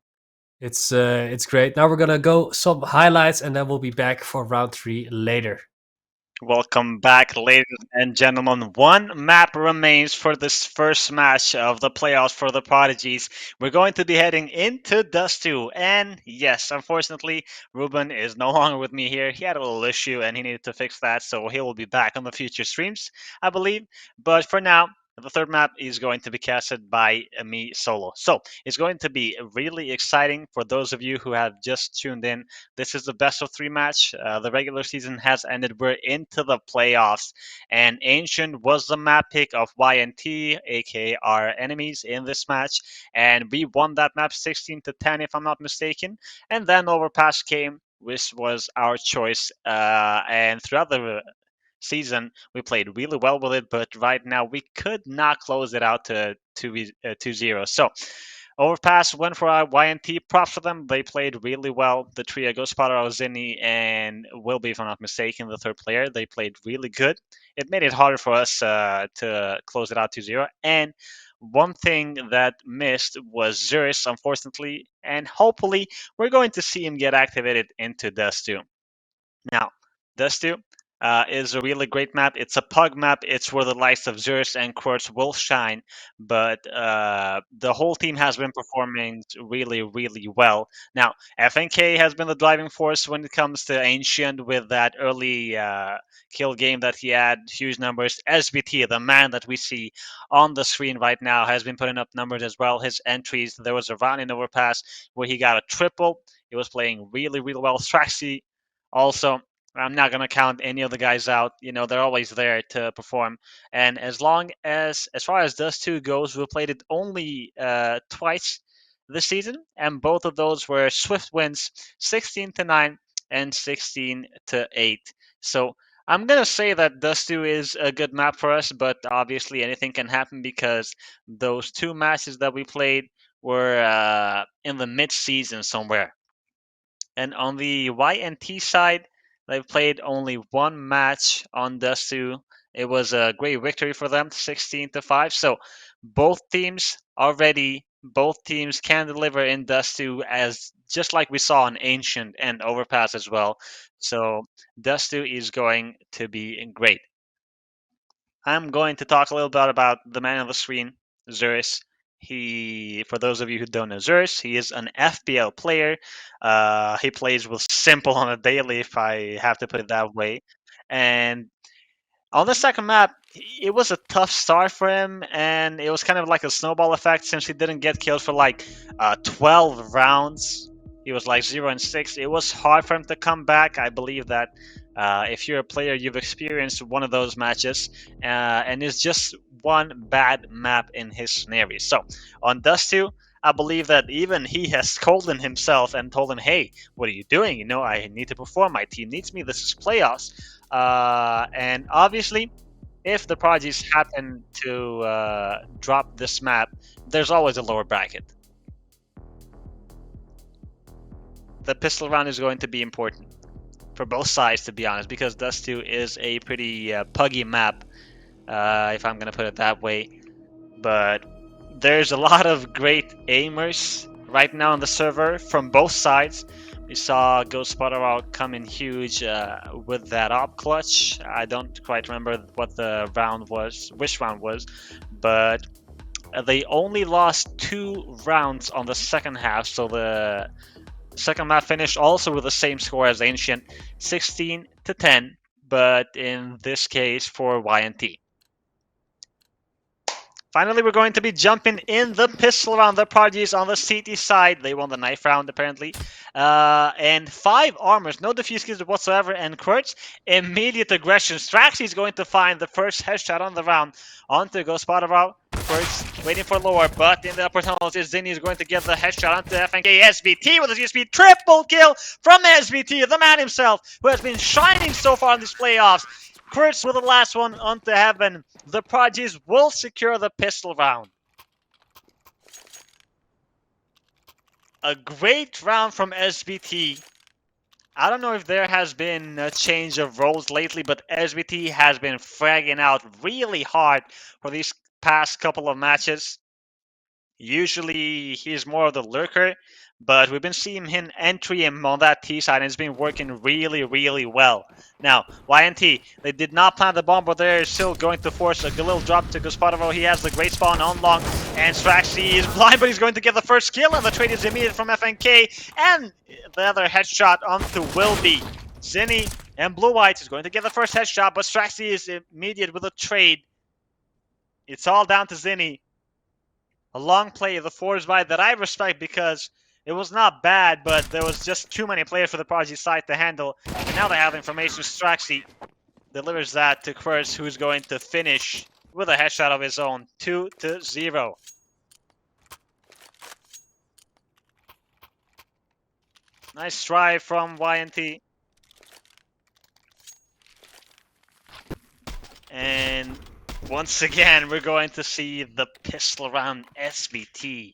It's great. Now we're gonna go some highlights and then we'll be back for round 3 later. Welcome back, ladies and gentlemen. One map remains for this first match of the playoffs for the Prodigies. We're going to be heading into Dust 2. And yes, unfortunately, Ruben is no longer with me here. He had a little issue and he needed to fix that, so he will be back on the future streams, I believe. But for now, the third map is going to be casted by me solo. So it's going to be really exciting for those of you who have just tuned in. This is the best of 3 match. The regular season has ended. We're into the playoffs. And Ancient was the map pick of YNT, aka our enemies in this match. And we won that map 16-10, if I'm not mistaken. And then Overpass came, which was our choice. And throughout the season, we played really well with it, but right now we could not close it out to 2-0. So Overpass went for our YNT. Props for them. They played really well. The trio, Ghosparo, Zinni, and Wilby, if I'm not mistaken, the third player, they played really good. It made it harder for us to close it out 2-0. And one thing that missed was Zurus, unfortunately, and hopefully we're going to see him get activated into Dust 2. Now, Dust 2 is a really great map. It's a pug map. It's where the likes of Zurus and Quartz will shine. But the whole team has been performing really, really well. Now, FNK has been the driving force when it comes to Ancient with that early kill game that he had, huge numbers. SBT, the man that we see on the screen right now, has been putting up numbers as well. His entries, there was a round in Overpass where he got a triple. He was playing really, really well. Straxy also, I'm not gonna count any of the guys out. You know, they're always there to perform. And as far as Dust 2 goes, we played it only twice this season, and both of those were swift wins, 16-9 and 16-8. So I'm gonna say that Dust 2 is a good map for us, but obviously anything can happen because those 2 matches that we played were in the mid-season somewhere. And on the YNT side, they played only 1 match on Dust 2. It was a great victory for them, 16-5. So both teams are ready. Both teams can deliver in Dust 2, as just like we saw in Ancient and Overpass as well. So Dust 2 is going to be great. I'm going to talk a little bit about the man on the screen, Zurus. For those of you who don't know Zurus, he is an FPL player. He plays with Simple on a daily, if I have to put it that way. And on the second map, it was a tough start for him, and it was kind of like a snowball effect since he didn't get killed for like 12 rounds. He was like 0-6. It was hard for him to come back. I believe that if you're a player, you've experienced one of those matches, and it's just one bad map in his scenario. So on Dust 2, I believe that even he has scolded himself and told him, hey, what are you doing? You know, I need to perform. My team needs me. This is playoffs. And obviously, if the Prodigies happen to drop this map, there's always a lower bracket. The pistol round is going to be important for both sides, to be honest, because Dust 2 is a pretty puggy map, if I'm going to put it that way. But there's a lot of great aimers right now on the server from both sides. We saw Ghost Spotter out come in huge with that op clutch. I don't quite remember what the round was, which round was, but they only lost 2 rounds on the second half, so the second map finished also with the same score as Ancient, 16-10, but in this case for YNT. Finally, we're going to be jumping in the pistol round. The Prodigies on the CT side. They won the knife round, apparently. And 5 armors, no defuse kills whatsoever. And Kurtz, immediate aggression. Straxy is going to find the first headshot on the round. Onto Ghost Spotter. Kurtz waiting for lower, but in the upper tunnels, Zinni is going to get the headshot onto FNK. SBT with a USP triple kill from SBT, the man himself, who has been shining so far in these playoffs. Kurtz with the last one onto heaven. The Prodigies will secure the pistol round. A great round from SBT. I don't know if there has been a change of roles lately, but SBT has been fragging out really hard for these past couple of matches. Usually he's more of the lurker, but we've been seeing him entry him on that T side, and it's been working really, really well. Now, YNT, they did not plant the bomb, but they're still going to force a little drop to Gospodaro. He has the great spawn on long, and Straxy is blind, but he's going to get the first kill, and the trade is immediate from FNK, and the other headshot onto Wilby. Zinni and Blue White is going to get the first headshot, but Straxy is immediate with a trade. It's all down to Zinni. A long play of the force by that I respect because it was not bad, but there was just too many players for the Prodigy side to handle. And now they have information. Straxy delivers that to Kurtz, who's going to finish with a headshot of his own. 2-0. Nice try from YNT. And once again, we're going to see the pistol round SBT.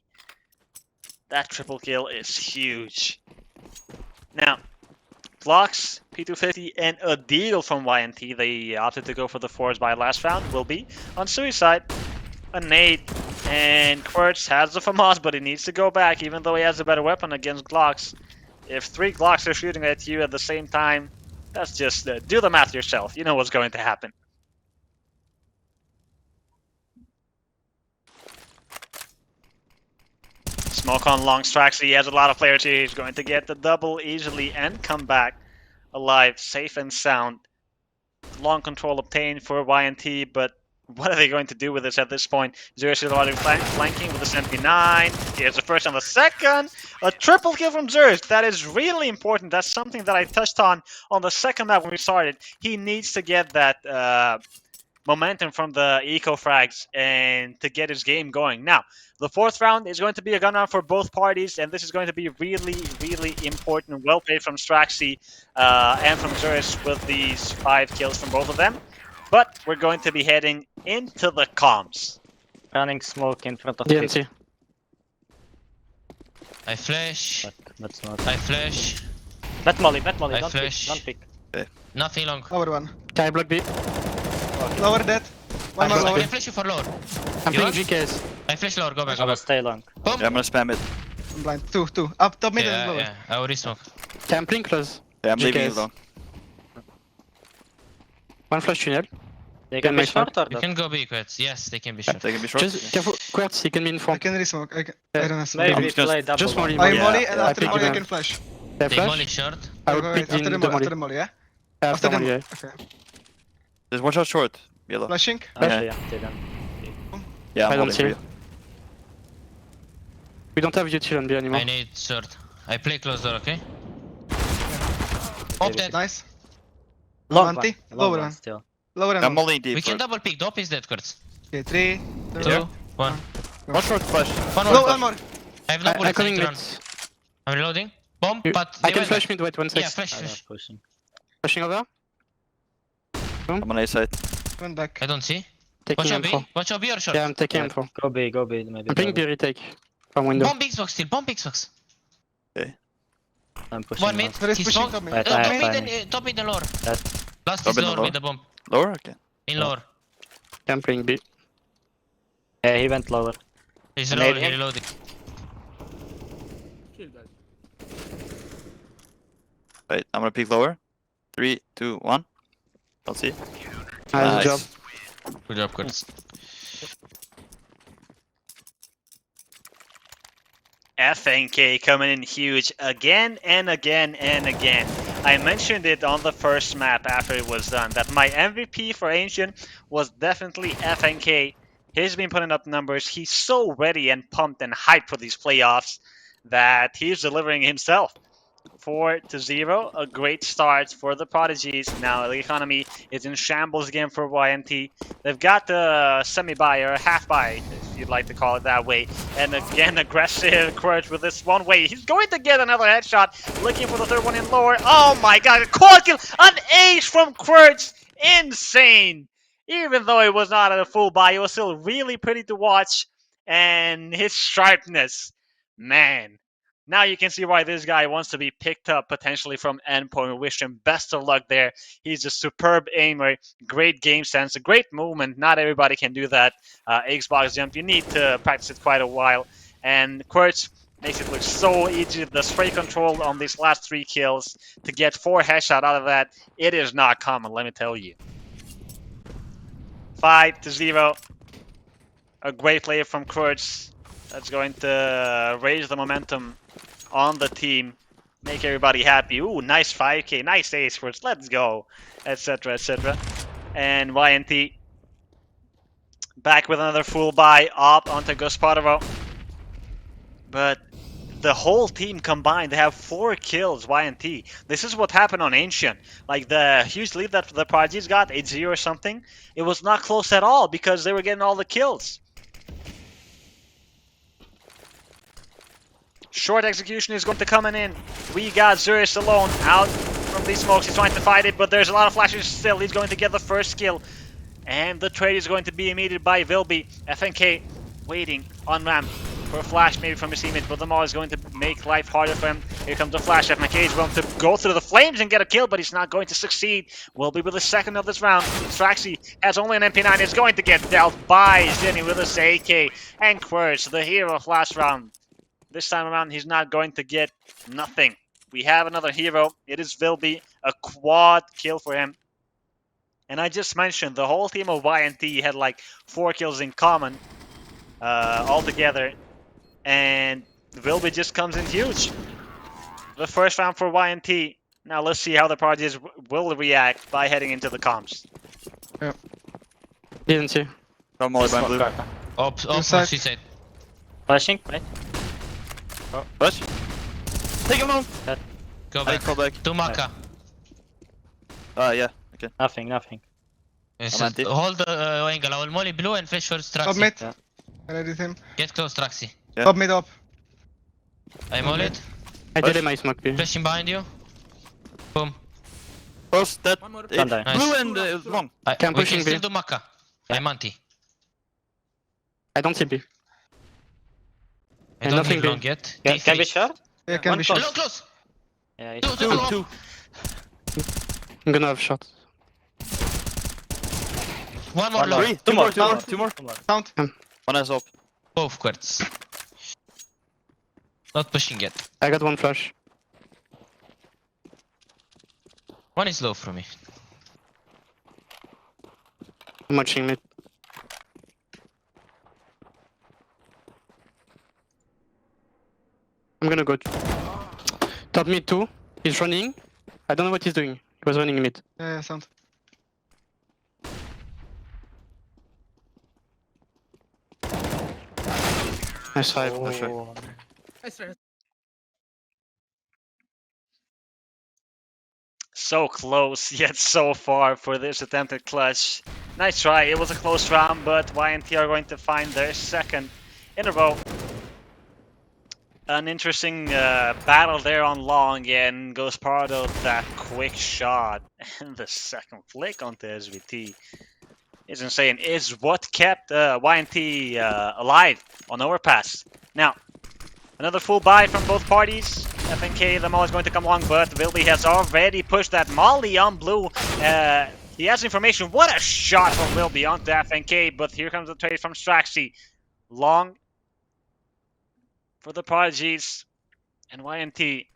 That triple kill is huge. Now, Glocks, P250, and a deal from YNT. They opted to go for the forwards by last round. Will be on Suicide. A nade. And Kurtz has the FAMAS, but he needs to go back, even though he has a better weapon against Glocks. If 3 Glocks are shooting at you at the same time, that's just do the math yourself. You know what's going to happen. Smoke on long Straxy. He has a lot of players here. He's going to get the double easily and come back alive, safe and sound. Long control obtained for YNT, but what are they going to do with this at this point? Zero Silvati flanking with the 79. He has the first and the second. A triple kill from Zerz. That is really important. That's something that I touched on the second map when we started. He needs to get that momentum from the eco frags and to get his game going. Now, the 4th round is going to be a gun round for both parties, and this is going to be really, really important. Well played from Straxy and from Zurich with these 5 kills from both of them. But we're going to be heading into the comms. Running smoke in front of DNC. I flash. But that's not. I flash. Bet molly, I don't flash. pick, don't pick. Nothing long. Lower one. Can I block B? Lower dead. One more I lower. can flash you for lower. I'm You playing want? GKs. I flash lower. Go back. I Go will back. stay long. Boom. Yeah, I'm gonna spam it. I'm blind. 2. Up top mid and Yeah, lower. yeah. I already smoke. Can I playing close? Yeah, I'm leaving GKs. it long. One flash tunnel. They Can can be make short or You not? can go B, Quets. Yes, they can be short. They can be short. Just careful. Quartz, he can be in I front. can resmoke. I don't have smoke. Maybe I'm just- play double. Just long. molly. I Yeah, molly and yeah, after I molly I pick can flash. They They flash. molly short. I will Go pick ahead. in the After molly. the molly, yeah? After the molly, yeah. Okay. There's one shot short. Yellow. Flashing. Actually, yeah, they don't. Yeah, I I'm don't holding see. for you. We don't have util on B anymore. I need short. I play close door, okay? Op dead. Nice. Long Anti? one. Lower Long one. still. Lower and I'm one. mollying deep. We can short. double pick. Dop is dead, Kurtz. Okay, 3, 2, 1. One short flash. One No, more. one more. I have no I'm bullets. I coming need to mid. run. I'm reloading. Bomb, You- but I they can went flash back. mid, wait 1 sec. Yeah, flash, I flash. don't pushing. Flashing over. I'm on A side. One back. I don't see. Taking Watch out B. info. Watch out B or short. Yeah, I'm taking Yeah. info. Go B, maybe. I'm playing B double. retake. From window. Bomb Xbox still. Bomb Xbox. I'm pushing 1 long. mid. There is He pushing smoked. top mid. Right, Top I mid have and timing. top mid and lower. That- Last Top is mid and lower lower. with the bomb. Lower? Okay. In lower. I'm playing B. Yeah, he went lower. He's Grenade reloading, him. reloading. Chill, guys. Wait, I'm gonna peek lower. 3, 2, 1. Don't see. Nice job. Good job, Kurtz. FNK coming in huge again and again and again. I mentioned it on the first map after it was done that my MVP for Ancient was definitely FNK. He's been putting up numbers. He's so ready and pumped and hyped for these playoffs that he's delivering himself. 4-0, a great start for the Prodigies. Now the economy is in shambles again for YNT. They've got the semi-buy or a half-buy, if you'd like to call it that way. And again, aggressive Quirch with this one way. He's going to get another headshot, looking for the third one in lower. Oh my god, a quad kill, an ace from Quirch, insane! Even though it was not at a full buy, it was still really pretty to watch. And his sharpness, man. Now you can see why this guy wants to be picked up potentially from Endpoint. We wish him best of luck there. He's a superb aimer, great game sense, a great movement. Not everybody can do that. Xbox jump, you need to practice it quite a while. And Quirch makes it look so easy. The spray control on these last 3 kills to get 4 headshot out of that, it is not common, let me tell you. 5-0. A great play from Quirch. That's going to raise the momentum on the team, make everybody happy. Ooh, nice 5k, nice ace first, let's go, etc, etc. And YNT back with another full buy up onto Gospodarov. But the whole team combined, they have 4 kills, YNT. This is what happened on Ancient. Like the huge lead that the Prodigies got, 8-0 or something, it was not close at all because they were getting all the kills. Short execution is going to come in. We got Zurus alone out from these smokes. He's trying to fight it, but there's a lot of flashes still. He's going to get the first kill. And the trade is going to be immediate by Vilby. FNK waiting on ramp for a flash maybe from his teammate, but the Maul is going to make life harder for him. Here comes the flash. FNK is going to go through the flames and get a kill, but he's not going to succeed. Will be with the second of this round. Straxy has only an MP9. Is going to get dealt by Zinni with his AK. And Quirch, the hero of last round. This time around, he's not going to get nothing. We have another hero. It is Vilby. A quad kill for him. And I just mentioned the whole team of YNT had like 4 kills in common altogether. And Vilby just comes in huge. The first round for YNT. Now let's see how the Prodigies will react by heading into the comms. Didn't see. No molly behind blue. Ops, Inside. she said. Flashing, right? Push. Take him on. Go Hey, back. call back. To Maka. Yeah. Okay. Nothing, nothing. Yes, I'm anti. hold the angle. I will molly blue and flash for Top Straxy. mid. Yeah. I ready him. Get close, Straxy. Yeah. Top mid up. I molly it. I did my smoke. B. Flashing behind you. Boom. Close. That. One more. Don't die. Nice. Blue and long. Can We pushing can still B. do Maka. I'm anti. I don't see B. I And don't nothing need B. long yet. Can be short? Yeah, can One be close. shot. Long close. Yeah, Two, it's two, Two. two. 2. I'm gonna have shot. One more One long. more. 3. Two more, 2 more. Count. One has up. Both quartz. Not pushing yet. I got 1 flash. One is low for me. I'm watching mid. I'm gonna go. Top mid 2. He's running. I don't know what he's doing. He was running mid. Yeah, sound. Nice 5. Oh. Nice try. So close, yet so far for this attempted clutch. Nice try, it was a close round, but YNT are going to find their second in a row. An interesting battle there on long, and goes part of that quick shot. And the second flick onto SVT is insane. Is what kept YNT alive on overpass. Now, another full buy from both parties. FNK, the Molly is going to come along, but Vilby has already pushed that Molly on blue. He has information. What a shot from Vilby onto FNK, but here comes the trade from Straxy. Long for the Prodigies and YNT.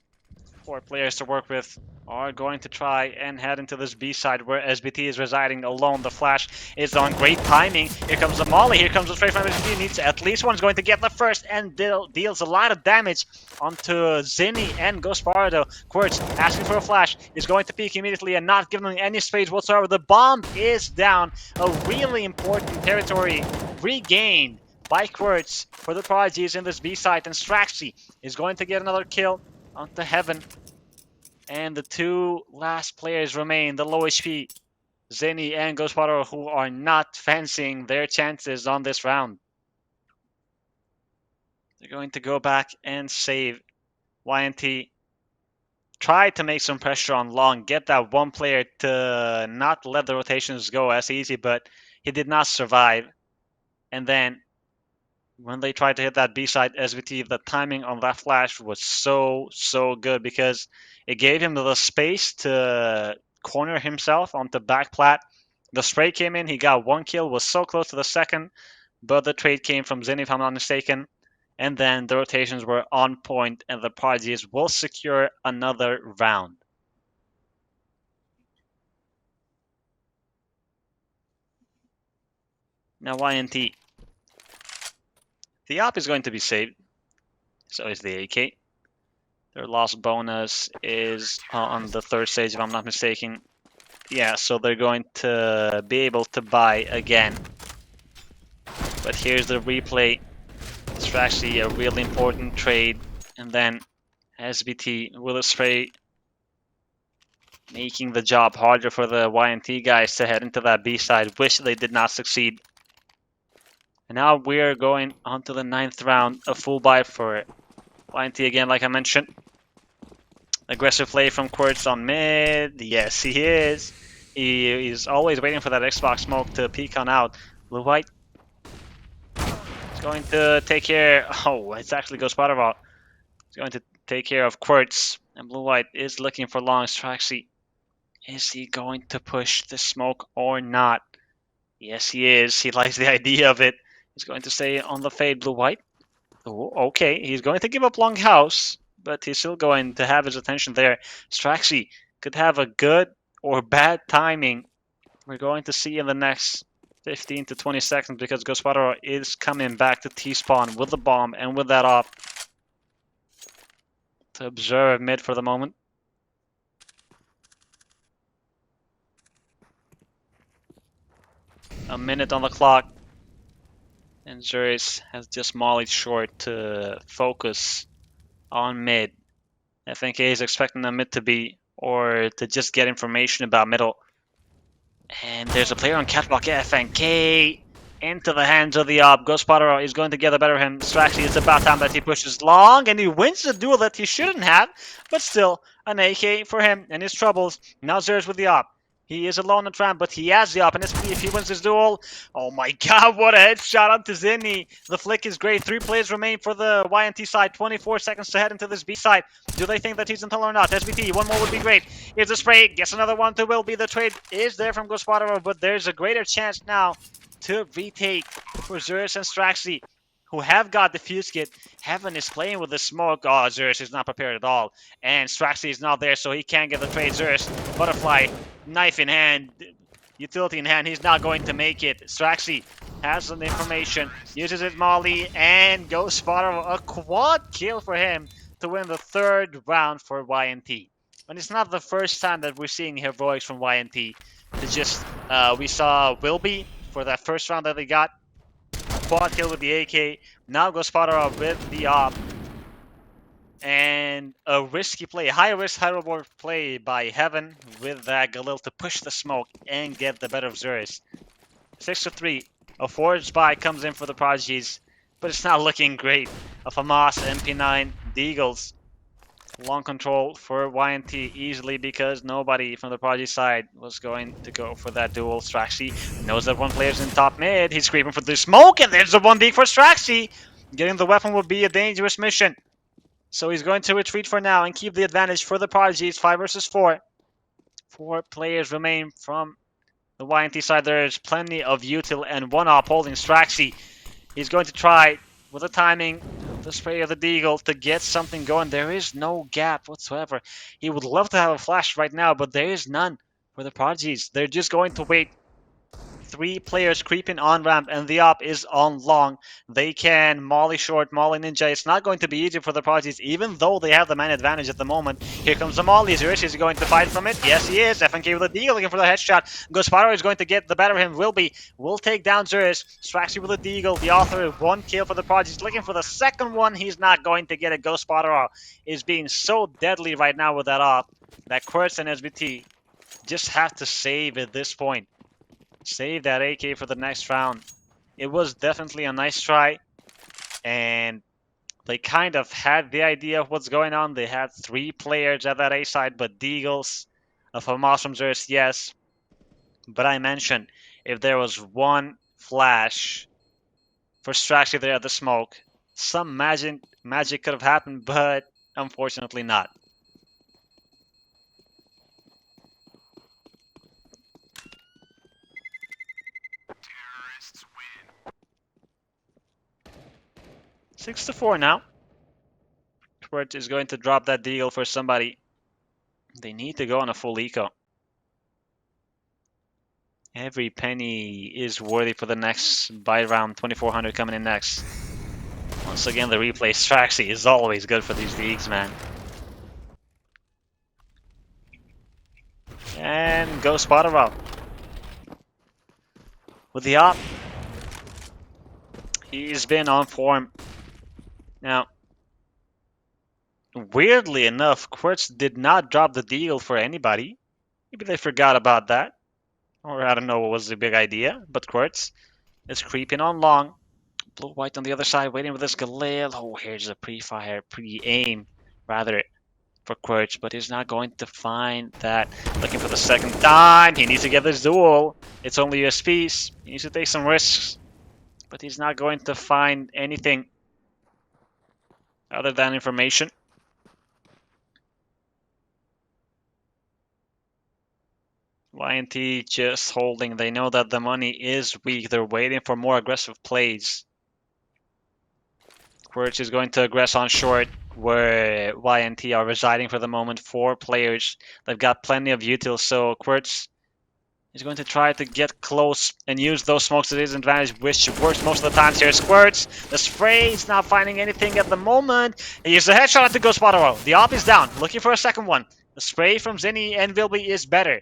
4 players to work with are going to try and head into this B side where SBT is residing alone. The flash is on great timing. Here comes the molly. Here comes the spray from SBT. Needs at least one's going to get the first and deals a lot of damage onto Zinni and Gospardo. Quirts asking for a flash is going to peek immediately and not giving them any space whatsoever. The bomb is down. A really important territory regained by Quirts for the Prodigies in this B side, and Straxy is going to get another kill onto Heaven. And the 2 last players remain, the low HP, Zinni and Ghostwater, who are not fancying their chances on this round. They're going to go back and save. YNT tried to make some pressure on Long, get that one player to not let the rotations go as easy, but he did not survive. And then when they tried to hit that B side SVT, the timing on that flash was so good because it gave him the space to corner himself onto back plat. The spray came in, he got 1 kill, was so close to the second, but the trade came from Zinni, if I'm not mistaken. And then the rotations were on point, and the Prodigies will secure another round. Now YNT. The op is going to be saved. So is the AK. Their loss bonus is on the 3rd stage, if I'm not mistaken. Yeah, so they're going to be able to buy again. But here's the replay. It's actually a really important trade. And then SBT will spray, making the job harder for the YNT guys to head into that B side. Wish they did not succeed. And now we're going on to the 9th round. A full buy for YNT again, like I mentioned. Aggressive play from Quirts on mid. Yes, he is. He is always waiting for that Xbox smoke to peek on out. Blue White is going to take care. Oh, it's actually Ghost-Pottervault. He's going to take care of Quirts. And Blue White is looking for long Straxy. Is he going to push the smoke or not? Yes, he is. He likes the idea of it. He's going to stay on the fade, Blue White. Oh, okay, he's going to give up long house, but he's still going to have his attention there. Straxy could have a good or bad timing. We're going to see in the next 15 to 20 seconds because Ghostwater is coming back to T-spawn with the bomb and with that op to observe mid for the moment. A minute on the clock. And Zurich has just mollied short to focus on mid. FNK is expecting the mid to be, or to just get information about middle. And there's a player on catwalk. FNK into the hands of the op. Ghostpotter is going to get the better of him. Straxy, it's about time that he pushes long, and he wins the duel that he shouldn't have, but still an AK for him and his troubles. Now Zurich with the op. He is alone at ramp, but he has the op, and if he wins this duel, oh my god, what a headshot onto Zinni. The flick is great. 3 players remain for the YNT side. 24 seconds to head into this B side. Do they think that he's in tunnel or not? SBT, one more would be great. Here's a spray. Guess another one to will be the trade. Is there from Ghostwater, but there's a greater chance now to retake for Zurich and Straxy, who have got the fuse kit. Heaven is playing with the smoke. Oh, Zurich is not prepared at all. And Straxy is not there, so he can't get the trade. Zurich, butterfly, knife in hand, utility in hand. He's not going to make it. Straxy has some information, uses his molly, and goes spotter. A quad kill for him to win the 3rd round for YNT. And it's not the first time that we're seeing heroics from YNT. It's just, we saw Wilby for that first round that they got. Quad kill with the AK. Now goes Spotter with the op. And a risky play, high risk, high reward play by Heaven with that Galil to push the smoke and get the better of Zurich. 6-3. A forged buy comes in for the Prodigies, but it's not looking great. A FAMAS, MP9, the Eagles. Long control for YNT easily because nobody from the Prodigy side was going to go for that duel. Straxy knows that one player's in top mid. He's screaming for the smoke, and there's the 1D for Straxy. Getting the weapon would be a dangerous mission. So he's going to retreat for now and keep the advantage for the Prodigies. 5 versus 4. 4 players remain from the YNT side. There's plenty of util and one op holding Straxy. He's going to try with the timing. the spray of the Deagle to get something going. There is no gap whatsoever. He would love to have a flash right now, but there is none for the Prodigies. They're just going to wait. 3 players creeping on ramp, and the op is on long. They can molly short, molly ninja. It's not going to be easy for the Prodigies, even though they have the man advantage at the moment. Here comes the molly. Zerish is going to fight from it. Yes, he is. FNK with a deal, looking for the headshot. Gosparo is going to get the better of him. Will take down Zerish. Straxy with a deagle. The author, 1 kill for the Prodigies. Looking for the second one. He's not going to get it. Gosparo is being so deadly right now with that op that Quirts and SBT just have to save at this point. Save that AK for the next round. It was definitely a nice try, and they kind of had the idea of what's going on. They had 3 players at that A side, but Deagles of Hamas from Zers, yes. But I mentioned, if there was one flash for Straxy there at the smoke, some magic could have happened, but unfortunately not. Win. 6-4 now. Twitch is going to drop that deal for somebody. They need to go on a full eco. Every penny is worthy for the next buy round. 2400 coming in next. Once again, the replay Straxy is always good for these leagues, man. And go spotter out. With the op, he's been on form. Now, weirdly enough, Quartz did not drop the deal for anybody. Maybe they forgot about that. Or I don't know what was the big idea. But Quartz is creeping on long. Blue-white on the other side, waiting with this Galil. Oh, here's a pre-fire, pre-aim, rather, for Quartz. But he's not going to find that. Looking for the second time. He needs to get this duel. It's only USPs. He needs to take some risks. But he's not going to find anything other than information. YNT just holding. They know that the money is weak. They're waiting for more aggressive plays. Quirch is going to aggress on short, where YNT are residing for the moment. 4 players. They've got plenty of util, so Quirch is going to try to get close and use those smokes to his advantage, which works most of the times here. Squirts, the spray is not finding anything at the moment. He uses a headshot to go Spotter. The op is down, looking for a second one. The spray from Zinni and Vilby is better.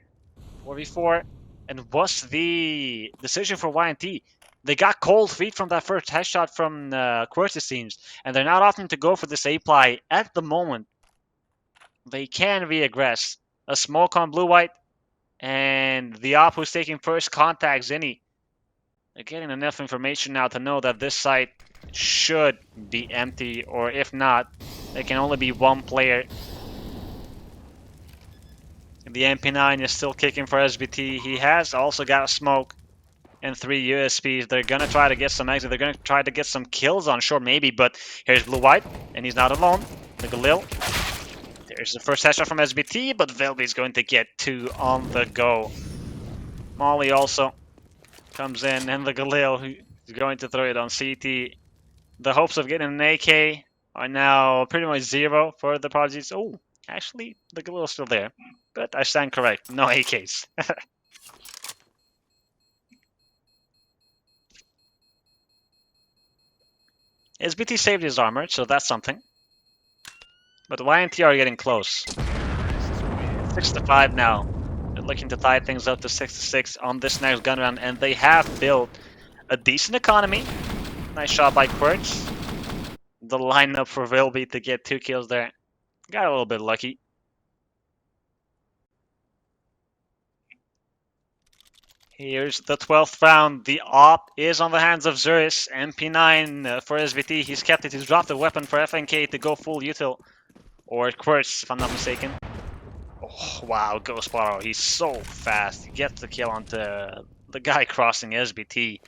4v4, and what's the decision for YNT? They got cold feet from that first headshot from Quirts, it seems, and they're not opting to go for this A-ply at the moment. They can re-aggress. A smoke on blue-white, and the op who's taking first contact, Zinni. They're getting enough information now to know that this site should be empty, or if not, there can only be 1 player. The MP9 is still kicking for SBT. He has also got a smoke and 3 USPs. They're going to try to get some exit. They're going to try to get some kills on short, maybe. But here's blue-white, and he's not alone. The Galil. There's the first headshot from SBT, but Velby's going to get 2 on the go. Molly also comes in, and the Galil who's going to throw it on CT. The hopes of getting an AK are now pretty much 0 for the Prodigies. Oh, actually, the Galil is still there. But I stand correct. No AKs. SBT saved his armor, so that's something. But YNT are getting close. 6-5 now. They're looking to tie things up to 6-6 on this next gun round, and they have built a decent economy. Nice shot by Quirts. The lineup for Vilby to get 2 kills there. Got a little bit lucky. Here's the 12th round. The op is on the hands of Zuris. MP9 for SVT. He's kept it. He's dropped the weapon for FNK to go full util. Or Quirts, if I'm not mistaken. Oh, wow, Ghost Sparrow. He's so fast. He gets the kill onto the guy crossing SBT.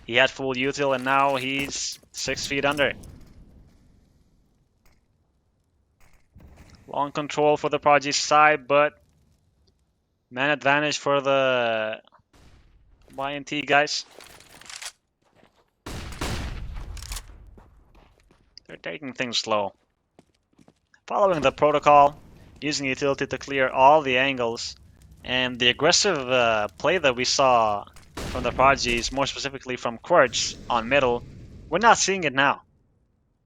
He had full util, and now he's 6 feet under. Long control for the Prodigy side, but man advantage for the YNT guys. They're taking things slow. Following the protocol, using utility to clear all the angles, and the aggressive play that we saw from the Prodigies, more specifically from Quirch on middle, we're not seeing it now.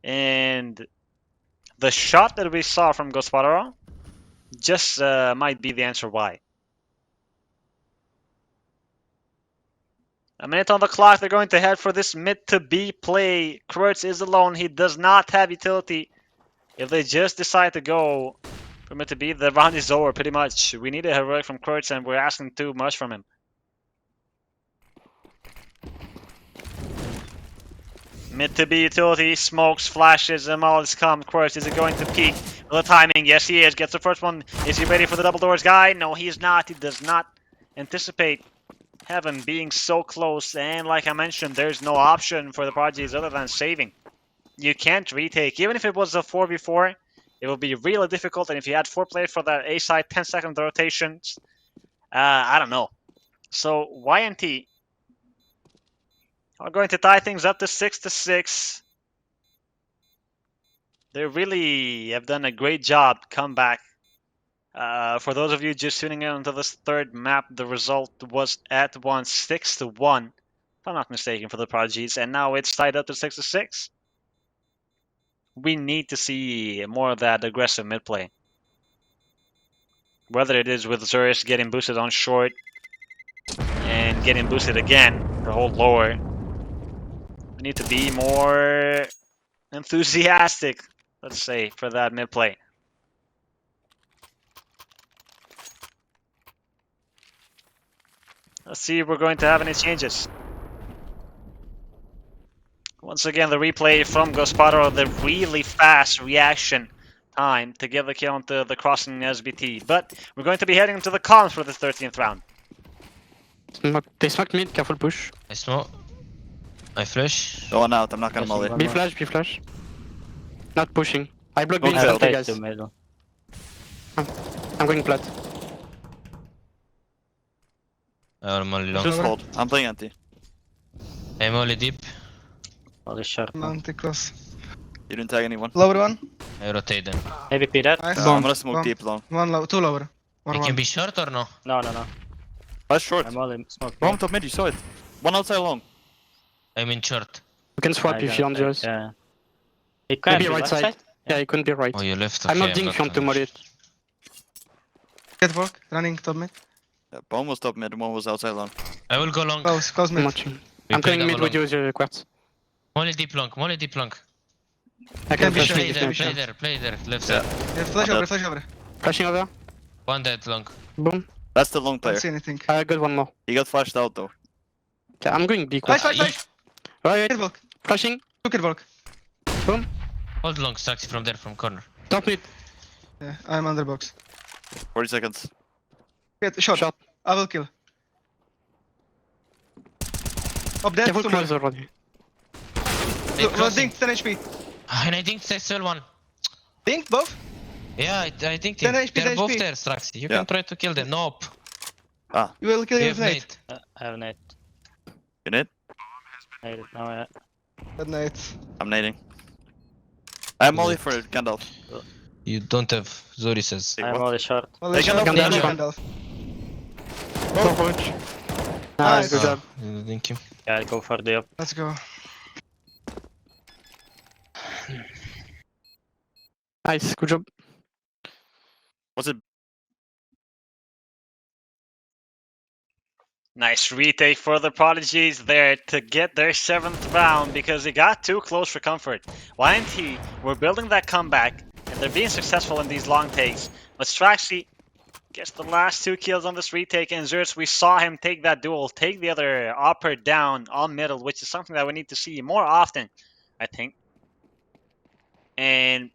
And the shot that we saw from Gospodaro just might be the answer why. A minute on the clock, they're going to head for this mid to B play. Quirch is alone, he does not have utility. If they just decide to go for mid to B, the round is over pretty much. We need a heroic from Quirch and we're asking too much from him. Mid to B utility, smokes, flashes, and all is come. Quirch, is it going to peak? The timing, yes he is. Gets the first one. Is he ready for the double doors guy? No, he is not. He does not anticipate Heaven being so close. And like I mentioned, there's no option for the Prodigies other than saving. You can't retake. Even if it was a 4v4, it will be really difficult. And if you had 4 players for that A side, 10-second rotations, I don't know. So YNT are going to tie things up to 6-6. They really have done a great job comeback. For those of you just tuning in onto this third map, the result was at once 6-1, if I'm not mistaken, for the Prodigies, and now it's tied up to 6-6. We need to see more of that aggressive mid play. Whether it is with Zurus getting boosted on short and getting boosted again to hold lower. We need to be more enthusiastic, let's say, for that mid play. Let's see if we're going to have any changes. Once again, the replay from Gospodaro, the really fast reaction time to get the kill onto the crossing SBT. But we're going to be heading to the comms for the 13th round. They smoked mid, careful push. I smoke. I flash. Going out, I'm not gonna molly. B flash. Not pushing. I block B Okay, instantly, Rotate guys. to middle. I'm going plat. I'm only long. Just hold. I'm playing anti. I'm only deep. Only short. I'm too close. You didn't tag anyone. Lower one. I rotate them. Maybe P that? Nice. I'm gonna smoke Bomb. deep long. One low, 2 lower. Or I one. can be short or no? No. That's short. I'm only smoke. Bomb top mid, you saw it. One outside long. I'm in short. You can swap if you want yours. Yeah. It can Maybe be right side. Yeah, it couldn't be right. Oh, you left. I'm Okay, not ding if you want to molly it. Catwalk, running top mid. Yeah, bomb was top mid, one was outside long. I will go long. Close I'm mid. watching. We I'm play coming mid double with you, Quartz. Molly deep long. Molly deep long. I can be flash sure, mid Play if there. you Play want. there. Play there. Left Yeah. side. Yeah, flash over, flash over. Flashing over. One dead long. Boom. That's the long player. Don't see anything. I got one more. He got flashed out though. Okay, I'm going B Nice, Quartz. nice. Right, Catwalk. flashing. 2 catwalk. Boom. Hold long. Straxy from there, from corner. Top mid. Yeah, I'm under box. 40 seconds. Get shot. Shot. I will kill. Up dead. Careful 2 close more. already. They Ding, crossing. 10 HP. And I think that's still one. Ding, both. Yeah, I think 10 HP, they're 10 both HP. there, Straxy. You Yeah. can try to kill them. Nope. You will kill You him have with nade. nade. I have nade. You need? Nade it now, yeah. That nade. I'm nading. I'm molly for Gandalf. You don't have Zoris's. Hey, I'm what? only short. Well, They shot. can Gandalf. Gandalf. Top push. Nice. Good job. Thank you. Yeah, I go for the up. Let's go. Nice, good job. Was it? Nice retake for the Prodigies there to get their 7th round because it got too close for comfort. YNT were building that comeback and they're being successful in these long takes. But Straxy gets the last 2 kills on this retake, and Zurus, we saw him take that duel, take the other upper down on middle, which is something that we need to see more often, I think. And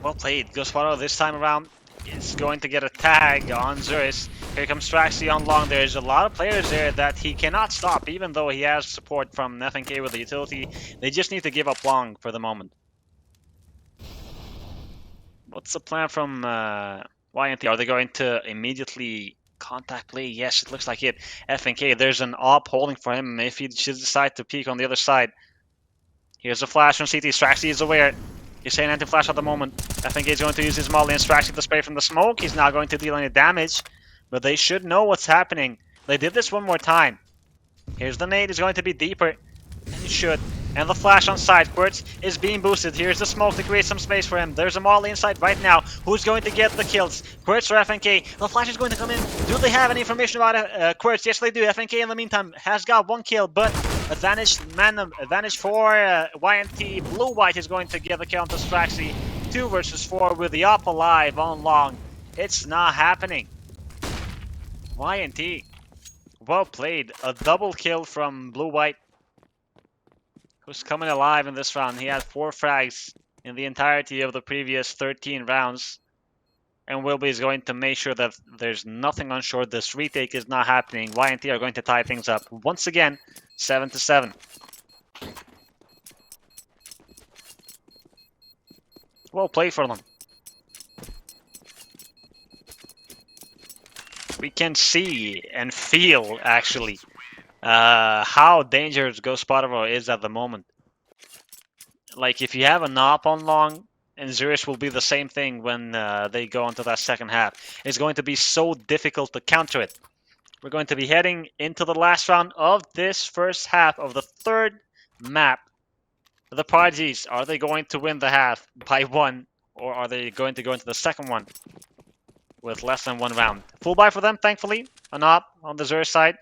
well played. Gospodaro this time around is going to get a tag on Zurus. Here comes Straxy on long. There's a lot of players there that he cannot stop, even though he has support from FNK with the utility. They just need to give up long for the moment. What's the plan from YNT? Are they going to immediately contact play? Yes, it looks like it. FNK, there's an op holding for him if he should decide to peek on the other side. Here's a flash from CT. Straxy is aware. He's saying anti-flash at the moment. I think he's going to use his molly and Straxy to spray from the smoke. He's not going to deal any damage, but they should know what's happening. They did this one more time. Here's the nade. He's going to be deeper, and he should. And the flash on side. Quirts is being boosted. Here's the smoke to create some space for him. There's a molly inside right now. Who's going to get the kills? Quirts or FNK? The flash is going to come in. Do they have any information about Quirts? Yes, they do. FNK in the meantime has got 1 kill, but advantage for YNT. Blue-white is going to get the kill onto Straxy. 2 versus 4 with the op alive on long. It's not happening. YNT. Well played. A double kill from Blue-white, who's coming alive in this round. He had 4 frags in the entirety of the previous 13 rounds. And Wilby is going to make sure that there's nothing on short. This retake is not happening. YNT are going to tie things up once again, 7-7. Well played for them. We can see and feel, actually, how dangerous Ghost Potterville is at the moment. Like, if you have an op on long, and Zurich will be the same thing when they go into that second half. It's going to be so difficult to counter it. We're going to be heading into the last round of this first half of the third map. The Prodigies, are they going to win the half by 1, or are they going to go into the second one with less than 1 round? Full buy for them, thankfully. An op on the Zurich side.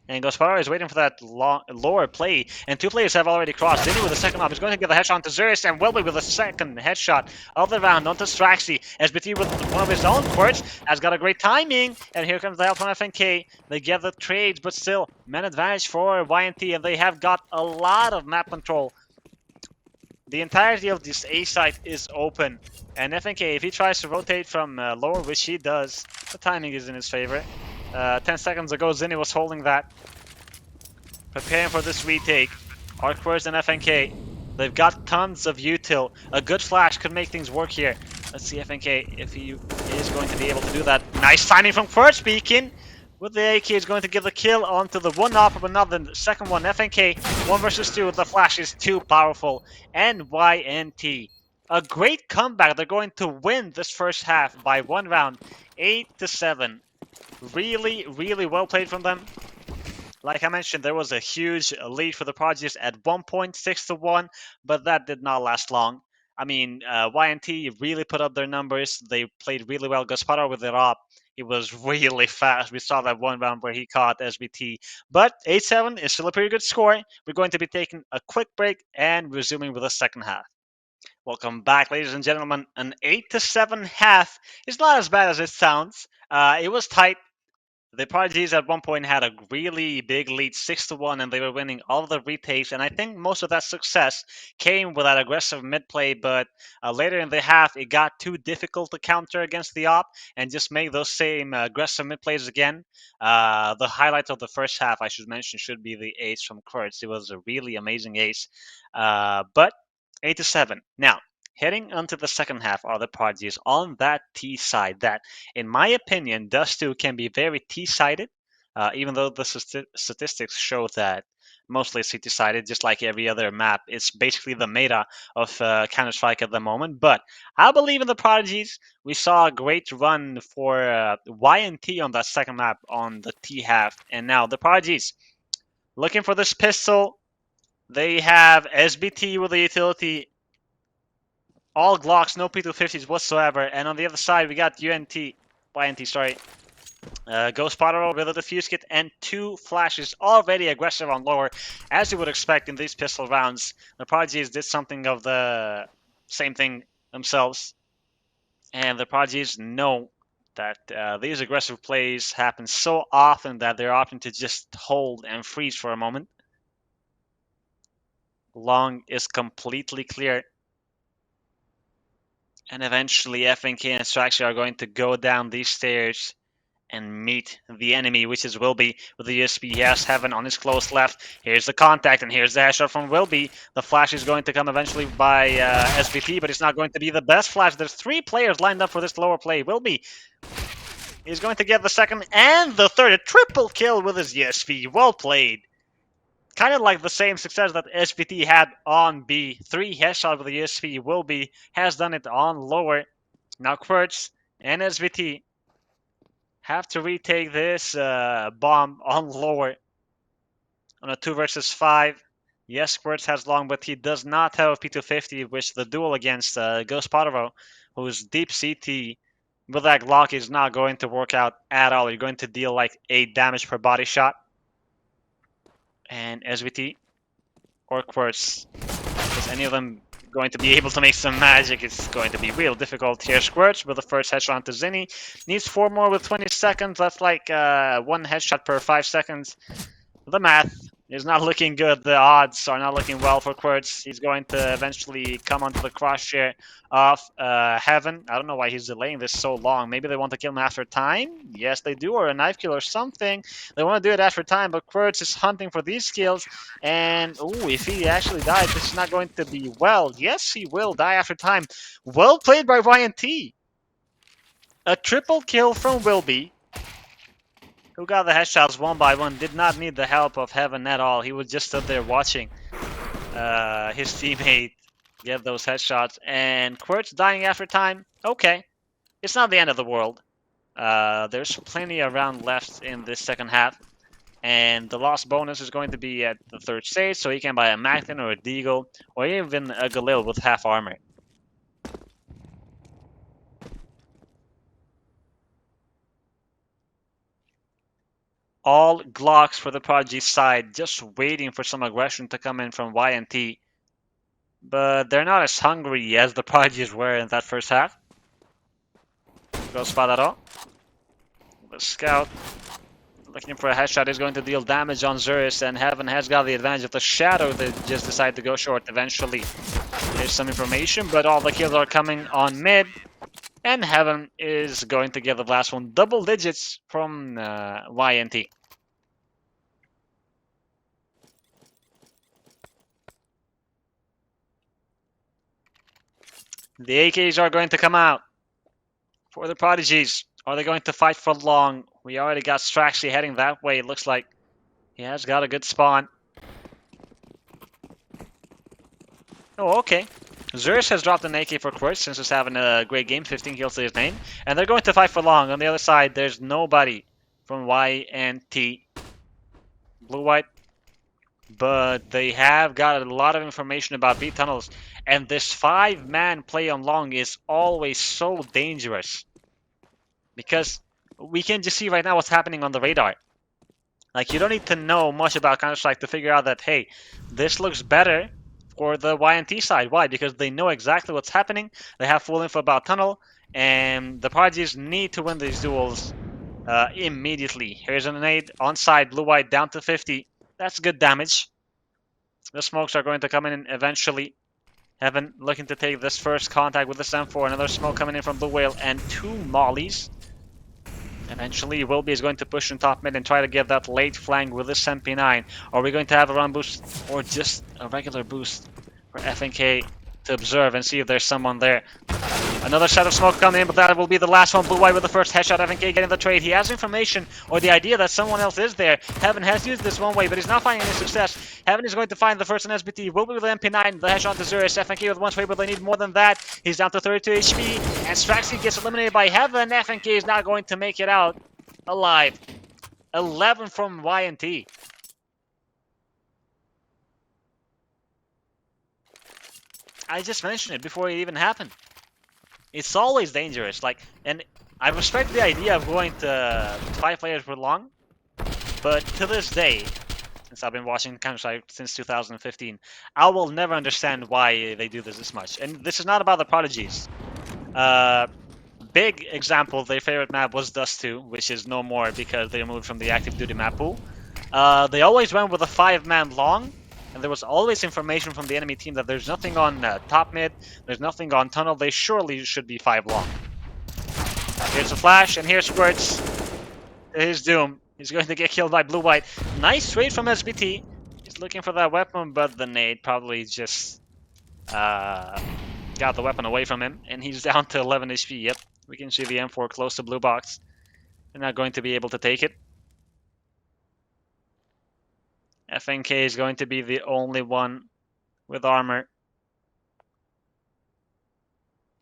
And Gosparo is waiting for that lower play. And 2 players have already crossed. Zinni with the second op. He's going to give the headshot to Zurich. And Welby with a second headshot of the round onto Straxy. SBT with one of his own quirts has got a great timing. And here comes the help from FNK. They get the trades, but still, man advantage for YNT. And they have got a lot of map control. The entirety of this A site is open. And FNK, if he tries to rotate from lower, which he does, the timing is in his favor. 10 seconds ago, Zinni was holding that. Preparing for this retake. Arcquirts and FNK. They've got tons of util. A good flash could make things work here. Let's see FNK if he is going to be able to do that. Nice timing from Quirts speaking. With the AK, is going to give the kill onto the one op, but not the second one. FNK, 1 versus 2. The flash is too powerful. And YNT. A great comeback. They're going to win this first half by 1 round. 8-7. Really, really well played from them. Like I mentioned, there was a huge lead for the Prodigies at 1 point, 6-1, but that did not last long. I mean, YNT really put up their numbers. They played really well. Gasparo with their op, he was really fast. We saw that 1 round where he caught SBT. But 8-7 is still a pretty good score. We're going to be taking a quick break and resuming with the second half. Welcome back, ladies and gentlemen. An 8-7 half is not as bad as it sounds. It was tight. The Prodigies at 1 point had a really big lead, 6-1, and they were winning all of the retakes. And I think most of that success came with that aggressive mid play. But later in the half, it got too difficult to counter against the op and just make those same aggressive mid plays again. The highlight of the first half, I should mention, should be the ace from Kurtz. It was a really amazing ace. But 8-7. Now, heading into the second half are the Prodigies on that T side that, in my opinion, Dust 2 can be very T-sided, even though the statistics show that mostly CT-sided, just like every other map. It's basically the meta of Counter-Strike at the moment, but I believe in the Prodigies. We saw a great run for YNT on that second map on the T half, and now the Prodigies looking for this pistol. They have SBT with the utility. All Glocks, no P250s whatsoever. And on the other side, we got YNT, sorry. Ghost Potter with a defuse kit and 2 flashes, already aggressive on lower, as you would expect in these pistol rounds. The Prodigies did something of the same thing themselves. And the Prodigies know that these aggressive plays happen so often that they're opting to just hold and freeze for a moment. Long is completely clear. And eventually FNK and Straxy are going to go down these stairs and meet the enemy, which is Wilby with the USB. He has Heaven on his close left. Here's the contact, and here's the headshot from Wilby. The flash is going to come eventually by SBT, but it's not going to be the best flash. There's 3 players lined up for this lower play. Wilby is going to get the second and the third. A triple kill with his ESP. Well played. kind of like the same success that SBT had on B. 3 headshot with the USP. Will be has done it on lower. Now Quirts and SBT have to retake this bomb on lower on a 2 versus 5. Yes, Quirts has long, but he does not have a P250, which the duel against Ghost Potero, who's deep CT with that Glock, is not going to work out at all. You're going to deal like 8 damage per body shot. And SBT or Quirts, is any of them going to be able to make some magic? It's going to be real difficult here. Squirts with the first headshot to Zinni. Needs 4 more with 20 seconds. That's like 1 headshot per 5 seconds. The math is not looking good. The odds are not looking well for Quirts. He's going to eventually come onto the crosshair of Heaven. I don't know why he's delaying this so long. Maybe they want to kill him after time? Yes, they do, or a knife kill or something. They want to do it after time, but Quirts is hunting for these kills. And, ooh, if he actually dies, this is not going to be well. Yes, he will die after time. Well played by YNT. A triple kill from Wilby, who got the headshots 1 by 1, did not need the help of Heaven at all. He was just stood there watching his teammate get those headshots. And Quirts dying after time, okay. It's not the end of the world. There's plenty of round left in this second half. And the lost bonus is going to be at the 3rd stage, so he can buy a Macton or a Deagle, or even a Galil with half armor. All Glocks for the Prodigy side, just waiting for some aggression to come in from YNT. But they're not as hungry as the Prodigies were in that first half. Goes Spadaro. The scout, looking for a headshot, is going to deal damage on Zurus, and Heaven has got the advantage of the shadow. They just decide to go short eventually. There's some information, but all the kills are coming on mid. And Heaven is going to get the last one. Double digits from YNT. The AKs are going to come out for the Prodigies. Are they going to fight for long? We already got Straxy heading that way. It looks like he has got a good spawn. Oh, okay. Zurus has dropped an AK for Quirts since he's having a great game. 15 kills to his name. And they're going to fight for long. On the other side, there's nobody from YNT. Blue-white. But they have got a lot of information about B tunnels. And this 5-man play on long is always so dangerous. Because we can just see right now what's happening on the radar. Like, you don't need to know much about Counter-Strike to figure out that, hey, this looks better for the YNT side. Why? Because they know exactly what's happening. They have full info about tunnel. And the Prodigies need to win these duels immediately. Here's a nade on side. Blue-white down to 50. That's good damage. The smokes are going to come in eventually. Heaven looking to take this first contact with the M4. Another smoke coming in from Blue Whale and 2 mollies. Eventually, Wilby is going to push in top mid and try to get that late flank with this MP9. Are we going to have a run boost or just a regular boost for FNK to observe and see if there's someone there? Another set of smoke coming in, but that will be the last one. Blue-white with the first headshot. FNK getting the trade. He has information or the idea that someone else is there. Heaven has used this one way, but he's not finding any success. Heaven is going to find the first on SBT. Will be with the MP9. The headshot to Zurus. FNK with one trade, but they need more than that. He's down to 32 HP, and Straxy gets eliminated by Heaven. FNK is not going to make it out alive. 11 from YNT. I just mentioned it before it even happened. It's always dangerous. Like, and I respect the idea of going to 5 players for long, but to this day, since I've been watching Counter-Strike since 2015, I will never understand why they do this much. And this is not about the Prodigies. Big example, their favorite map was Dust 2, which is no more because they removed from the active duty map pool. They always went with a 5-man long. And there was always information from the enemy team that there's nothing on top mid, there's nothing on tunnel, they surely should be 5 long. Here's a flash, and here's Squirts. His doom. He's going to get killed by Blue-white. Nice trade from SBT. He's looking for that weapon, but the nade probably just got the weapon away from him. And he's down to 11 HP. Yep, we can see the M4 close to blue box. They're not going to be able to take it. FNK is going to be the only one with armor.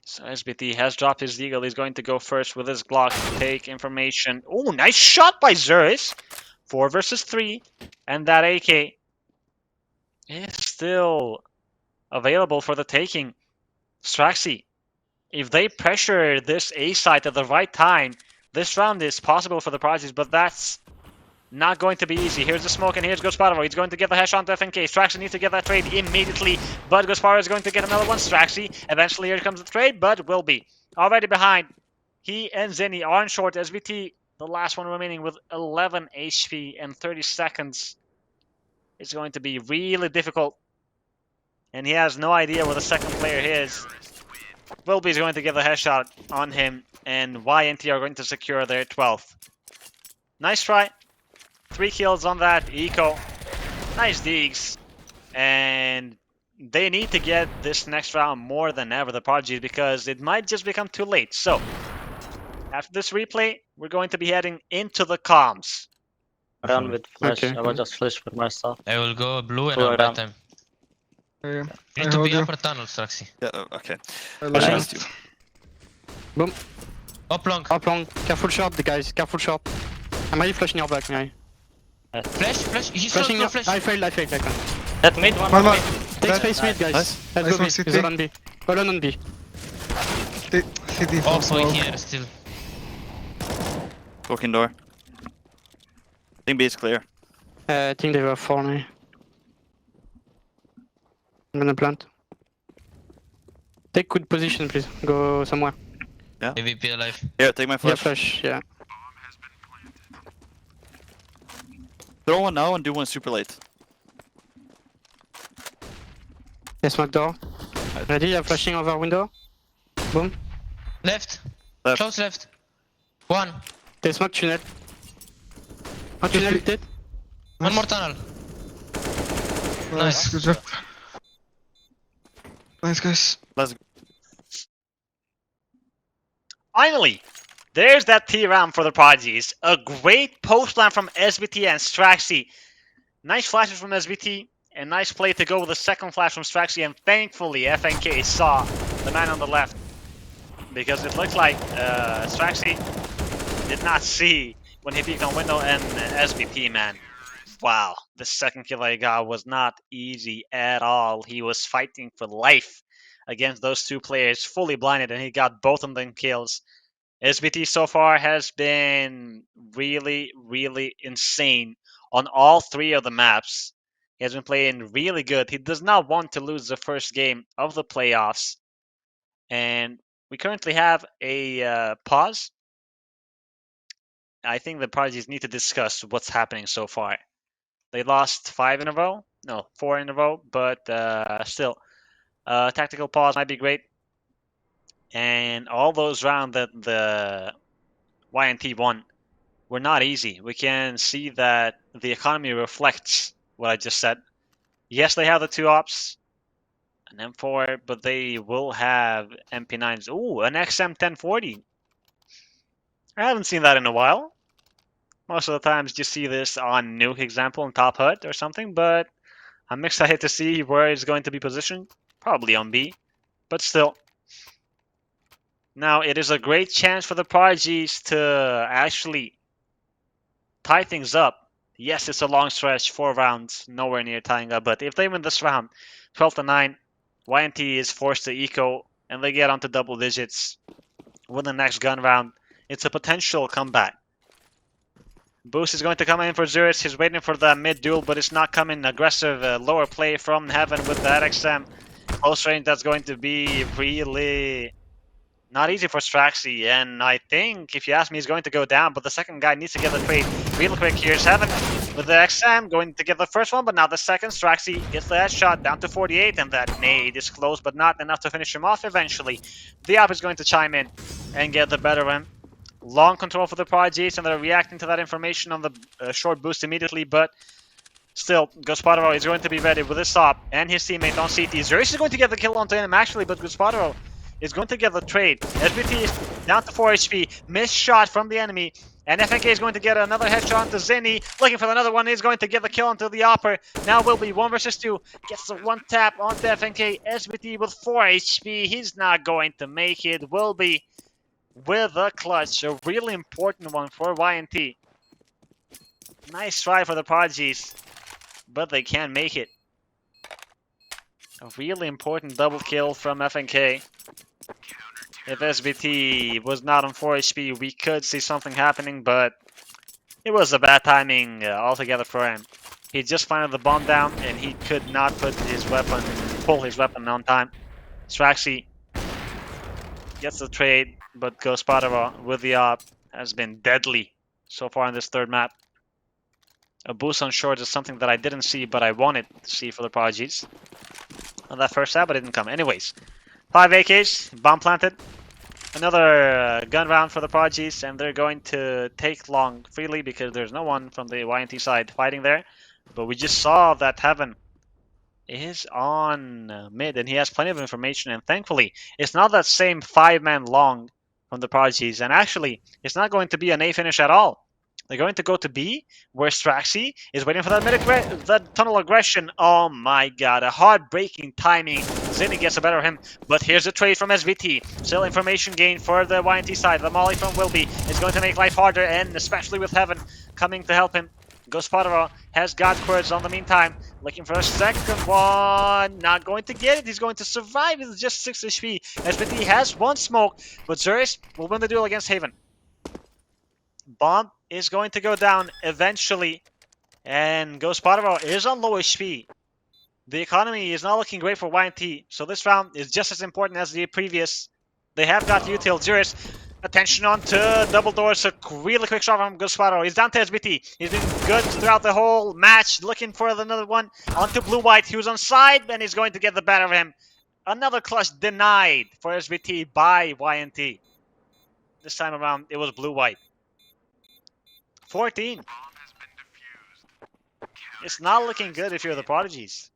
So SBT has dropped his Eagle. He's going to go first with his Glock to take information. Oh, nice shot by Zurich. 4 versus 3. And that AK is still available for the taking. Straxy, if they pressure this A site at the right time, this round is possible for the Prodigies, but that's not going to be easy. Here's the smoke, and here's Gosparo. He's going to get the headshot onto FNK. Straxy needs to get that trade immediately, but Gosparo is going to get another one. Straxy, eventually here comes the trade, but will be already behind. He and Zenny are on short. SVT, the last one remaining with 11 HP and 30 seconds. It's going to be really difficult, and he has no idea where the second player is. Wilby is going to give a headshot on him, and YNT are going to secure their 12th. Nice try. 3 kills on that eco. Nice digs. And they need to get this next round more than ever, the Prodigies, because it might just become too late. So, after this replay, we're going to be heading into the comms. Run with flash. Okay. I will just flash for myself. I will go blue and Go I'll buy around. time. Okay, You I need to hold be you. upper tunnel, Straxy. Yeah, okay. I I like trust it. you. Up long. Up long. Careful shot, the guys. Careful shot. I'm really flashing your back, guy. Flash. He's Flashing no your... flash. I failed. That mid one. One more. Take Dead. space mid, guys. Nice. Let's Nice go B. one, CT. He's all on B. Alone on B. CD for Also smoke. here still. Walking door. I think B is clear. I think they were 4 now. I'm gonna plant. Take good position, please. Go somewhere. AVP alive. Here, take my Yeah, flash. flash, yeah. Throw one now and do one super late. Yeah, smoke door. Ready? I'm flashing over window. Boom. Left. Left. Close left. 1. They smoke tunnel. One tunnel dead. One more tunnel. Nice, good job. Nice, guys. Let's go. Finally, there's that T round for the Prodigies. A great post plan from SBT and Straxy. Nice flashes from SBT, and nice play to go with the second flash from Straxy, and thankfully FNK saw the man on the left. Because it looked like Straxy did not see when he peeked on window, and SBT, man. Wow, the second kill I got was not easy at all. He was fighting for life against those two players, fully blinded, and he got both of them kills. SBT so far has been really, really insane on all 3 of the maps. He has been playing really good. He does not want to lose the first game of the playoffs. And we currently have a pause. I think the Prodigies need to discuss what's happening so far. They lost 5 in a row. No, 4 in a row. But still, tactical pause might be great. And all those rounds that the YNT won were not easy. We can see that the economy reflects what I just said. Yes, they have the 2 ops, an M4, but they will have MP9s. Ooh, an XM1040. I haven't seen that in a while. Most of the times you see this on Nuke example and Top Hut or something, but I'm excited to see where it's going to be positioned. Probably on B, but still. Now, it is a great chance for the Prodigies to actually tie things up. Yes, it's a long stretch, 4 rounds, nowhere near tying up, but if they win this round, 12-9, YNT is forced to eco, and they get onto double digits. Win the next gun round, it's a potential comeback. Boost is going to come in for Zurich. He's waiting for the mid duel, but it's not coming. Aggressive lower play from Heaven with that XM. Close range, that's going to be really not easy for Straxy. And I think, if you ask me, he's going to go down, but the second guy needs to get the trade real quick. Here's Heaven with the XM, going to get the first one, but now the second. Straxy gets the headshot down to 48, and that nade is close, but not enough to finish him off eventually. The op is going to chime in and get the better of him. Long control for the Prodigies, and they're reacting to that information on the short boost immediately, but still, Gospodaro is going to be ready with his stop and his teammate on CT. Zurich is going to get the kill onto him, actually, but Gospodaro is going to get the trade. SBT is down to 4 HP. Missed shot from the enemy. And FNK is going to get another headshot onto Zinni. Looking for another one. He's going to get the kill onto the Opper. Now will be 1 versus 2. Gets the 1 tap onto FNK. SBT with 4 HP. He's not going to make it. Will be with a clutch. A really important one for YNT. Nice try for the Prodigies. But they can't make it. A really important double kill from FNK. If SBT was not on 4 HP, we could see something happening, but it was a bad timing altogether for him. He just fired the bomb down, and he could not pull his weapon on time. Straxy gets the trade, but Gospodarov with the op has been deadly so far in this third map. A boost on short is something that I didn't see, but I wanted to see for the Prodigies. On that first stab, but it didn't come. Anyways, 5 AKs, bomb planted. Another gun round for the Prodigies, and they're going to take long freely because there's no one from the YNT side fighting there. But we just saw that Heaven is on mid, and he has plenty of information, and thankfully, it's not that same 5-man long from the Prodigies, and actually, it's not going to be an A finish at all. They're going to go to B, where Straxy is waiting for that tunnel aggression. Oh my god, a heartbreaking timing. Zinni gets the better of him, but here's a trade from SVT. Still information gained for the YNT side. The molly from Wilby is going to make life harder, and especially with Heaven coming to help him. Gospodarov has got Quirds on the meantime. Looking for a second one. Not going to get it. He's going to survive with just 6 HP. SVT has 1 smoke, but Zurich will win the duel against Haven. Bomb is going to go down eventually, and Gospodarov is on low HP. The economy is not looking great for YNT, so this round is just as important as the previous. They have got util. Zurich, attention on to double doors. A really quick shot from Gospodarov. He's down to SBT. He's been good throughout the whole match, looking for another one. Onto blue-white. He was on side, and he's going to get the better of him. Another clutch denied for SBT by YNT. This time around, it was blue-white. 14. It's not looking good if you're the Prodigies.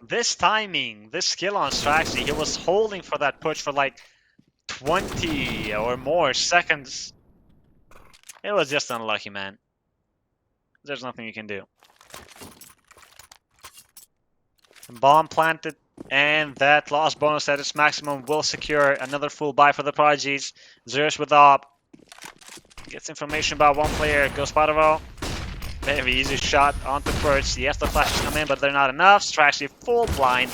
This timing, this skill on Straxy, he was holding for that push for like 20 or more seconds. It was just unlucky, man. There's nothing you can do. Bomb planted. And that lost bonus at its maximum will secure another full buy for the Prodigies. Zurich with the op. Gets information about one player. Gospodarov. Very easy shot onto Perch. Yes, the flashes come in, but they're not enough. Straxy full blind.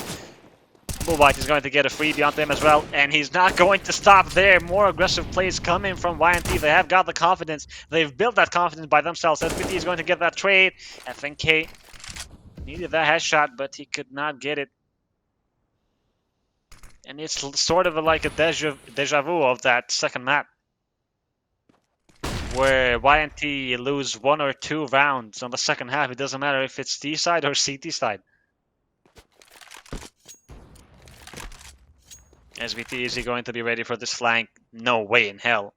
Blue-White is going to get a freebie onto him as well. And he's not going to stop there. More aggressive plays coming from YNT. They have got the confidence. They've built that confidence by themselves. SBT is going to get that trade. FNK needed that headshot, but he could not get it. And it's sort of like a deja vu of that second map, where YNT lose 1 or 2 rounds on the second half. It doesn't matter if it's T side or CT side. SVT, is he going to be ready for this flank? No way in hell.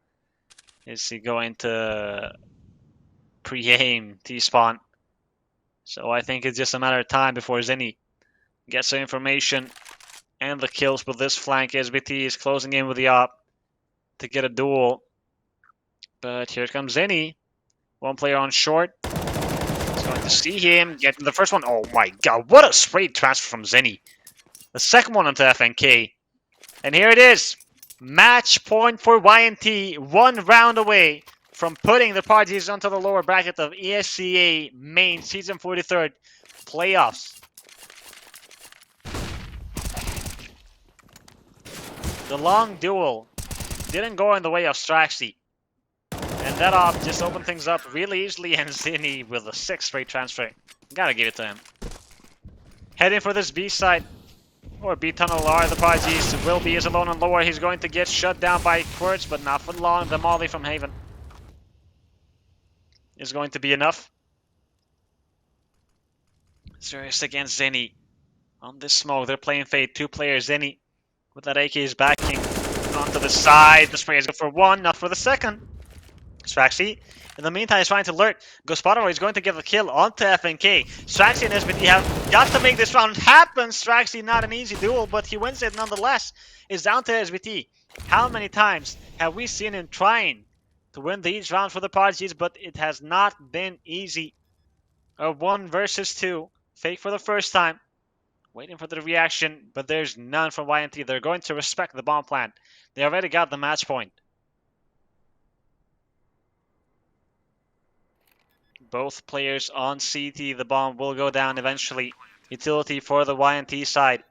Is he going to pre-aim T-spawn? So I think it's just a matter of time before Zinni gets the information and the kills with this flank. SBT is closing in with the op to get a duel. But here comes Zinni. 1 player on short. He's going to see him get the first one. Oh my god, what a sprayed transfer from Zinni. The second one onto FNK. And here it is. Match point for YNT. 1 round away from putting the Prodigies onto the lower bracket of ESEA main season 43rd playoffs. The long duel didn't go in the way of Straxy. And that op just opened things up really easily, and Zinni with a 6 straight transfer. Gotta give it to him. Heading for this B side. Or B tunnel are the Prodigies. Wilby is alone on lower. He's going to get shut down by Quirts, but not for long. The molly from Haven is going to be enough. Serious against Zinni. On this smoke, they're playing fade. 2 players. Zinni with that AK is backing onto the side. The spray is good for 1, not for the second. Straxy, in the meantime, is trying to alert. Gospodaro is going to get the kill onto FNK. Straxy and SBT have got to make this round happen. Straxy, not an easy duel, but he wins it nonetheless. It's down to SBT. How many times have we seen him trying to win these rounds for the Prodigies, but it has not been easy. A 1 versus 2. Fake for the first time. Waiting for the reaction, but there's none from YNT. They're going to respect the bomb plan. They already got the match point. Both players on CT. The bomb will go down eventually. Utility for the YNT side.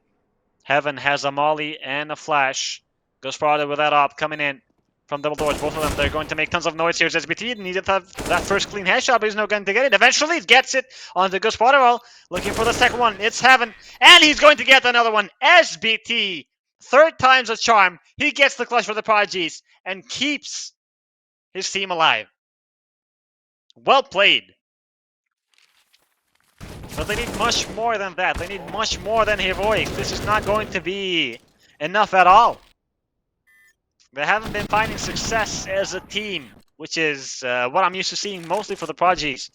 Heaven has a molly and a flash. Goes Prada with that op coming in from double doors. Both of them, they're going to make tons of noise here. SBT needed that first clean headshot, but he's not going to get it. Eventually, he gets it on the Gospodaro. Looking for the second one. It's Heaven, and he's going to get another one. SBT, third time's a charm. He gets the clutch for the Prodigies and keeps his team alive. Well played. But they need much more than that. They need much more than heroics. This is not going to be enough at all. They haven't been finding success as a team, which is what I'm used to seeing mostly for the Prodigies.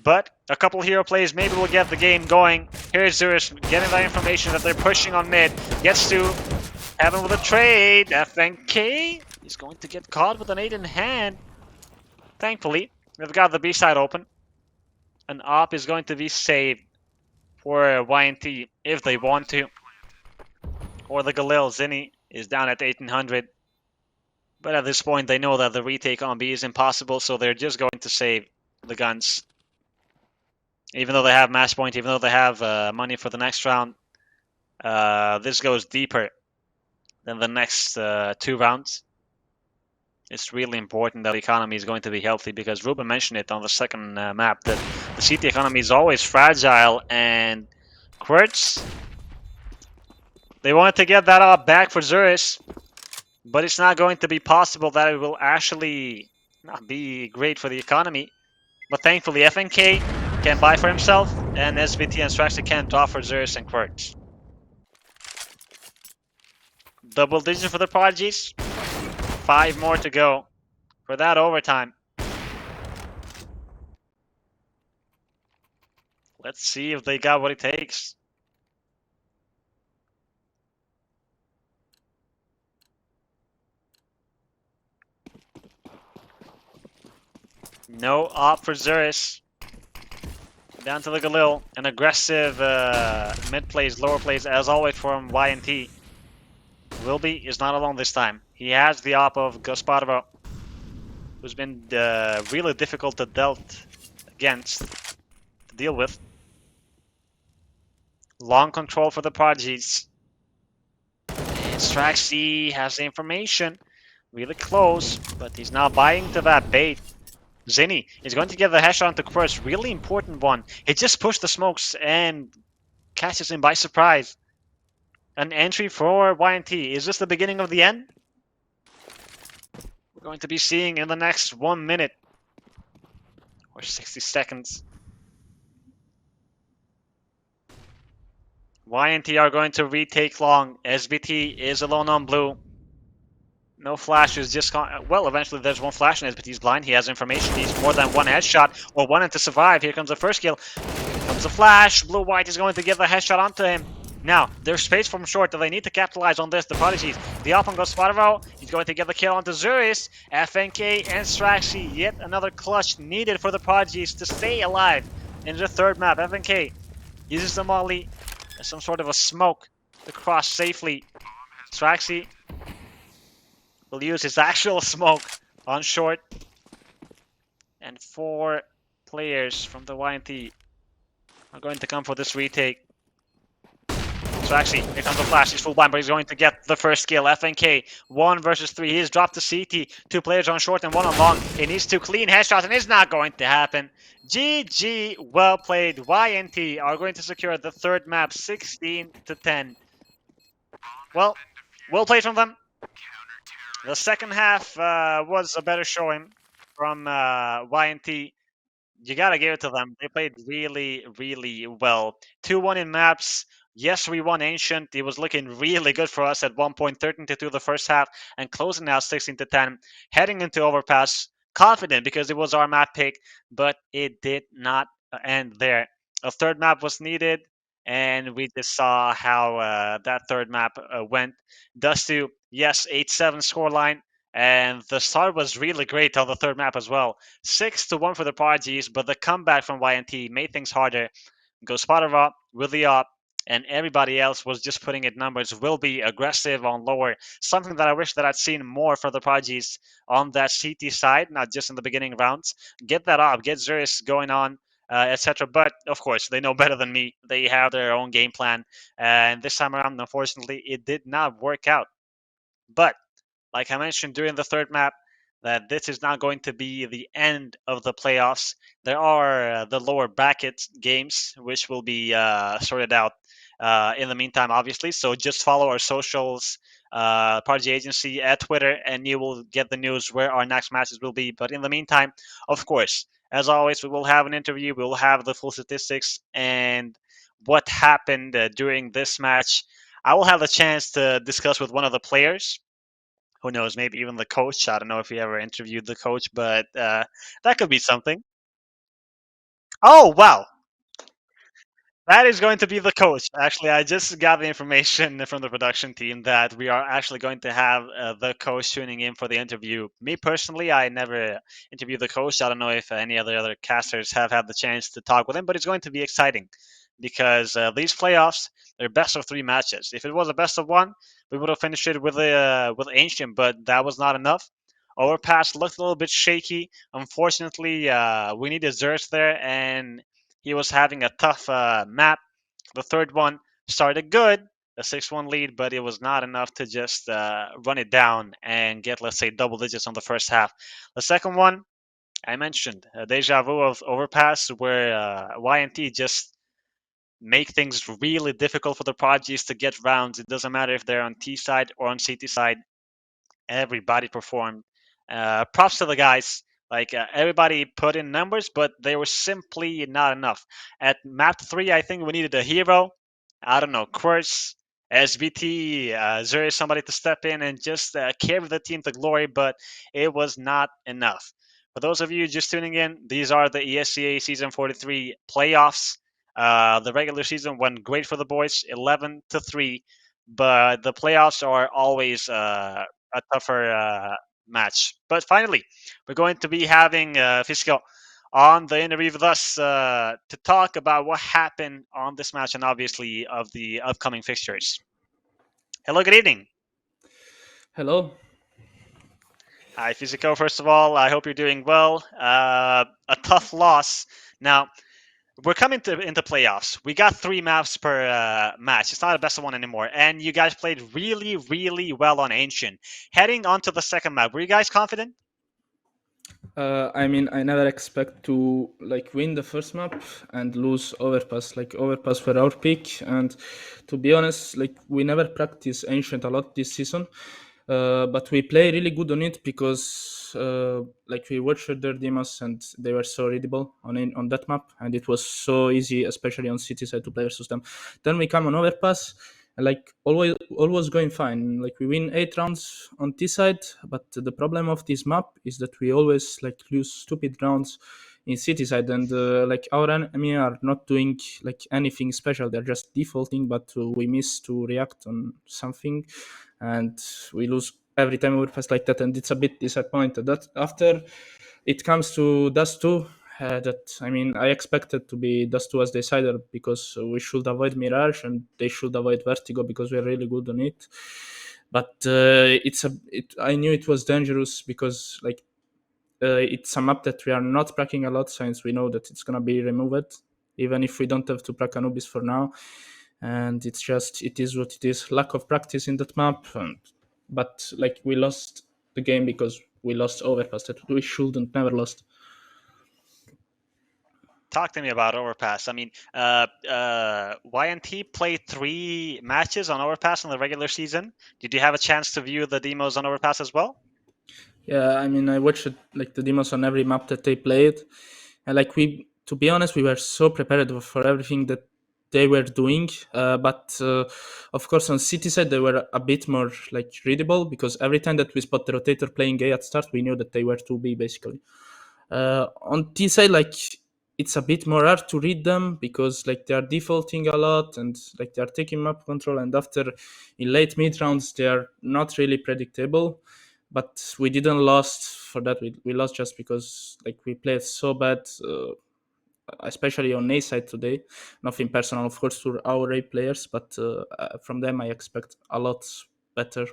But a couple hero plays maybe will get the game going. Here's Zurus getting that information that they're pushing on mid. Gets to Heaven with a trade. FNK is going to get caught with an 8 in hand. Thankfully, they've got the B side open. An op is going to be saved for YNT if they want to. Or the Galil. Zinni is down at 1800. But at this point, they know that the retake on B is impossible, so they're just going to save the guns. Even though they have match point, even though they have money for the next round, this goes deeper than the next 2 rounds. It's really important that the economy is going to be healthy, because Ruben mentioned it on the second map that the CT economy is always fragile, and Quirts, they wanted to get that up back for Zurus, but it's not going to be possible that it will actually not be great for the economy. But thankfully FNK can buy for himself, and SBT and Straxy can draw for Zurus and Quirts. Double digit for the Prodigies. 5 more to go for that overtime. Let's see if they got what it takes. No op for Zurus. Down to the Galil. An aggressive mid plays, lower plays as always from YNT. Wilby is not alone this time. He has the op of Gospodaro, who's been really difficult to deal with. Long control for the Prodigies. And Straxy has the information. Really close, but he's now buying to that bait. Zinni is going to get the headshot onto Quirts. Really important one. He just pushed the smokes and catches him by surprise. An entry for YNT. Is this the beginning of the end? We're going to be seeing in the next 1 minute or 60 seconds. YNT are going to retake long. SBT is alone on blue. No flashes, just well, eventually there's one flash and SBT's blind. He has information. He's more than one headshot or one to survive. Here comes the first kill. Comes the flash. Blue-white is going to get the headshot onto him. Now, there's space from short that they need to capitalize on this. The Prodigies. The op on Gospodaro. He's going to get the kill onto Zurus. FNK and Straxy. Yet another clutch needed for the Prodigies to stay alive in the third map. FNK uses the molly as some sort of a smoke to cross safely. Straxy will use his actual smoke on short. And 4 players from the YNT are going to come for this retake. So actually, here comes the flash. He's full blind, but he's going to get the first kill. FNK, 1 versus 3. He has dropped the CT. 2 players on short and 1 on long. He needs 2 clean headshots, and it's not going to happen. GG, well played. YNT are going to secure the third map, 16-10. Well played from them. The second half was a better showing from YNT. You gotta give it to them. They played really, really well. 2-1 in maps. Yes, we won Ancient. It was looking really good for us at one point, 13-2 the first half, and closing out 16-10, heading into Overpass. Confident because it was our map pick, but it did not end there. A third map was needed, and we just saw how that third map went. Dust2, yes, 8-7 scoreline, and the start was really great on the third map as well. 6-1 for the Prodigies, but the comeback from YNT made things harder. Go spotter up with the op, and everybody else was just putting in numbers. Will be aggressive on lower. Something that I wish that I'd seen more for the Prodigies on that CT side, not just in the beginning rounds. Get that up, get Zurus going on, etc. But of course, they know better than me. They have their own game plan, and this time around, unfortunately, it did not work out. But like I mentioned during the third map, that this is not going to be the end of the playoffs. There are the lower bracket games, which will be sorted out in the meantime, obviously. So just follow our socials, Prodigy Agency at Twitter, and you will get the news where our next matches will be. But in the meantime, of course, as always, we will have an interview. We will have the full statistics and what happened during this match. I will have the chance to discuss with one of the players. Who knows? Maybe even the coach. I don't know if he ever interviewed the coach, but that could be something. Oh wow, that is going to be the coach. Actually, I just got the information from the production team that we are actually going to have the coach tuning in for the interview. Me personally, I never interviewed the coach. I don't know if any other casters have had the chance to talk with him, but it's going to be exciting because these playoffs, they're best of 3 matches. If it was a best of 1, we would have finished it with Ancient, but that was not enough. Overpass looked a little bit shaky. Unfortunately, we needed Zerst there, and he was having a tough map. The third one started good, a 6-1 lead, but it was not enough to just run it down and get, let's say, double digits on the first half. The second one, I mentioned, a deja vu of Overpass, where YNT just make things really difficult for the Prodigies to get rounds. It doesn't matter if they're on T side or on CT side. Everybody performed. Props to the guys. Like everybody put in numbers, but they were simply not enough. At map 3, I think we needed a hero. I don't know, Quirce, SBT, Zuri, somebody to step in and just carry the team to glory, but it was not enough. For those of you just tuning in, these are the ESEA Season 43 playoffs. The regular season went great for the boys, 11-3, but the playoffs are always a tougher match. But finally, we're going to be having Fisco on the interview with us to talk about what happened on this match and obviously of the upcoming fixtures. Hello, good evening. Hello. Hi, Fisco. First of all, I hope you're doing well. A tough loss. Now, we're coming into playoffs. We got 3 maps per match. It's not a best of 1 anymore. And you guys played really, really well on Ancient. Heading on to the second map, were you guys confident? I mean, I never expect to like win the first map and lose Overpass. Like Overpass were our pick, and to be honest, like we never practice Ancient a lot this season, but we play really good on it because like we watched their demos and they were so readable on that map, and it was so easy, especially on city side, to play versus them. Then we come on Overpass. And like always going fine. Like we win 8 rounds on T side, but the problem of this map is that we always like lose stupid rounds in city side, and like our enemy are not doing like anything special. They're just defaulting, but we miss to react on something, and we lose every time we pass like that, and it's a bit disappointed. That after it comes to Dust 2, that I mean, I expected to be Dust 2 as decider because we should avoid Mirage and they should avoid Vertigo because we're really good on it. But I knew it was dangerous because like it's a map that we are not pracking a lot since we know that it's gonna be removed, even if we don't have to prack Anubis for now. And it's just it is what it is. Lack of practice in that map, but like we lost the game because we lost Overpass that we shouldn't never lost. Talk to me about Overpass. I mean, YNT played 3 matches on Overpass in the regular season. Did you have a chance to view the demos on Overpass as well? Yeah, I mean, I watched like the demos on every map that they played, and like to be honest, we were so prepared for everything that they were doing, but of course on City side they were a bit more like readable, because every time that we spot the rotator playing A at start, we knew that they were 2B basically. On T side, like it's a bit more hard to read them, because like they are defaulting a lot and like they are taking map control, and after in late mid rounds they are not really predictable. But we didn't lost for that. We lost just because like we played so bad, especially on A side today. Nothing personal, of course, to our A players, but from them I expect a lot better.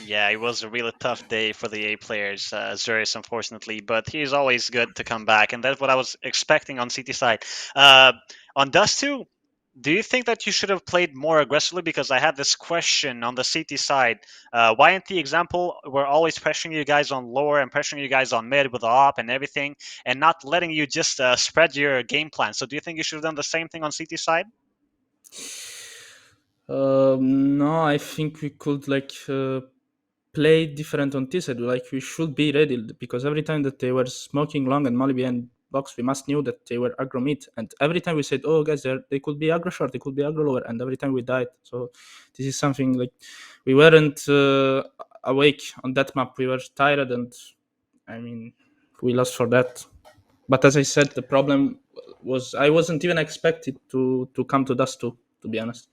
Yeah, it was a really tough day for the A players, Zurius, unfortunately, but he's always good to come back, and that's what I was expecting on CT side. On Dust 2, do you think that you should have played more aggressively? Because I had this question on the CT side. YNT example, we're always pressuring you guys on lower and pressuring you guys on mid with the op and everything, and not letting you just spread your game plan. So do you think you should have done the same thing on CT side? No, I think we could like play different on T side. Like we should be ready, because every time that they were smoking long and molly behind box, we must knew that they were aggro mid, and every time we said, "Oh guys, they could be aggro short, they could be aggro lower," and every time we died. So this is something like we weren't awake on that map. We were tired, and I mean we lost for that. But as I said, the problem was I wasn't even expected to come to Dust 2, to be honest.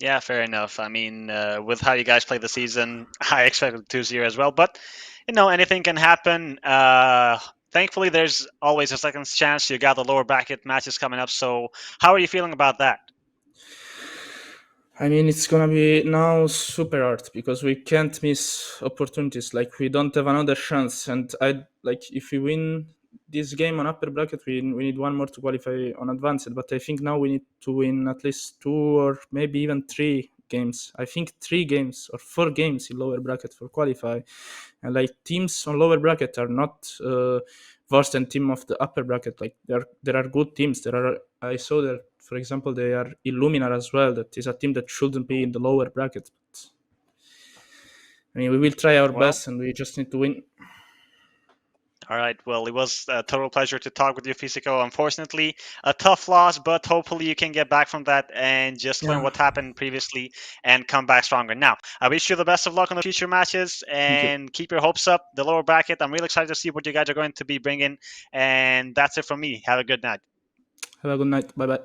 Yeah, fair enough. I mean, with how you guys play the season, I expected 2-0 as well. But, anything can happen. Thankfully, there's always a second chance. You got the lower bracket matches coming up. So how are you feeling about that? I mean, it's gonna be now super hard, because we can't miss opportunities. Like we don't have another chance, and if we win this game on upper bracket, we need one more to qualify on advanced. But I think now we need to win at least 2 or maybe even 3 games. I think 3 games or 4 games in lower bracket for qualify. And like teams on lower bracket are not worse than team of the upper bracket. Like there are good teams. I saw that, for example, they are Illuminar as well. That is a team that shouldn't be in the lower bracket. But, I mean, we will try our best, and we just need to win. All right. Well, it was a total pleasure to talk with you, Fisico. Unfortunately, a tough loss, but hopefully you can get back from that and just learn what happened previously and come back stronger. Now, I wish you the best of luck on the future matches, and keep your hopes up. The lower bracket, I'm really excited to see what you guys are going to be bringing. And that's it from me. Have a good night. Have a good night. Bye bye.